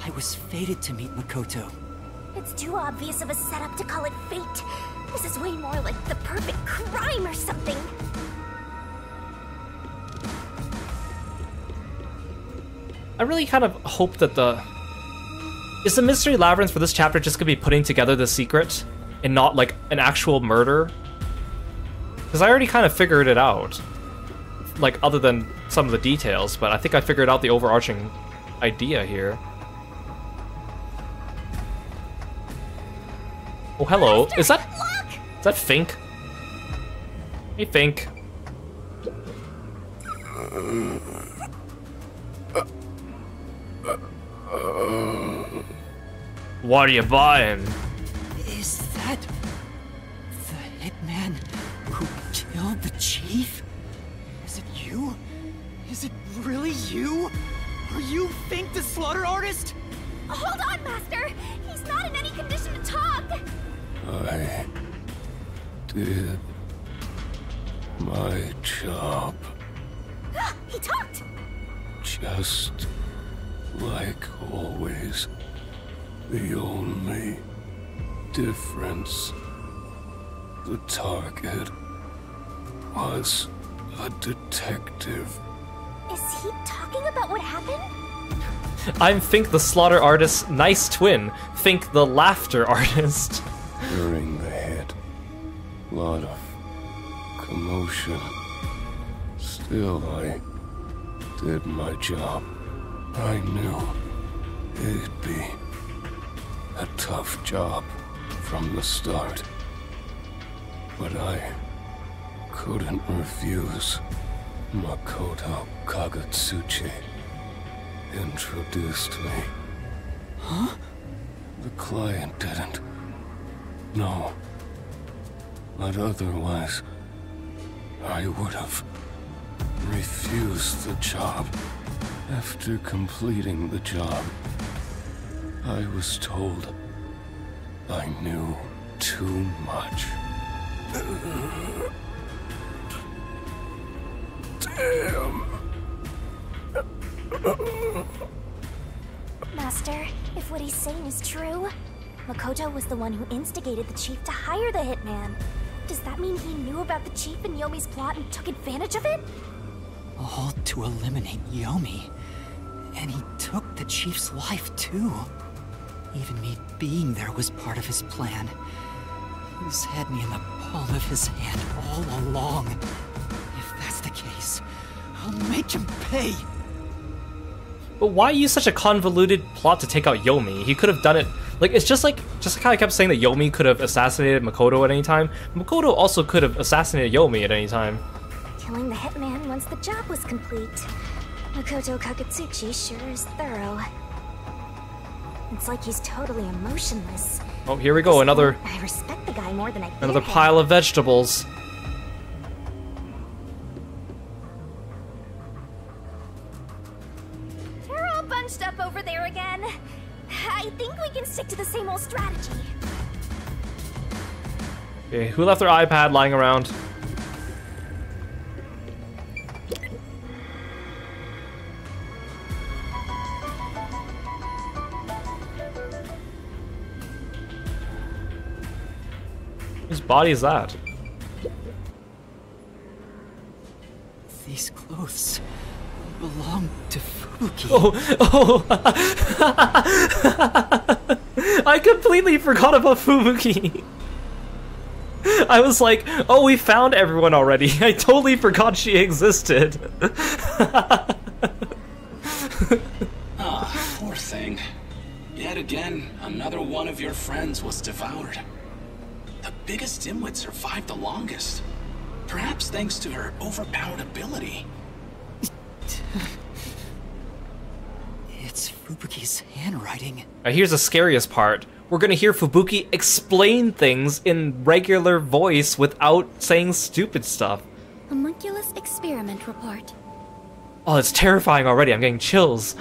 I was fated to meet Makoto. It's too obvious of a setup to call it fate. This is way more like the perfect crime or something. I really kind of hope that is the mystery labyrinth for this chapter just gonna be putting together the secret and not like an actual murder? Because I already kind of figured it out. Like, other than some of the details, but I think I figured out the overarching idea here. Oh, hello. Master, is that Fink? Hey, Fink. What are you buying? Is that the hitman who killed the chief? Is it you? Is it really you? Are you Fink the slaughter artist? Hold on, Master! He's not in any condition to talk! I did my job. He talked! Just like always. The only difference, the target was a detective. Is he talking about what happened? I'm Fink the slaughter artist's nice twin, Fink the laughter artist. During the hit, lot of commotion. Still, I did my job. I knew it'd be a tough job from the start. But I couldn't refuse. Makoto Kagutsuchi introduced me. Huh? The client didn't. No. But otherwise, I would have refused the job. After completing the job, I was told I knew too much. Damn. Master, if what he's saying is true, Makoto was the one who instigated the chief to hire the hitman. Does that mean he knew about the chief and Yomi's plot and took advantage of it? All to eliminate Yomi. And he took the chief's life too. Even me being there was part of his plan. He's had me in the palm of his hand all along. this. I'll make him pay. But why use such a convoluted plot to take out Yomi? He could have done it, like, it's just like how I kept saying that Yomi could have assassinated Makoto at any time. Makoto also could have assassinated Yomi at any time. Killing the hitman once the job was complete. Makoto Kakatsuchi sure is thorough. It's like he's totally emotionless. Oh, here we go, another I respect the guy more than I fear another him. pile of vegetables. They're all bunched up over there again. I think we can stick to the same old strategy. Okay, who left their iPad lying around? Whose body is that? These clothes belong to Fubuki. Oh! I completely forgot about Fubuki. I was like, oh, we found everyone already. I totally forgot she existed. Ah, poor thing. Yet again, another one of your friends was devoured. The biggest dimwit survived the longest. Perhaps thanks to her overpowered ability. It's Fubuki's handwriting. Now here's the scariest part. We're gonna hear Fubuki explain things in regular voice without saying stupid stuff. Homunculus experiment report. Oh, it's terrifying already. I'm getting chills.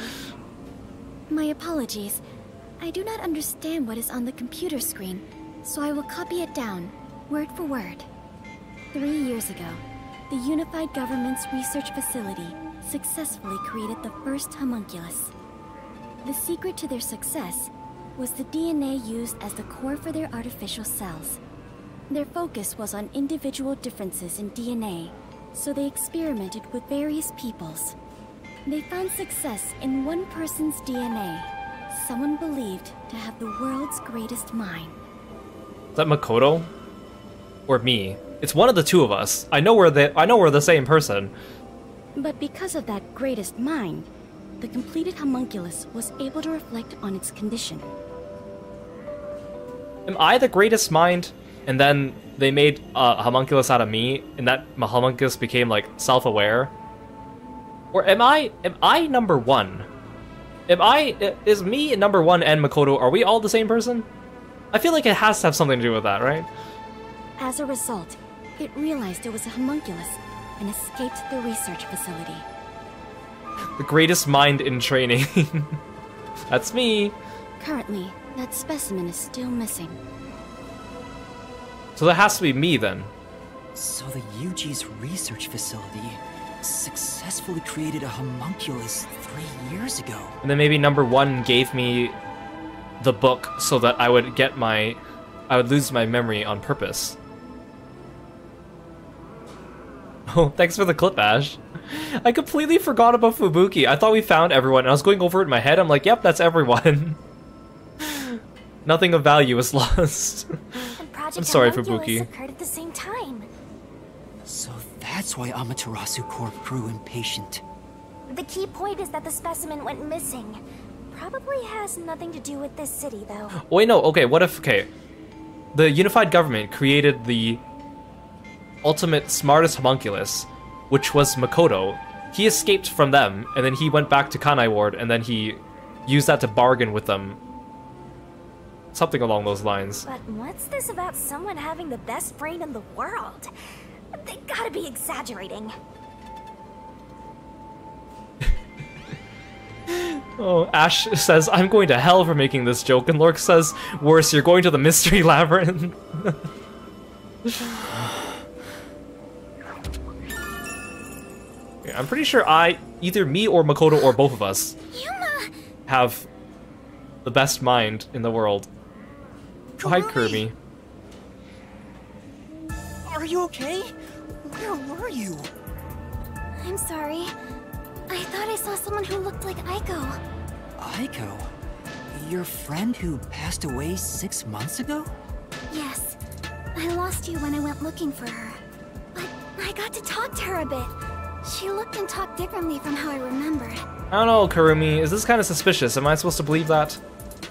My apologies. I do not understand what is on the computer screen, so I will copy it down, word for word. 3 years ago, the Unified Government's research facility successfully created the first homunculus. The secret to their success was the DNA used as the core for their artificial cells. Their focus was on individual differences in DNA, so they experimented with various peoples. They found success in one person's DNA, someone believed to have the world's greatest mind. Is that Makoto? Or me? It's one of the two of us. I know we're the same person. But because of that greatest mind, the completed homunculus was able to reflect on its condition. Am I the greatest mind? And then they made a homunculus out of me, and that homunculus became like self-aware? Or am I number one? Is me number one and Makoto, are we all the same person? I feel like it has to have something to do with that, right? As a result, it realized it was a homunculus and escaped the research facility. The greatest mind in training. That's me. Currently, that specimen is still missing. So that has to be me then. So the UG's research facility successfully created a homunculus 3 years ago. And then maybe number one gave me the book so that I would lose my memory on purpose. Oh, thanks for the clip, Ash. I completely forgot about Fubuki. I thought we found everyone, and I was going over it in my head. I'm like, yep, that's everyone. Nothing of value is lost. I'm sorry, Fubuki. Occurred at the same time. So that's why Amaterasu Corp grew impatient. The key point is that the specimen went missing. Probably has nothing to do with this city, though. Wait, no, okay, what if, the Unified Government created the ultimate smartest homunculus, which was Makoto. He escaped from them, and then he went back to Kanai Ward, and then he used that to bargain with them. Something along those lines. But what's this about someone having the best brain in the world? They gotta be exaggerating. Oh, Ash says, I'm going to hell for making this joke, and Lork says, worse, you're going to the mystery labyrinth. I'm pretty sure either me or Makoto or both of us have the best mind in the world. Oh, hi, Kirby. Are you okay? Where were you? I'm sorry. I thought I saw someone who looked like Aiko. Aiko? Your friend who passed away 6 months ago? Yes. I lost you when I went looking for her. But I got to talk to her a bit. She looked and talked differently from how I remembered. I don't know, Kurumi. Is this kind of suspicious? Am I supposed to believe that?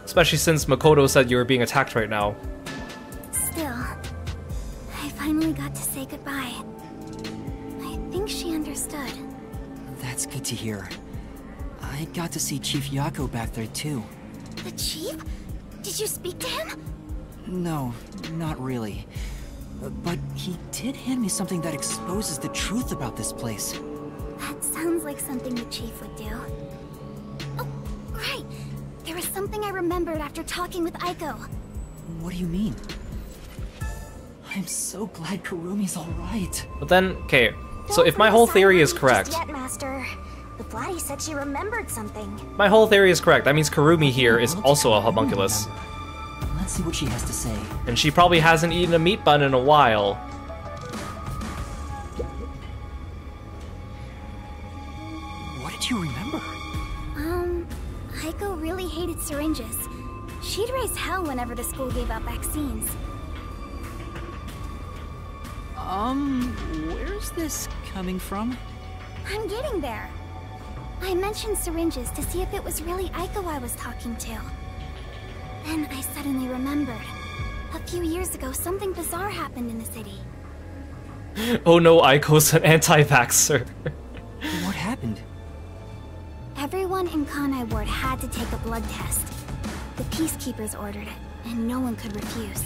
Especially since Makoto said you were being attacked right now. Still, I finally got to say goodbye. I think she understood. That's good to hear. I got to see Chief Yako back there too. The chief? Did you speak to him? No, not really. But he did hand me something that exposes the truth about this place. That sounds like something the chief would do. Oh, right. There was something I remembered after talking with Aiko. What do you mean? I'm so glad Kurumi's alright. But then, okay, so if my whole theory is correct... Just yet, Master. The Blatty said she remembered something. My whole theory is correct. That means Kurumi here is also a homunculus. Let's see what she has to say. And she probably hasn't eaten a meat bun in a while. What did you remember? Aiko really hated syringes. She'd raise hell whenever the school gave out vaccines. Where's this coming from? I'm getting there. I mentioned syringes to see if it was really Aiko I was talking to. Then I suddenly remembered. A few years ago, something bizarre happened in the city. Oh no, Aiko's an anti-vaxxer. What happened? Everyone in Kanai Ward had to take a blood test. The Peacekeepers ordered it, and no one could refuse.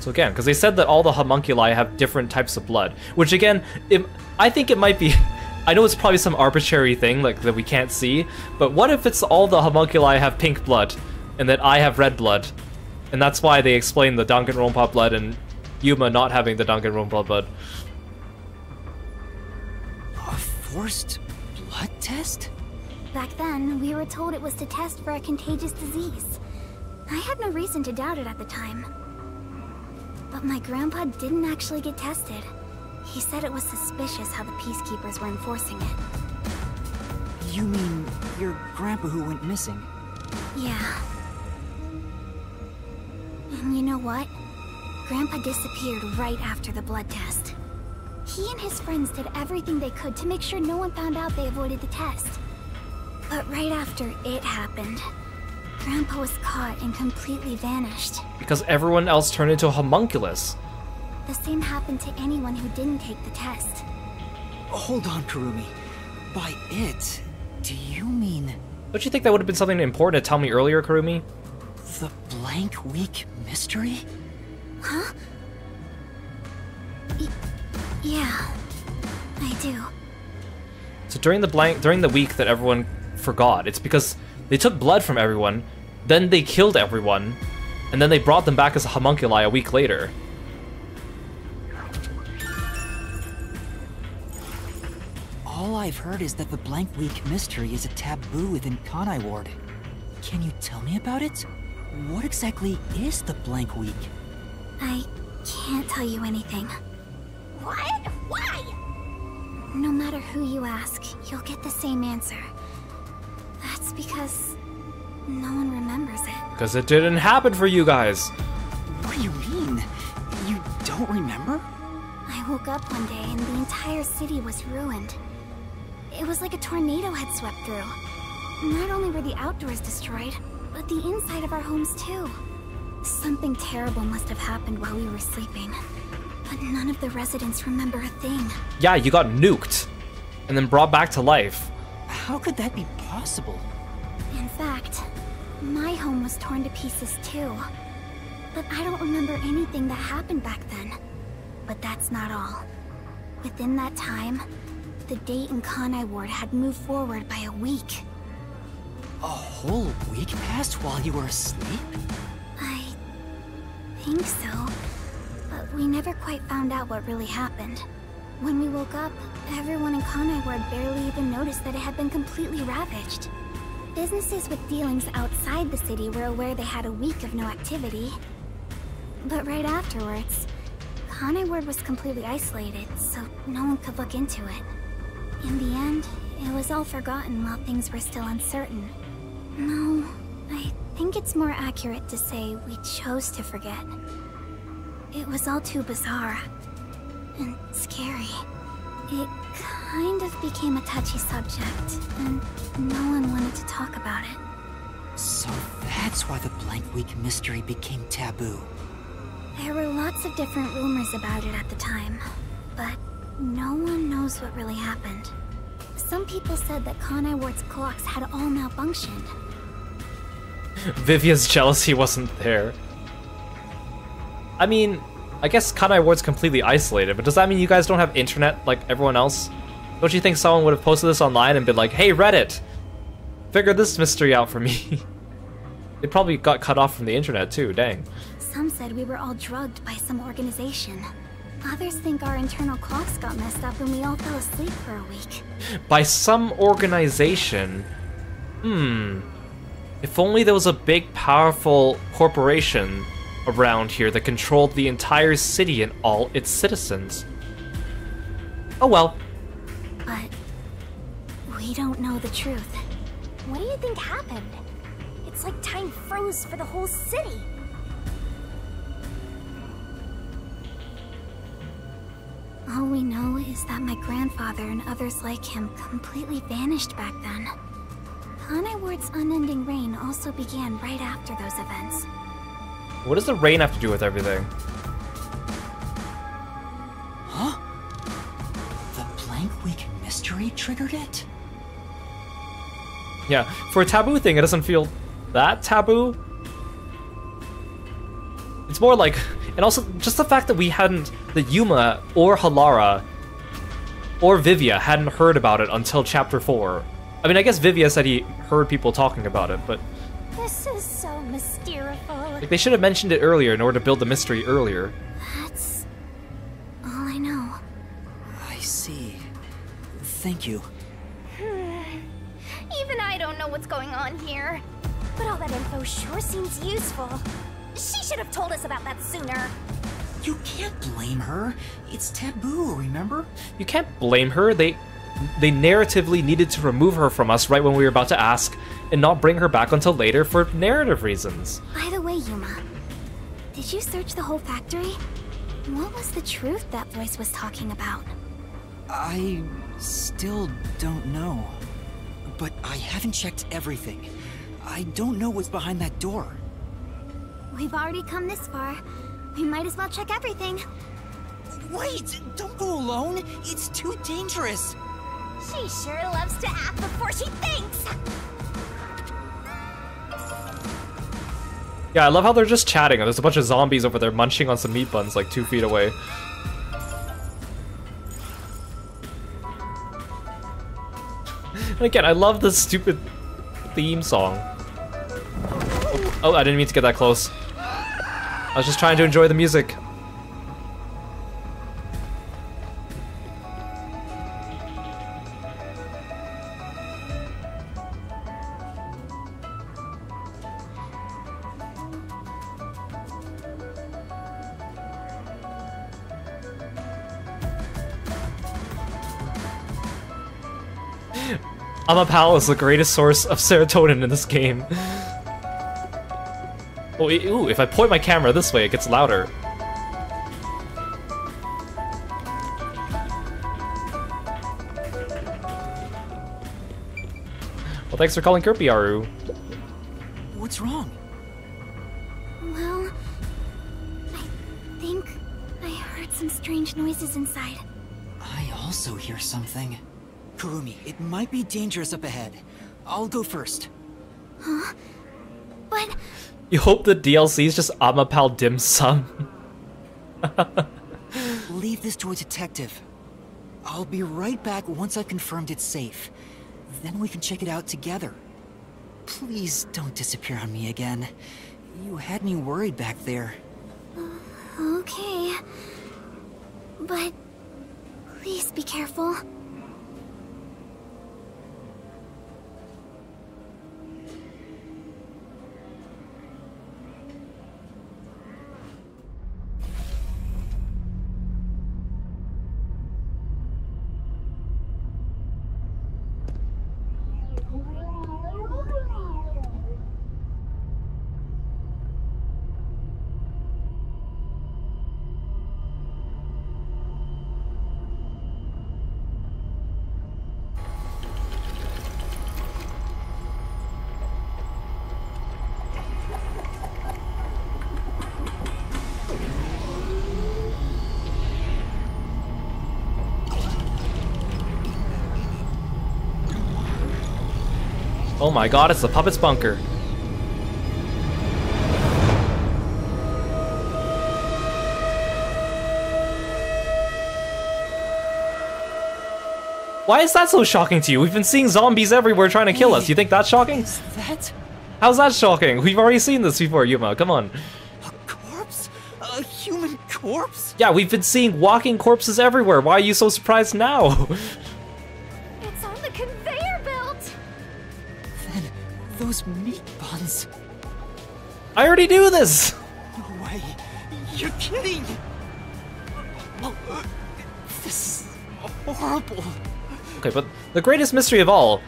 So again, because they said that all the homunculi have different types of blood, which again, I think it might be... I know it's probably some arbitrary thing like that we can't see, but what if it's all the homunculi have pink blood, and that I have red blood? And that's why they explain the Danganronpa blood and Yuma not having the Danganronpa blood. A forced blood test? Back then, we were told it was to test for a contagious disease. I had no reason to doubt it at the time. But my grandpa didn't actually get tested. He said it was suspicious how the Peacekeepers were enforcing it. You mean your grandpa who went missing? Yeah. And you know what? Grandpa disappeared right after the blood test. He and his friends did everything they could to make sure no one found out they avoided the test. But right after it happened, Grandpa was caught and completely vanished. Because everyone else turned into a homunculus. The same happened to anyone who didn't take the test. Hold on, Kurumi. By it, do you mean... Don't you think that would have been something important to tell me earlier, Kurumi? The blank week mystery? Huh? Yeah, I do. So during the week that everyone forgot, it's because they took blood from everyone, then they killed everyone, and then they brought them back as a homunculi a week later. All I've heard is that the blank week mystery is a taboo within Kanai Ward. Can you tell me about it? What exactly is the blank week? I can't tell you anything. What? Why? No matter who you ask, you'll get the same answer. That's because no one remembers it. Because it didn't happen for you guys. What do you mean? You don't remember? I woke up one day and the entire city was ruined. It was like a tornado had swept through. Not only were the outdoors destroyed, but the inside of our homes too. Something terrible must have happened while we were sleeping. But none of the residents remember a thing. Yeah, you got nuked. And then brought back to life. How could that be possible? In fact, my home was torn to pieces too. But I don't remember anything that happened back then. But that's not all. Within that time, the date in Kanai Ward had moved forward by a week. A whole week passed while you were asleep? I think so. But we never quite found out what really happened. When we woke up, everyone in Kanai Ward barely even noticed that it had been completely ravaged. Businesses with dealings outside the city were aware they had a week of no activity. But right afterwards, Kanai Ward was completely isolated, so no one could look into it. In the end, it was all forgotten while things were still uncertain. No, I think it's more accurate to say we chose to forget. It was all too bizarre and scary. It kind of became a touchy subject, and no one wanted to talk about it. So that's why the Blank Week mystery became taboo. There were lots of different rumors about it at the time, but no one knows what really happened. Some people said that Kanai Ward's clocks had all malfunctioned. Vivia's jealousy wasn't there. I mean, I guess Kanai Ward's completely isolated, but does that mean you guys don't have internet like everyone else? Don't you think someone would have posted this online and been like, hey Reddit, figure this mystery out for me? It probably got cut off from the internet too, dang. Some said we were all drugged by some organization. Others think our internal clocks got messed up and we all fell asleep for a week. By some organization? If only there was a big, powerful corporation around here that controlled the entire city and all its citizens. Oh well. But we don't know the truth. What do you think happened? It's like time froze for the whole city. All we know is that my grandfather and others like him completely vanished back then. Kanai Ward's unending reign also began right after those events. What does the rain have to do with everything? Huh? The Blank Week mystery triggered it? Yeah, for a taboo thing, it doesn't feel that taboo. It's more like, and also just the fact that that Yuma or Halara or Vivia hadn't heard about it until chapter 4. I mean, I guess Vivia said he heard people talking about it, but This is so mysterious. like they should have mentioned it earlier in order to build the mystery earlier. That's all I know. I see. Thank you. Even I don't know what's going on here. But all that info sure seems useful. She should have told us about that sooner. You can't blame her. It's taboo, remember? You can't blame her. They narratively needed to remove her from us right when we were about to ask, and not bring her back until later for narrative reasons. By the way, Yuma, did you search the whole factory? What was the truth that voice was talking about? I still don't know. But I haven't checked everything. I don't know what's behind that door. We've already come this far. We might as well check everything. Wait! Don't go alone! It's too dangerous! She sure loves to act before she thinks. Yeah, I love how they're just chatting. There's a bunch of zombies over there munching on some meat buns like 2 feet away. And again, I love this stupid theme song. Oh, I didn't mean to get that close. I was just trying to enjoy the music. Amapal is the greatest source of serotonin in this game. Oh, ooh, if I point my camera this way, it gets louder. Well, thanks for calling Kirby, Aru. What's wrong? Well, I think I heard some strange noises inside. I also hear something. Kurumi, it might be dangerous up ahead. I'll go first. Huh? But... You hope the DLC is just Amapal dim sum. Leave this to a detective. I'll be right back once I've confirmed it's safe. Then we can check it out together. Please don't disappear on me again. You had me worried back there. Okay. But... please be careful. Oh my god, it's the puppet's bunker. Why is that so shocking to you? We've been seeing zombies everywhere trying to kill us. You think that's shocking? Is that How's that shocking? We've already seen this before, Yuma. Come on. a corpse? A human corpse? Yeah, we've been seeing walking corpses everywhere. Why are you so surprised now? It's on the conveyor belt! Then those meat buns. I already knew this. No way. You're kidding. This is horrible. Okay, but the greatest mystery of all,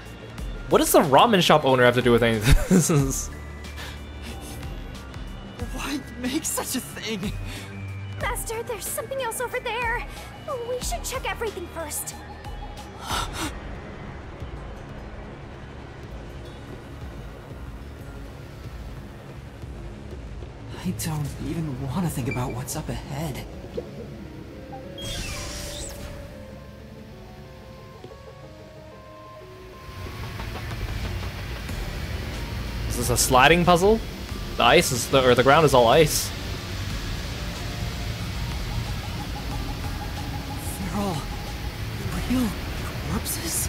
what does the ramen shop owner have to do with anything? This is... Why make such a thing? Master, there's something else over there. We should check everything first. I don't even want to think about what's up ahead. Is this a sliding puzzle? The ice is or the ground is all ice. They're all real corpses?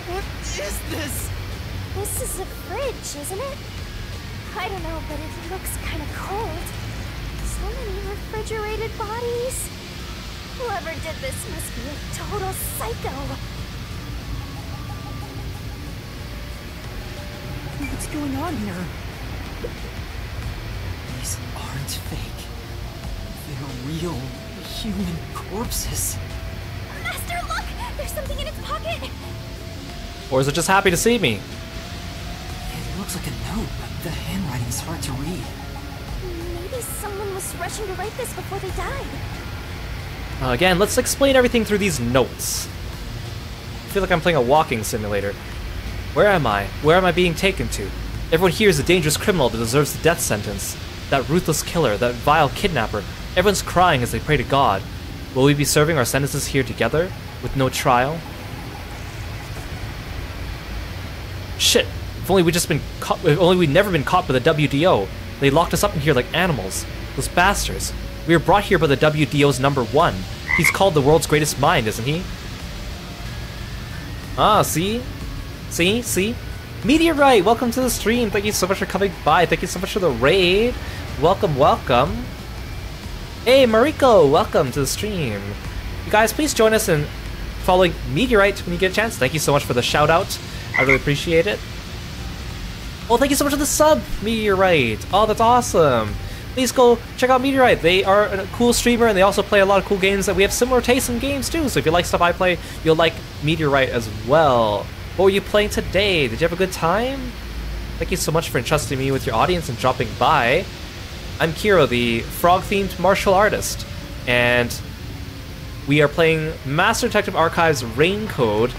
What is this? This is a fridge, isn't it? I don't know, but it looks kind of cold. So many refrigerated bodies. Whoever did this must be a total psycho. What's going on here? These aren't fake. They're real human corpses. Master, look! There's something in its pocket! Or is it just happy to see me? It looks like a note, but the handwriting's hard to read. Maybe someone was rushing to write this before they died. Again, let's explain everything through these notes. I feel like I'm playing a walking simulator. Where am I? Where am I being taken to? Everyone here is a dangerous criminal that deserves the death sentence. That ruthless killer, that vile kidnapper. Everyone's crying as they pray to God. Will we be serving our sentences here together, with no trial? Shit! If only we'd just been caught. If only we'd never been caught by the WDO. They locked us up in here like animals. Those bastards. We were brought here by the WDO's #1. He's called the world's greatest mind, isn't he? Ah, see? See? Meteorite, welcome to the stream. Thank you so much for coming by. Thank you so much for the raid. Welcome. Hey, Mariko, welcome to the stream. You guys, please join us in following Meteorite when you get a chance. Thank you so much for the shout out. I really appreciate it. Oh, thank you so much for the sub, Meteorite. Oh, that's awesome. Please go check out Meteorite. They are a cool streamer and they also play a lot of cool games that we have similar tastes in games too. So if you like stuff I play, you'll like Meteorite as well. What were you playing today? Did you have a good time? Thank you so much for entrusting me with your audience and dropping by. I'm Kiro, the frog-themed martial artist, and we are playing Master Detective Archives Rain Code.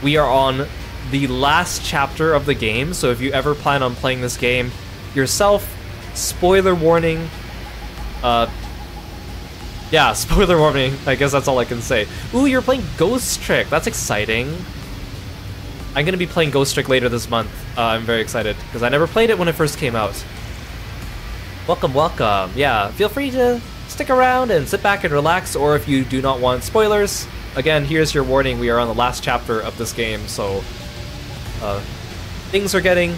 We are on the last chapter of the game, so if you ever plan on playing this game yourself, spoiler warning. Yeah, spoiler warning. I guess that's all I can say. Ooh, you're playing Ghost Trick. That's exciting. I'm going to be playing Ghost Trick later this month. I'm very excited, because I never played it when it first came out. Welcome. Yeah, feel free to stick around and sit back and relax, or if you do not want spoilers, again, here's your warning. We are on the last chapter of this game, so things are getting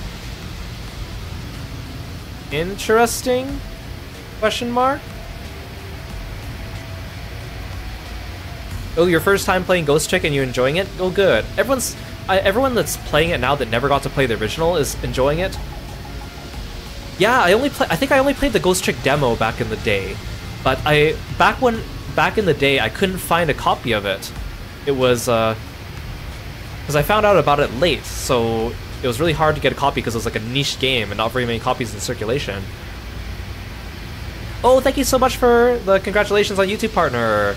interesting? Question mark? Oh, your first time playing Ghost Trick and you're enjoying it? Oh, good. Everyone that's playing it now that never got to play the original is enjoying it. Yeah, I think I only played the Ghost Trick demo back in the day, but back in the day I couldn't find a copy of it. It was because I found out about it late, so it was really hard to get a copy because it was like a niche game and not very many copies in circulation. Oh, thank you so much for the congratulations on YouTube partner.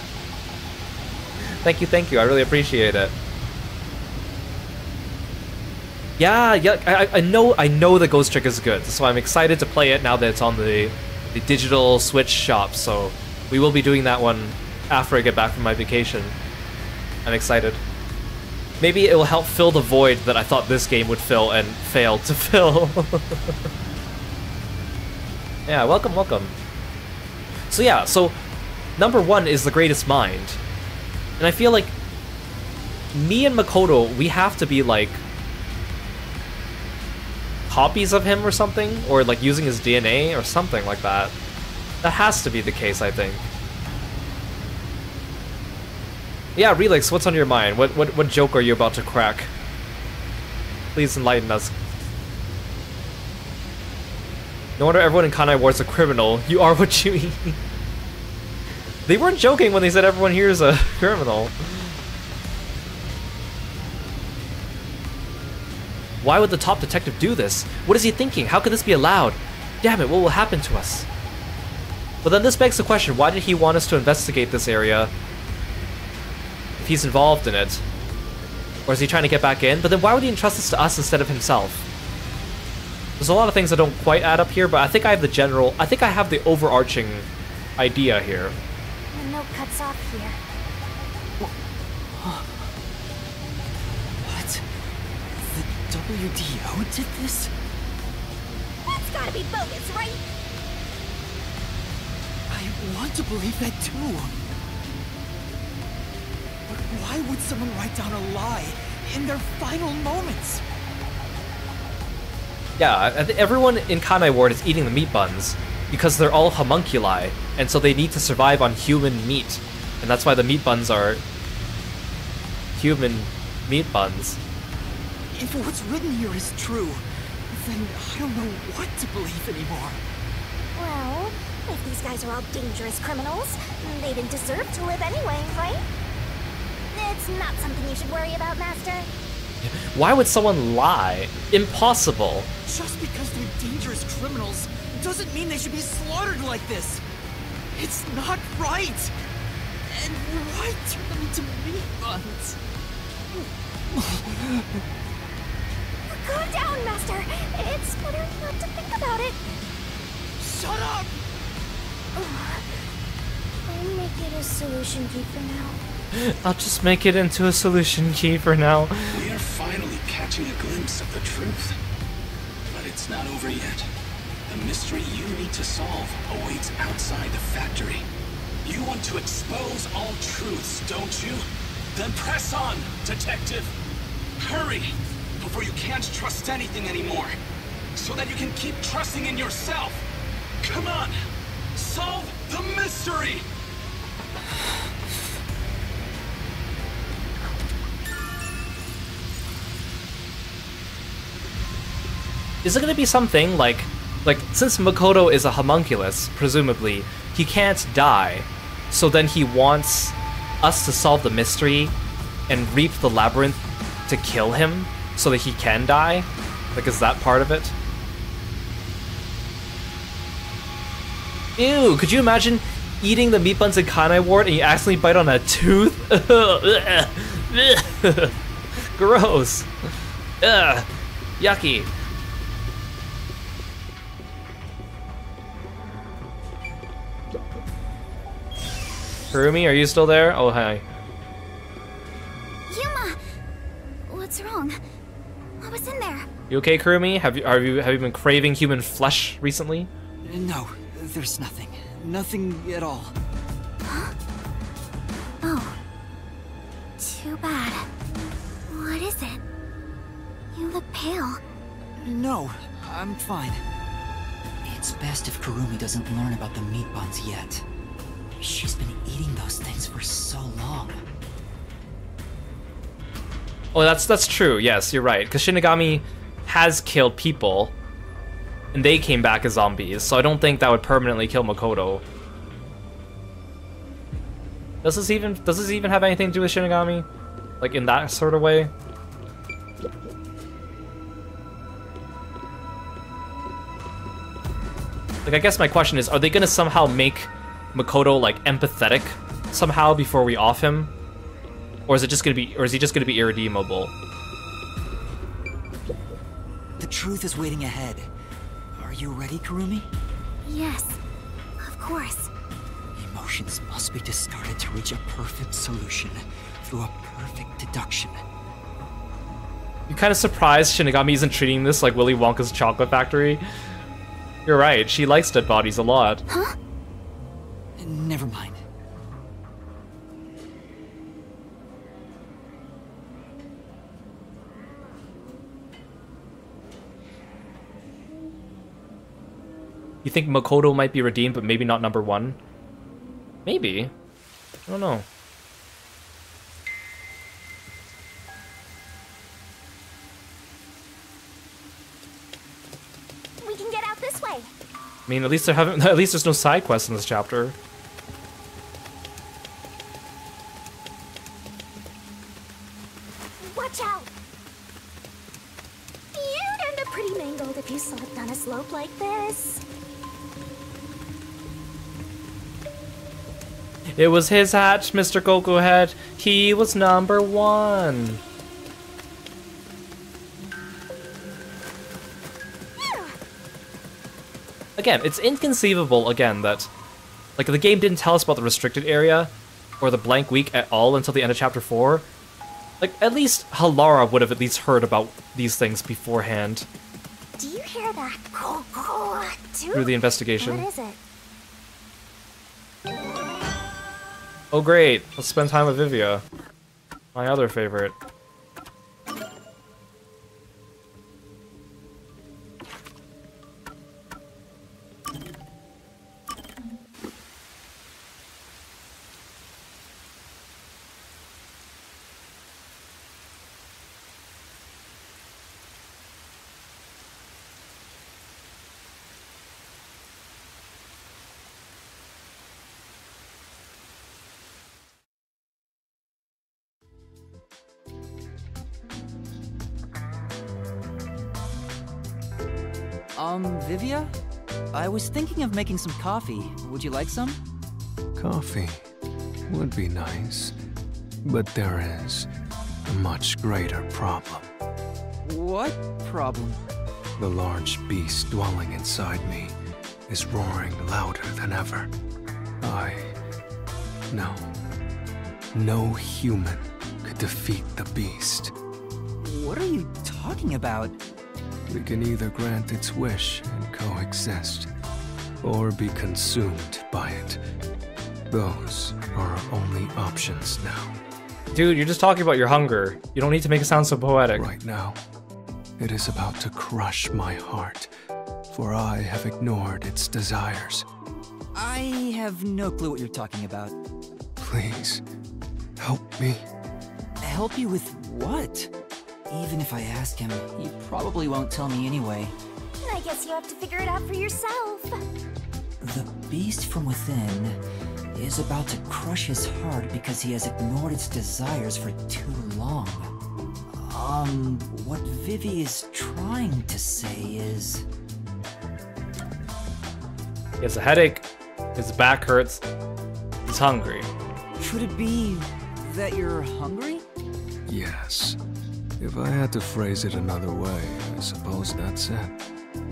Thank you. I really appreciate it. Yeah, I know the Ghost Trick is good, so I'm excited to play it now that it's on the digital Switch shop, so we will be doing that one after I get back from my vacation. I'm excited. Maybe it will help fill the void that I thought this game would fill and failed to fill. Yeah, welcome, welcome. So yeah, so number 1 is the greatest mind. And I feel like me and Makoto, we have to be like copies of him or something, or like using his DNA or something like that. That has to be the case, I think. Yeah, Relix, what's on your mind? What joke are you about to crack? Please enlighten us. No wonder everyone in Kanai Ward's a criminal. You are what you eat. They weren't joking when they said everyone here is a criminal. Why would the top detective do this? What is he thinking? How could this be allowed? Damn it, what will happen to us? But then this begs the question, why did he want us to investigate this area if he's involved in it? Or is he trying to get back in? But then why would he entrust this to us instead of himself? There's a lot of things that don't quite add up here, but I think I have the overarching idea here. The note cuts off here. What? The WDO did this? That's gotta be bogus, right? I want to believe that too. But why would someone write down a lie in their final moments? Yeah, everyone in Kanai Ward is eating the meat buns because they're all homunculi, and so they need to survive on human meat. And that's why the meat buns are human meat buns. If what's written here is true, then I don't know what to believe anymore. Well, if these guys are all dangerous criminals, they didn't deserve to live anyway, right? It's not something you should worry about, Master. Why would someone lie? Impossible. Just because they're dangerous criminals doesn't mean they should be slaughtered like this. It's not right. And why turn them into meat buns? Calm down, Master. It's better not to think about it. Shut up! I'll make it a solution key for now. I'll just make it into a solution key for now. We are finally catching a glimpse of the truth. But it's not over yet. The mystery you need to solve awaits outside the factory. You want to expose all truths, don't you? Then press on, detective. Hurry, before you can't trust anything anymore. So that you can keep trusting in yourself. Come on, solve the mystery! Is it gonna be something like since Makoto is a homunculus, presumably, he can't die, so then he wants us to solve the mystery and reap the labyrinth to kill him so that he can die? Like, is that part of it? Ew, could you imagine eating the meat buns in Kanai Ward and you accidentally bite on a tooth? Gross. Ugh. Yucky. Kurumi, are you still there? Oh, hi. Yuma! What's wrong? What was in there? You okay, Kurumi? Have you been craving human flesh recently? No, there's nothing. Nothing at all. Huh? Oh. Too bad. What is it? You look pale. No, I'm fine. It's best if Kurumi doesn't learn about the meat buns yet. She's been eating those things for so long. Oh, that's true. Yes, you're right. Because Shinigami has killed people, and they came back as zombies. So I don't think that would permanently kill Makoto. Does this even have anything to do with Shinigami? Like in that sort of way? Like, I guess my question is, are they gonna somehow make Makoto like empathetic somehow before we off him? Or is he just gonna be irredeemable? The truth is waiting ahead. Are you ready, Kurumi? Yes, of course. Emotions must be discarded to reach a perfect solution through a perfect deduction. I'm kind of surprised Shinigami isn't treating this like Willy Wonka's chocolate factory. You're right, she likes dead bodies a lot. Huh? Never mind. You think Makoto might be redeemed, but maybe not number 1? Maybe. I don't know. We can get out this way. I mean, at least there's no side quests in this chapter. Watch out! You'd end up pretty mangled if you slipped on a slope like this. It was his hatch, Mr. Goku Head. He was number 1. Again, it's inconceivable, again, that like the game didn't tell us about the restricted area or the blank week at all until the end of chapter 4. Like, at least Halara would have at least heard about these things beforehand. Do you hear that? Through the investigation. What is it? Oh great, let's spend time with Vivia. My other favorite. Vivia? I was thinking of making some coffee. Would you like some? Coffee would be nice, but there is a much greater problem. What problem? The large beast dwelling inside me is roaring louder than ever. No human could defeat the beast. What are you talking about? We can either grant its wish and coexist, or be consumed by it. Those are our only options now. Dude, you're just talking about your hunger. You don't need to make it sound so poetic. Right now, it is about to crush my heart, for I have ignored its desires. I have no clue what you're talking about. Please, help me. Help you with what? Even if I ask him, he probably won't tell me anyway. I guess you have to figure it out for yourself. The beast from within is about to crush his heart because he has ignored its desires for too long. What Vivi is trying to say is... He has a headache, his back hurts, he's hungry. Could it be that you're hungry? Yes. If I had to phrase it another way, I suppose that's it.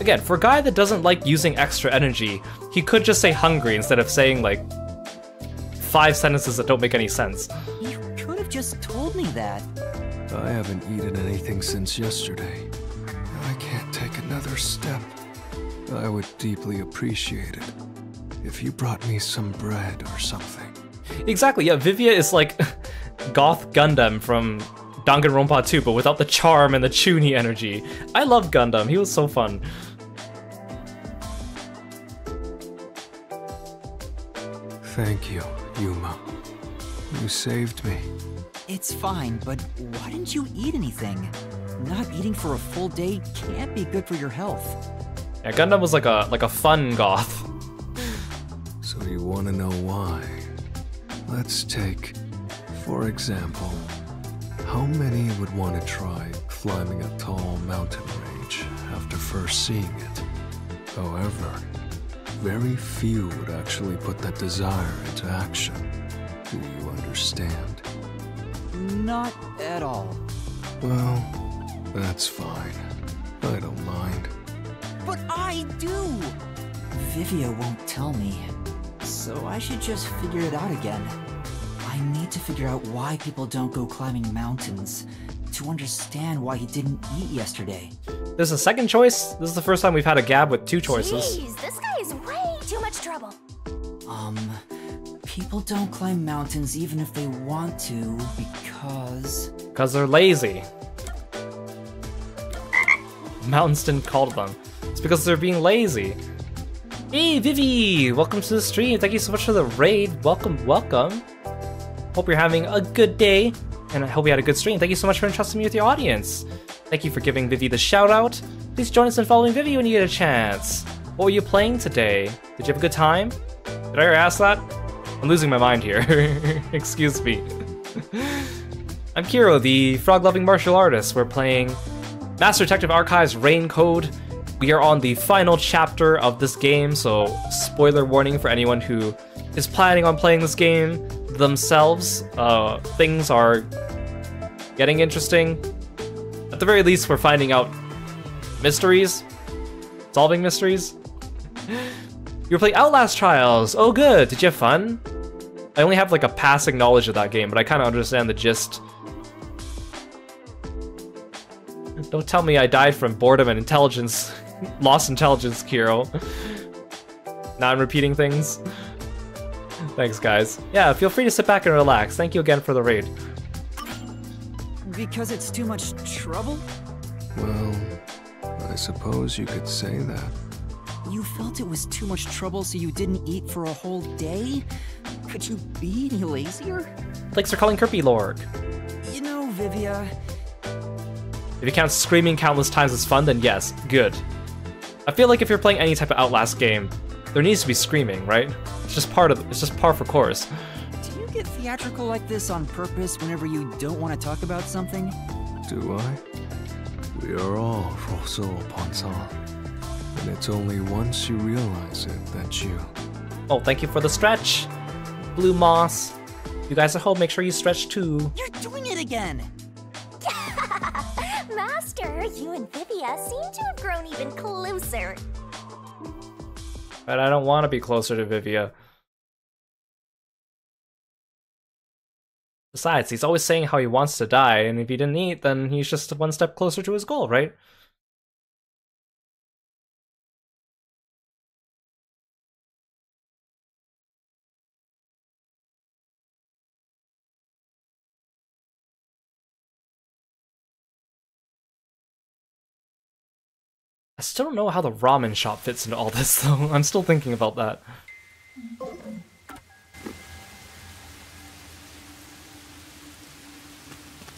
Again, for a guy that doesn't like using extra energy, he could just say hungry instead of saying, like, 5 sentences that don't make any sense. You could have just told me that. I haven't eaten anything since yesterday. I can't take another step. I would deeply appreciate it if you brought me some bread or something. Exactly, yeah, Vivia is like Goth Gundam from Danganronpa 2, but without the charm and the Chuny energy. I love Gundam, he was so fun. Thank you, Yuma. You saved me. It's fine, but why didn't you eat anything? Not eating for a full day can't be good for your health. Yeah, Gundam was like a fun goth. So you want to know why? Let's take, for example, how many would want to try climbing a tall mountain range after first seeing it? However, very few would actually put that desire into action. Do you understand? Not at all. Well, that's fine. I don't mind. But I do! Vivia won't tell me, so I should just figure it out again. I need to figure out why people don't go climbing mountains, to understand why he didn't eat yesterday. There's a second choice? This is the first time we've had a gab with 2 choices. Jeez, this guy is way too much trouble. People don't climb mountains even if they want to, because... Because they're lazy. Mountains didn't call them. It's because they're being lazy. Hey, Vivi! Welcome to the stream. Thank you so much for the raid. Welcome, welcome. Hope you're having a good day, and I hope you had a good stream. Thank you so much for entrusting me with your audience. Thank you for giving Vivi the shout out. Please join us in following Vivi when you get a chance. What were you playing today? Did you have a good time? Did I ever ask that? I'm losing my mind here. Excuse me. I'm Kiro, the frog-loving martial artist. We're playing Master Detective Archives Rain Code. We are on the final chapter of this game, so spoiler warning for anyone who is planning on playing this game themselves. Things are getting interesting. At the very least, we're finding out mysteries, solving mysteries. You were playing Outlast Trials. Oh, good. Did you have fun? I only have like a passing knowledge of that game, but I kind of understand the gist. Don't tell me I died from boredom and intelligence. Lost intelligence, Kiro. Now I'm repeating things. Thanks, guys. Yeah, feel free to sit back and relax. Thank you again for the raid. Because it's too much trouble? Well, I suppose you could say that. You felt it was too much trouble so you didn't eat for a whole day? Could you be any lazier? Thanks for calling Kirby Lorg. You know, Vivia... If you count screaming countless times as fun, then yes, good. I feel like if you're playing any type of Outlast game, there needs to be screaming, right? It's just par for course. Do you get theatrical like this on purpose whenever you don't want to talk about something? Do I? We are all Rosso Ponsan. And it's only once you realize it that you... Oh, thank you for the stretch. Blue Moss. You guys at home, make sure you stretch too. You're doing it again! Master, you and Vivia seem to have grown even closer. But I don't want to be closer to Vivia. Besides, he's always saying how he wants to die, and if he didn't eat, then he's just one step closer to his goal, right? I still don't know how the ramen shop fits into all this, though. I'm still thinking about that.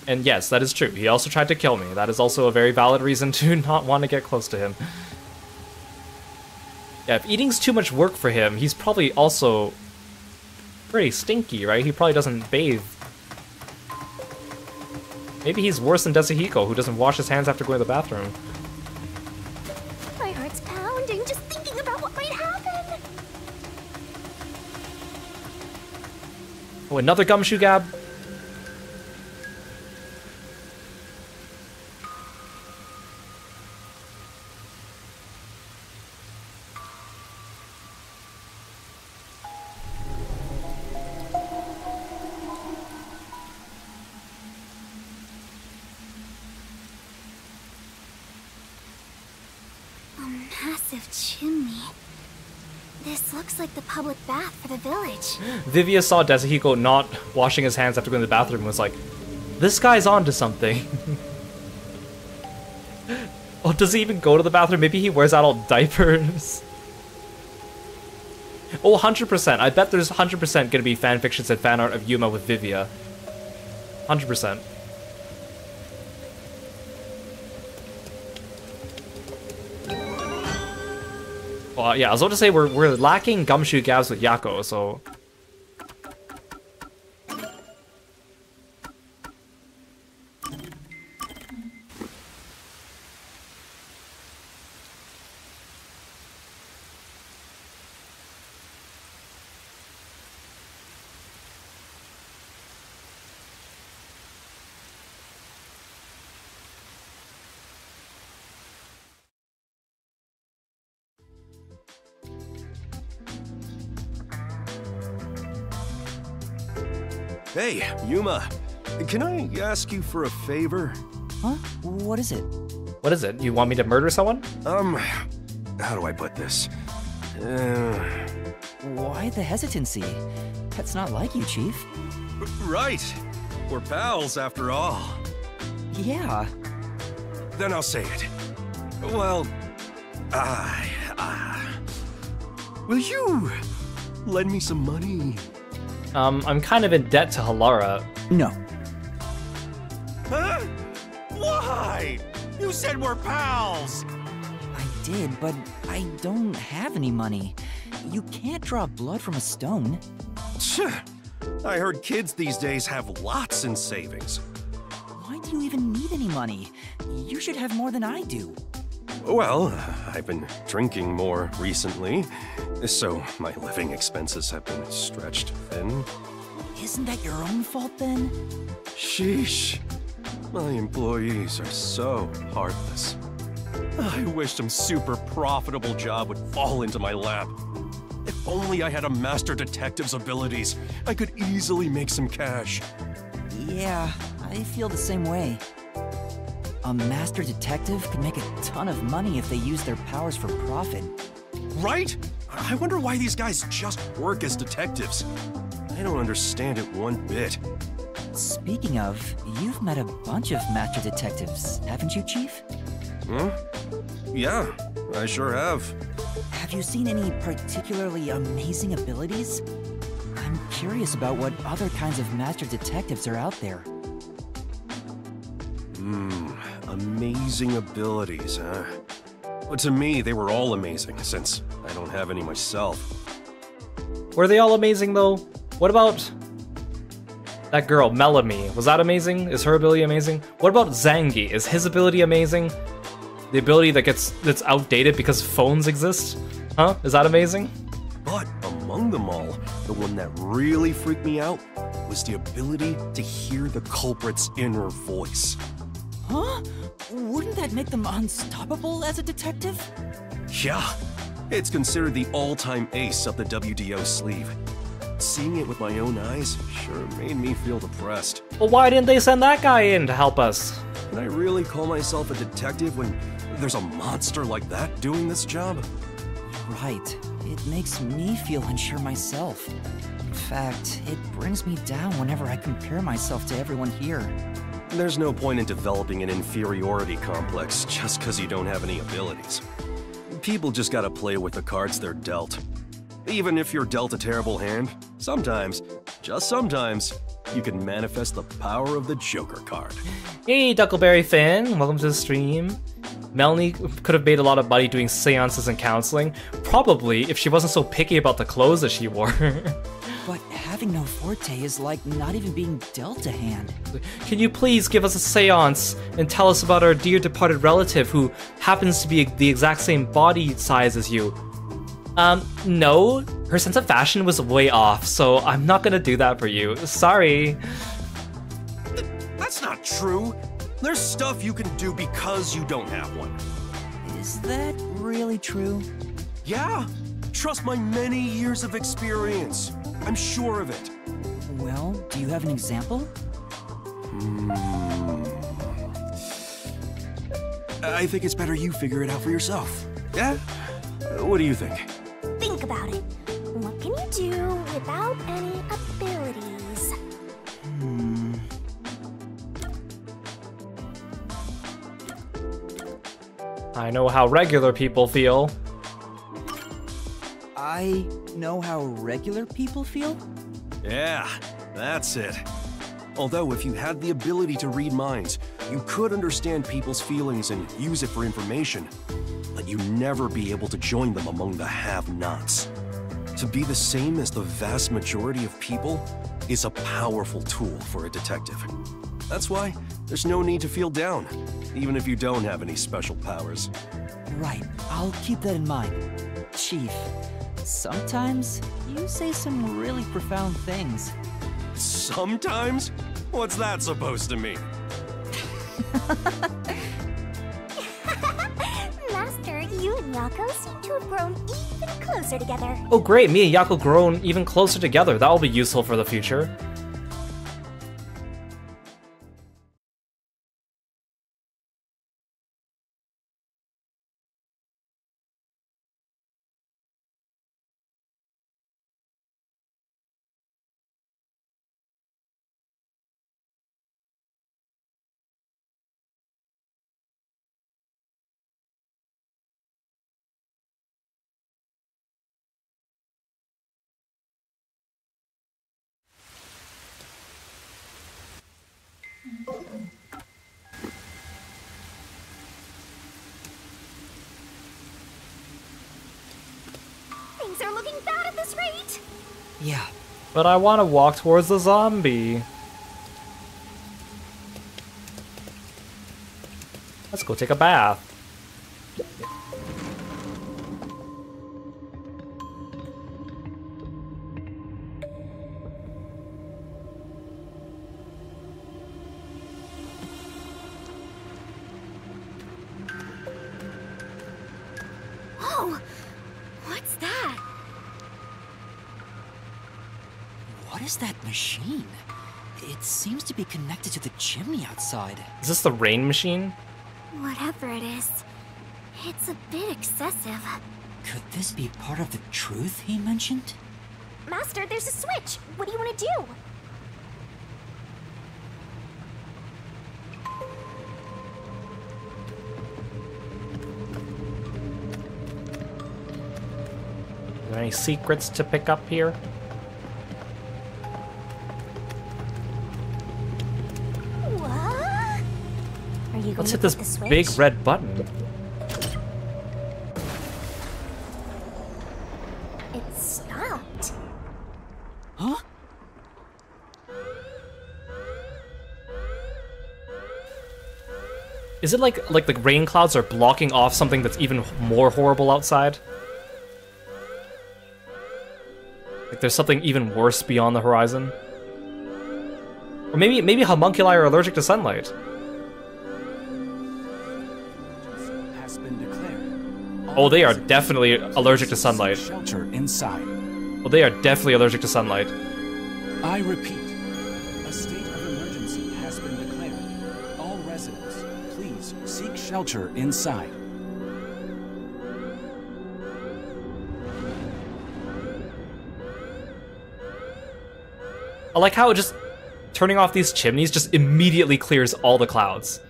And yes, that is true. He also tried to kill me. That is also a very valid reason to not want to get close to him. Yeah, if eating's too much work for him, he's probably also pretty stinky, right? He probably doesn't bathe. Maybe he's worse than Desahiko, who doesn't wash his hands after going to the bathroom. My heart's pounding just thinking about what might happen. Oh, another gumshoe gab? Massive chimney. This looks like the public bath for the village. Vivia saw Desahiko not washing his hands after going to the bathroom and was like, this guy's on to something. Oh, does he even go to the bathroom? Maybe he wears adult diapers. Oh, 100%. I bet there's 100% going to be fanfictions and fan art of Yuma with Vivia. 100%. Well, yeah, I was about to say we're lacking gumshoe gabs with Yako, so... Hey, Yuma. Can I ask you for a favor? Huh? What is it? What is it? You want me to murder someone? How do I put this? Why the hesitancy? That's not like you, Chief. Right. We're pals after all. Yeah. Then I'll say it. Well, will you lend me some money? I'm kind of in debt to Halara. No. Huh? Why? You said we're pals! I did, but I don't have any money. You can't draw blood from a stone. I heard kids these days have lots in savings. Why do you even need any money? You should have more than I do. Well, I've been drinking more recently, so my living expenses have been stretched thin. Isn't that your own fault then? Sheesh. My employees are so heartless. I wish some super profitable job would fall into my lap. If only I had a master detective's abilities, I could easily make some cash. Yeah, I feel the same way. A master detective could make a ton of money if they use their powers for profit. Right? I wonder why these guys just work as detectives. I don't understand it one bit. Speaking of, you've met a bunch of master detectives, haven't you, Chief? Huh? Yeah, I sure have. Have you seen any particularly amazing abilities? I'm curious about what other kinds of master detectives are out there. Amazing abilities, huh? But to me, they were all amazing, since I don't have any myself. Were they all amazing, though? What about that girl, Melanie? Was that amazing? Is her ability amazing? What about Zangi? Is his ability amazing? The ability that's outdated because phones exist? Huh? Is that amazing? But among them all, the one that really freaked me out was the ability to hear the culprit's inner voice. Huh? Wouldn't that make them unstoppable as a detective? Yeah, it's considered the all-time ace up the WDO sleeve. Seeing it with my own eyes sure made me feel depressed. Well, why didn't they send that guy in to help us? Can I really call myself a detective when there's a monster like that doing this job? Right. It makes me feel unsure myself. In fact, it brings me down whenever I compare myself to everyone here. There's no point in developing an inferiority complex just because you don't have any abilities. People just gotta play with the cards they're dealt. Even if you're dealt a terrible hand, sometimes, just sometimes, you can manifest the power of the Joker card. Hey, Duckleberry Finn, welcome to the stream. Melanie could have made a lot of money doing seances and counseling, probably if she wasn't so picky about the clothes that she wore. But having no forte is like not even being dealt a hand. Can you please give us a seance and tell us about our dear departed relative who happens to be the exact same body size as you? No. Her sense of fashion was way off, so I'm not gonna do that for you. Sorry. That's not true. There's stuff you can do because you don't have one. Is that really true? Yeah. Trust my many years of experience. I'm sure of it. Well, do you have an example? I think it's better you figure it out for yourself. Yeah? What do you think? Think about it. What can you do without any abilities? I know how regular people feel. I know how regular people feel? Yeah, that's it. Although if you had the ability to read minds, you could understand people's feelings and use it for information, but you'd never be able to join them among the have-nots. To be the same as the vast majority of people is a powerful tool for a detective. That's why there's no need to feel down, even if you don't have any special powers. Right, I'll keep that in mind. Chief, sometimes you say some really profound things. Sometimes? What's that supposed to mean? Master, you and Yako seem to have grown even closer together. Oh great, me and Yako grown even closer together. That'll be useful for the future. Things are looking bad at this rate. Yeah. But I want to walk towards the zombie. Let's go take a bath. Whoa! What's that? What is that machine? It seems to be connected to the chimney outside. Is this the rain machine? Whatever it is, it's a bit excessive. Could this be part of the truth he mentioned? Master, there's a switch. What do you want to do? Are there any secrets to pick up here? What? Are you Let's going hit to this flip the switch? big red button. It stopped. Huh? Is it like the rain clouds are blocking off something that's even more horrible outside? Like there's something even worse beyond the horizon? Or maybe homunculi are allergic to sunlight. Has been declared. Oh, they are definitely allergic to sunlight. Shelter inside. Oh, they are definitely allergic to sunlight. I repeat, a state of emergency has been declared. All residents, please seek shelter inside. I like how it just turning off these chimneys just immediately clears all the clouds.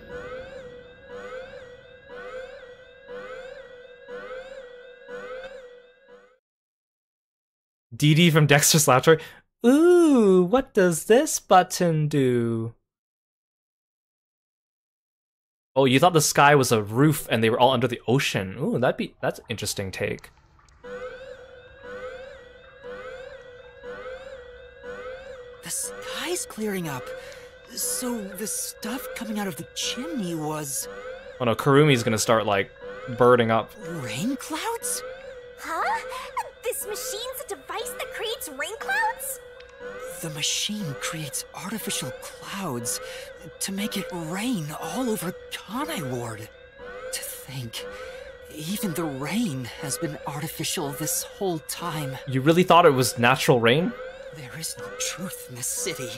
DD from Dexter's Laboratory. Ooh, what does this button do? Oh, you thought the sky was a roof and they were all under the ocean. Ooh, that's an interesting take. The sky's clearing up. So the stuff coming out of the chimney was... Oh no, Kurumi's gonna start, like, birding up. rain clouds? Huh? This machine's a device that creates rain clouds? The machine creates artificial clouds to make it rain all over Kanai Ward. To think, even the rain has been artificial this whole time. You really thought it was natural rain? There is no truth in this city.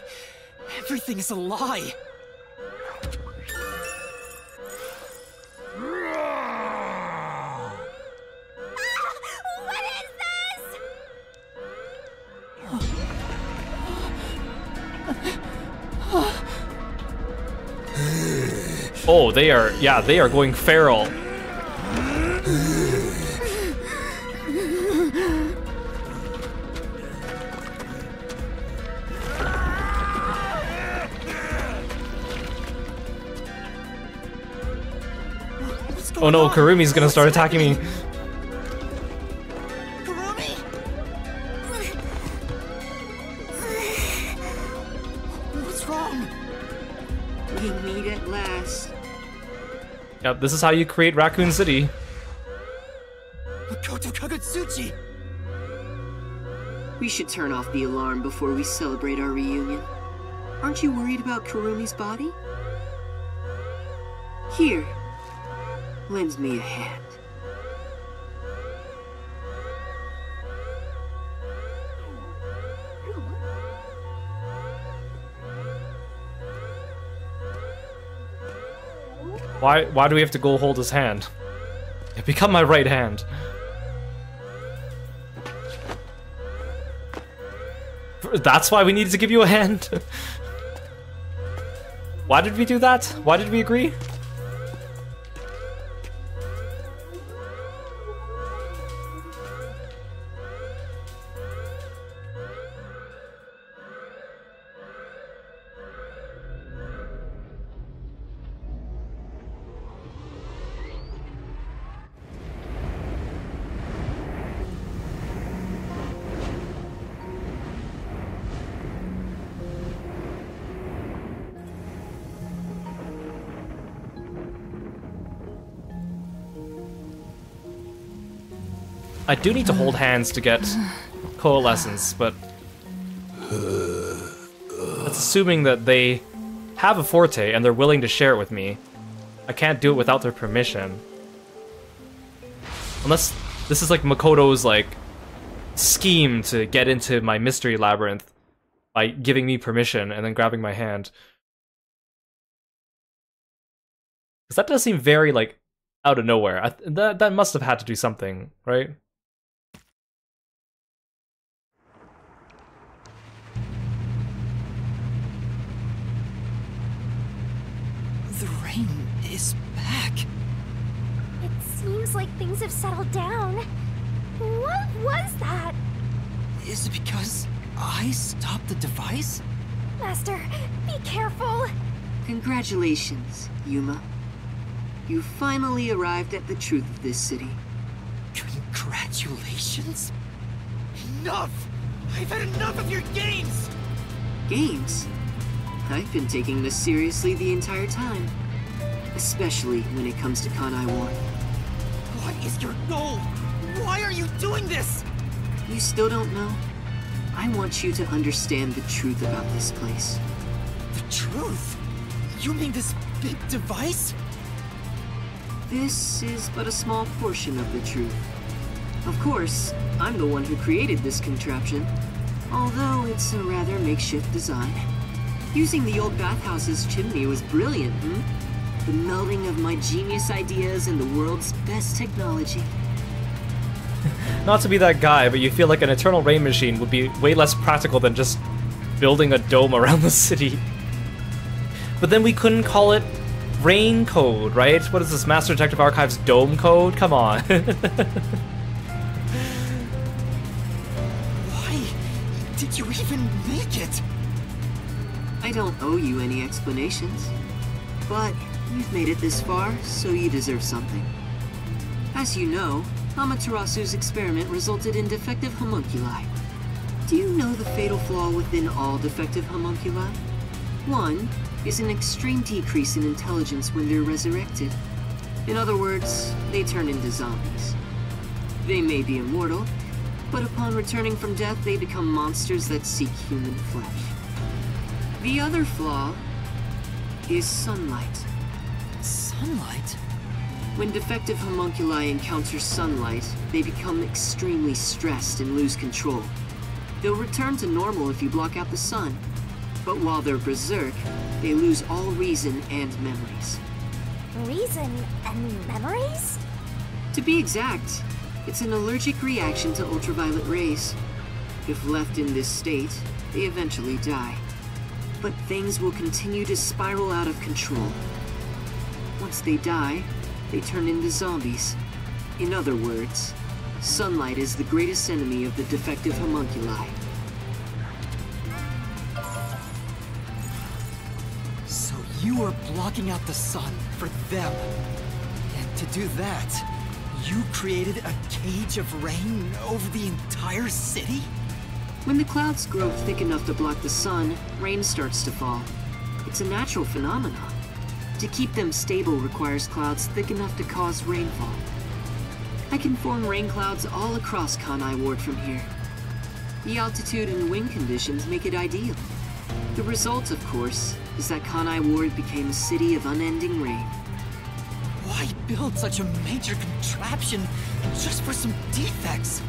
Everything is a lie. What is this? Oh, they are going feral. Oh no, Kurumi's gonna start attacking me. Kurumi! What's wrong? We meet at last. Yep, this is how you create Raccoon City. Makoto Kagutsuchi! We should turn off the alarm before we celebrate our reunion. Aren't you worried about Kurumi's body? Here, lend me a hand. Why do we have to go hold his hand? Become my right hand. That's why we needed to give you a hand? Why did we do that? Why did we agree? I do need to hold hands to get coalescence, but that's assuming that they have a forte and they're willing to share it with me. I can't do it without their permission. Unless this is like Makoto's like scheme to get into my mystery labyrinth by giving me permission and then grabbing my hand. Because that does seem very like out of nowhere. That must have had to do something, right? The rain is back. It seems like things have settled down. What was that? Is it because I stopped the device? Master, be careful. Congratulations, Yuma. You finally arrived at the truth of this city. Congratulations? Enough! I've had enough of your games! Games? I've been taking this seriously the entire time. Especially when it comes to Kanai War. What is your goal? Why are you doing this? You still don't know? I want you to understand the truth about this place. The truth? You mean this big device? This is but a small portion of the truth. Of course, I'm the one who created this contraption, although it's a rather makeshift design. Using the old bathhouse's chimney was brilliant, The melding of my genius ideas and the world's best technology. Not to be that guy, but you feel like an Eternal Rain machine would be way less practical than just building a dome around the city. But then we couldn't call it Rain Code, right? What is this, Master Detective Archive's Dome Code? Come on. Why did you even make it? I don't owe you any explanations, but you've made it this far, so you deserve something. As you know, Amaterasu's experiment resulted in defective homunculi. Do you know the fatal flaw within all defective homunculi? One is an extreme decrease in intelligence when they're resurrected. In other words, they turn into zombies. They may be immortal, but upon returning from death, they become monsters that seek human flesh. The other flaw is sunlight. Sunlight? When defective homunculi encounter sunlight, they become extremely stressed and lose control. They'll return to normal if you block out the sun. But while they're berserk, they lose all reason and memories. Reason and memories? To be exact, it's an allergic reaction to ultraviolet rays. If left in this state, they eventually die. But things will continue to spiral out of control. Once they die, they turn into zombies. In other words, sunlight is the greatest enemy of the defective homunculi. So you are blocking out the sun for them. And to do that, you created a cage of rain over the entire city? When the clouds grow thick enough to block the sun, rain starts to fall. It's a natural phenomenon. To keep them stable requires clouds thick enough to cause rainfall. I can form rain clouds all across Kanai Ward from here. The altitude and wind conditions make it ideal. The result, of course, is that Kanai Ward became a city of unending rain. Why build such a major contraption just for some defects?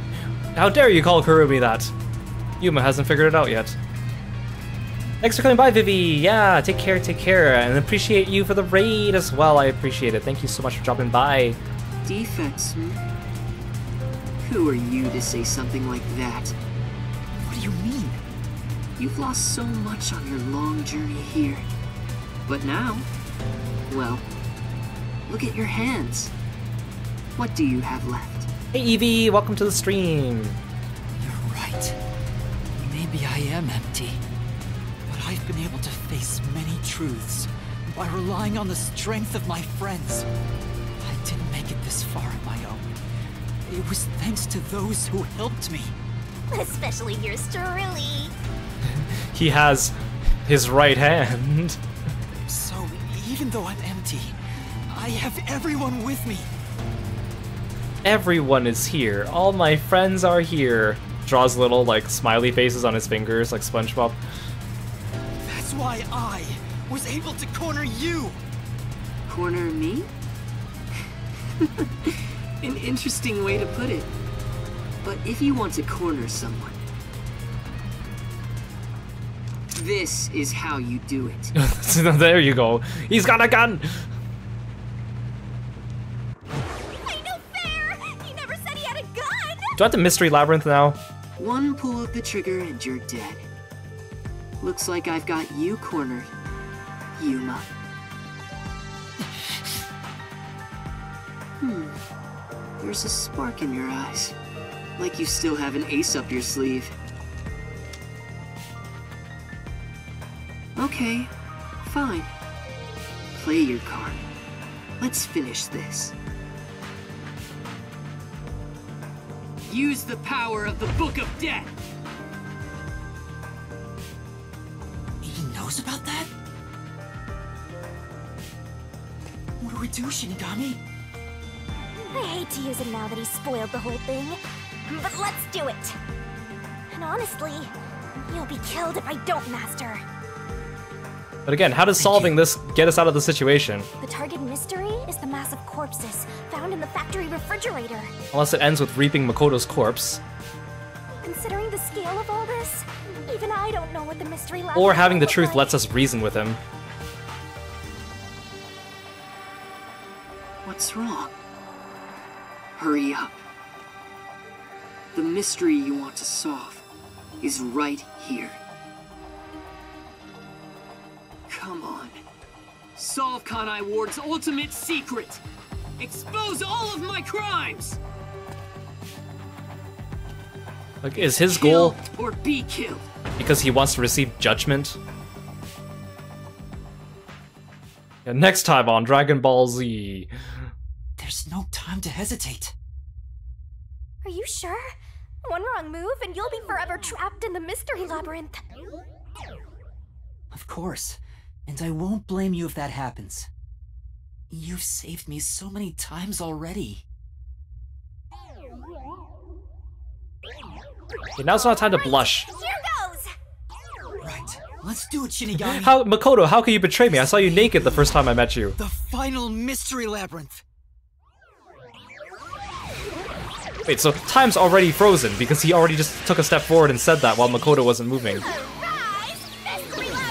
How dare you call Kurumi that? Yuma hasn't figured it out yet. Thanks for coming by, Vivi. Yeah, take care, and appreciate you for the raid as well. I appreciate it. Thank you so much for dropping by. Defects, Who are you to say something like that? What do you mean? You've lost so much on your long journey here. But now, well, look at your hands. What do you have left? Hey Evie, welcome to the stream. You're right. Maybe I am empty. But I've been able to face many truths by relying on the strength of my friends. I didn't make it this far on my own. It was thanks to those who helped me. Especially yours truly. He has his right hand. So, even though I'm empty, I have everyone with me. Everyone is here. All my friends are here. Draws little, like, smiley faces on his fingers, like SpongeBob. That's why I was able to corner you! Corner me? An interesting way to put it. But if you want to corner someone, this is how you do it. There you go. He's got a gun! Do I have the mystery labyrinth now? One pull of the trigger and you're dead. Looks like I've got you cornered, Yuma. There's a spark in your eyes. Like you still have an ace up your sleeve. Okay, fine. Play your card. Let's finish this. Use the power of the Book of Death! He knows about that? What do we do, Shinigami? I hate to use him now that he's spoiled the whole thing, but let's do it! And honestly, you'll be killed if I don't master. But again, how does solving this get us out of the situation? The target mystery is the mass of corpses found in the factory refrigerator. Unless it ends with reaping Makoto's corpse. Considering the scale of all this, even I don't know what the mystery lab Or having the truth lets us reason with him. What's wrong? Hurry up. The mystery you want to solve is right here. Come on. Solve Kanai Ward's ultimate secret! Expose all of my crimes! Like, is his goal Kill or be killed? because he wants to receive judgment? Yeah, next time on Dragon Ball Z. There's no time to hesitate. Are you sure? One wrong move and you'll be forever trapped in the mystery labyrinth. Of course. And I won't blame you if that happens. You've saved me so many times already. Okay, now's not time to blush. Here goes! Right. Let's do it, Shinigami. How, Makoto, how could you betray me? I saw you naked the first time I met you. The final mystery labyrinth. Wait, so time's already frozen because he already just took a step forward and said that while Makoto wasn't moving. Mystery labyrinth!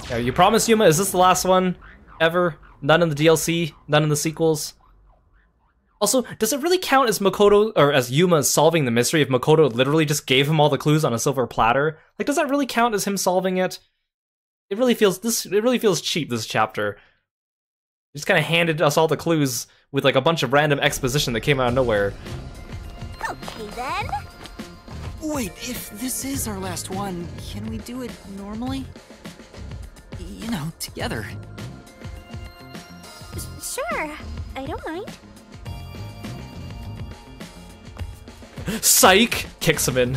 Yeah, you promise, Yuma? Is this the last one? Ever? None in the DLC? None in the sequels? Also, does it really count as Makoto, or as Yuma solving the mystery if Makoto literally just gave him all the clues on a silver platter? Like, does that really count as him solving it? It really feels cheap, this chapter. He just kind of handed us all the clues with like a bunch of random exposition that came out of nowhere. Okay then. Wait, if this is our last one, can we do it normally? You know, together. Sure, I don't mind. Psych! Kicks him in.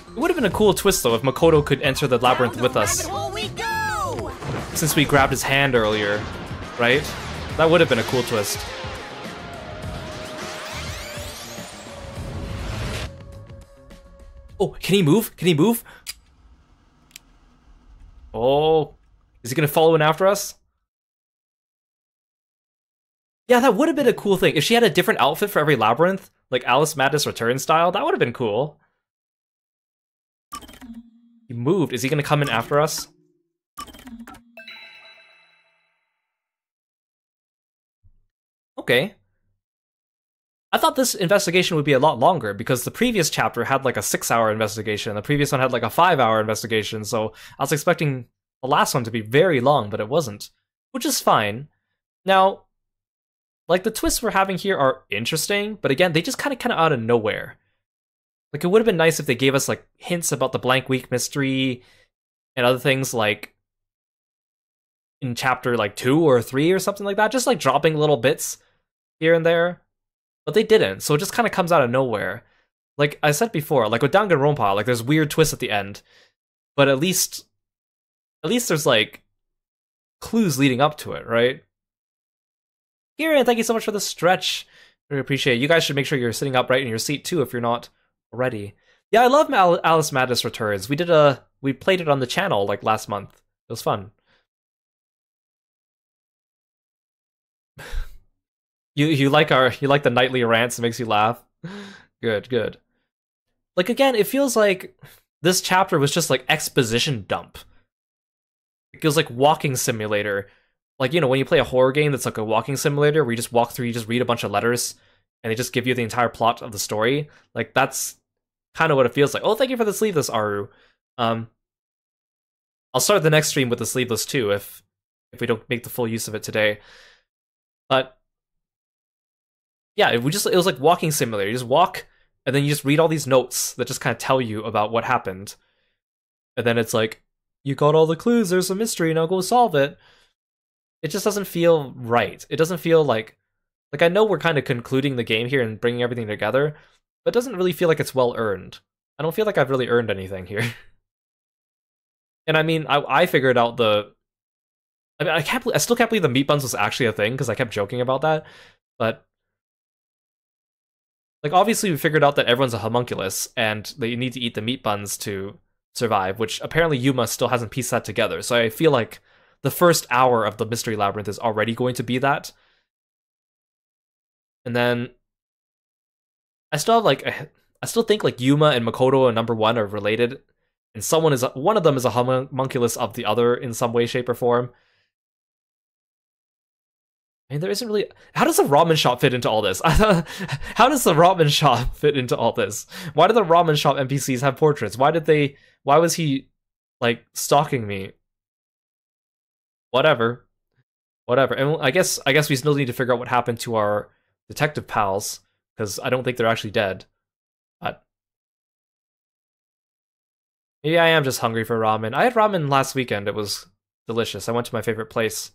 It would have been a cool twist though if Makoto could enter the labyrinth with us. Since we grabbed his hand earlier, right? That would have been a cool twist. Oh, can he move? Can he move? Oh, is he gonna follow in after us? Yeah, that would have been a cool thing. If she had a different outfit for every labyrinth, like Alice Madness Return style, that would have been cool. He moved. Is he gonna come in after us? Okay. I thought this investigation would be a lot longer because the previous chapter had like a 6-hour investigation, the previous one had like a 5-hour investigation, so I was expecting the last one to be very long, but it wasn't, which is fine. Now, like, the twists we're having here are interesting, but again, they just kind of out of nowhere. Like, it would have been nice if they gave us, like, hints about the blank week mystery and other things, like, in chapter, like, 2 or 3 or something like that, just, like, dropping little bits here and there. But they didn't, so it just kind of comes out of nowhere. Like I said before, like with Danganronpa, like there's weird twists at the end, but at least there's like clues leading up to it, right? Kieran, thank you so much for the stretch. Really appreciate it. You guys should make sure you're sitting upright in your seat too if you're not already. Yeah, I love Alice Madness Returns. We played it on the channel like last month. It was fun. You like the nightly rants, it makes you laugh. Good. Like, again, it feels like this chapter was just like exposition dump. It feels like walking simulator. Like, you know, when you play a horror game that's like a walking simulator where you just walk through, you just read a bunch of letters, and they just give you the entire plot of the story. Like, that's kind of what it feels like. Oh, thank you for the sleeveless, Aru. I'll start the next stream with the sleeveless too, if we don't make the full use of it today. But yeah, it was like walking simulator. You just walk, and then you just read all these notes that just kind of tell you about what happened. And then it's like, you got all the clues, there's a mystery, now go solve it. It just doesn't feel right. It doesn't feel like I know we're kind of concluding the game here and bringing everything together, but it doesn't really feel like it's well earned. I don't feel like I've really earned anything here. And I mean, I figured out I still can't believe the meat buns was actually a thing, because I kept joking about that, but like, obviously we figured out that everyone's a homunculus, and that you need to eat the meat buns to survive, which apparently Yuma still hasn't pieced that together. So I feel like the first hour of the Mystery Labyrinth is already going to be that. And then I still think like Yuma and Makoto and number 1 are related, and one of them is a homunculus of the other in some way, shape, or form. I mean, there isn't really... How does the ramen shop fit into all this? How does the ramen shop fit into all this? Why do the ramen shop NPCs have portraits? Why was he, like, stalking me? Whatever. And I guess we still need to figure out what happened to our detective pals, because I don't think they're actually dead. But maybe I am just hungry for ramen. I had ramen last weekend. It was delicious. I went to my favorite place.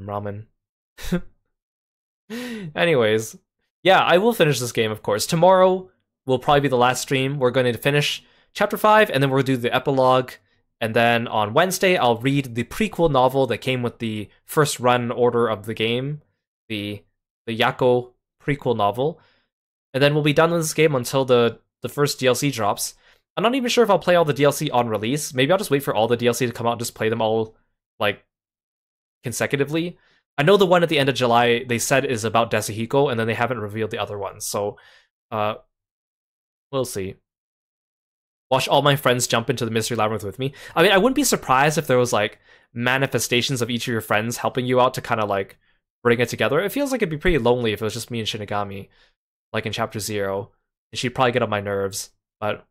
Ramen. Anyways, yeah, I will finish this game, of course. Tomorrow will probably be the last stream. We're going to finish Chapter 5, and then we'll do the epilogue. And then on Wednesday, I'll read the prequel novel that came with the first run order of the game, the Yako prequel novel. And then we'll be done with this game until the first DLC drops. I'm not even sure if I'll play all the DLC on release. Maybe I'll just wait for all the DLC to come out and just play them all, like, consecutively. I know the one at the end of July they said is about Desahiko, and then they haven't revealed the other ones, so we'll see. Watch all my friends jump into the Mystery Labyrinth with me. I mean, I wouldn't be surprised if there was like manifestations of each of your friends helping you out to kind of like bring it together. It feels like it'd be pretty lonely if it was just me and Shinigami, like in Chapter 0, and she'd probably get on my nerves, but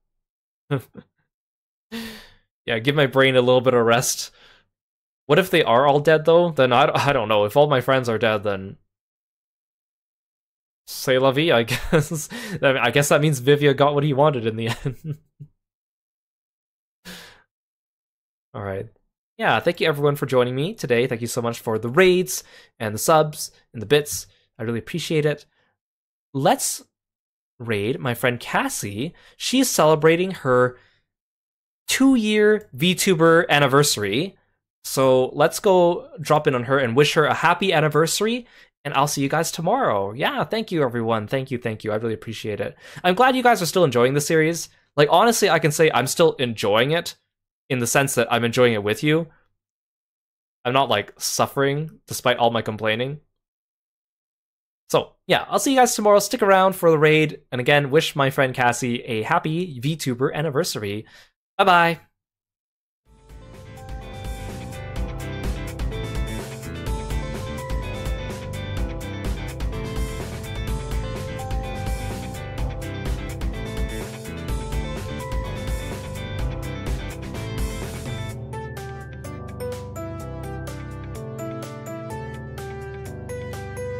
yeah, give my brain a little bit of rest. What if they are all dead, though? Then I don't know. If all my friends are dead, then... C'est la vie, I guess. I guess that means Vivia got what he wanted in the end. Alright. Yeah, thank you everyone for joining me today. Thank you so much for the raids, and the subs, and the bits. I really appreciate it. Let's raid my friend Cassie. She's celebrating her 2-year VTuber anniversary. So let's go drop in on her and wish her a happy anniversary, and I'll see you guys tomorrow. Yeah, thank you everyone. Thank you. I really appreciate it. I'm glad you guys are still enjoying the series. Like, honestly, I can say I'm still enjoying it in the sense that I'm enjoying it with you. I'm not, like, suffering despite all my complaining. So, yeah, I'll see you guys tomorrow. Stick around for the raid, and again, wish my friend Cassie a happy VTuber anniversary. Bye-bye.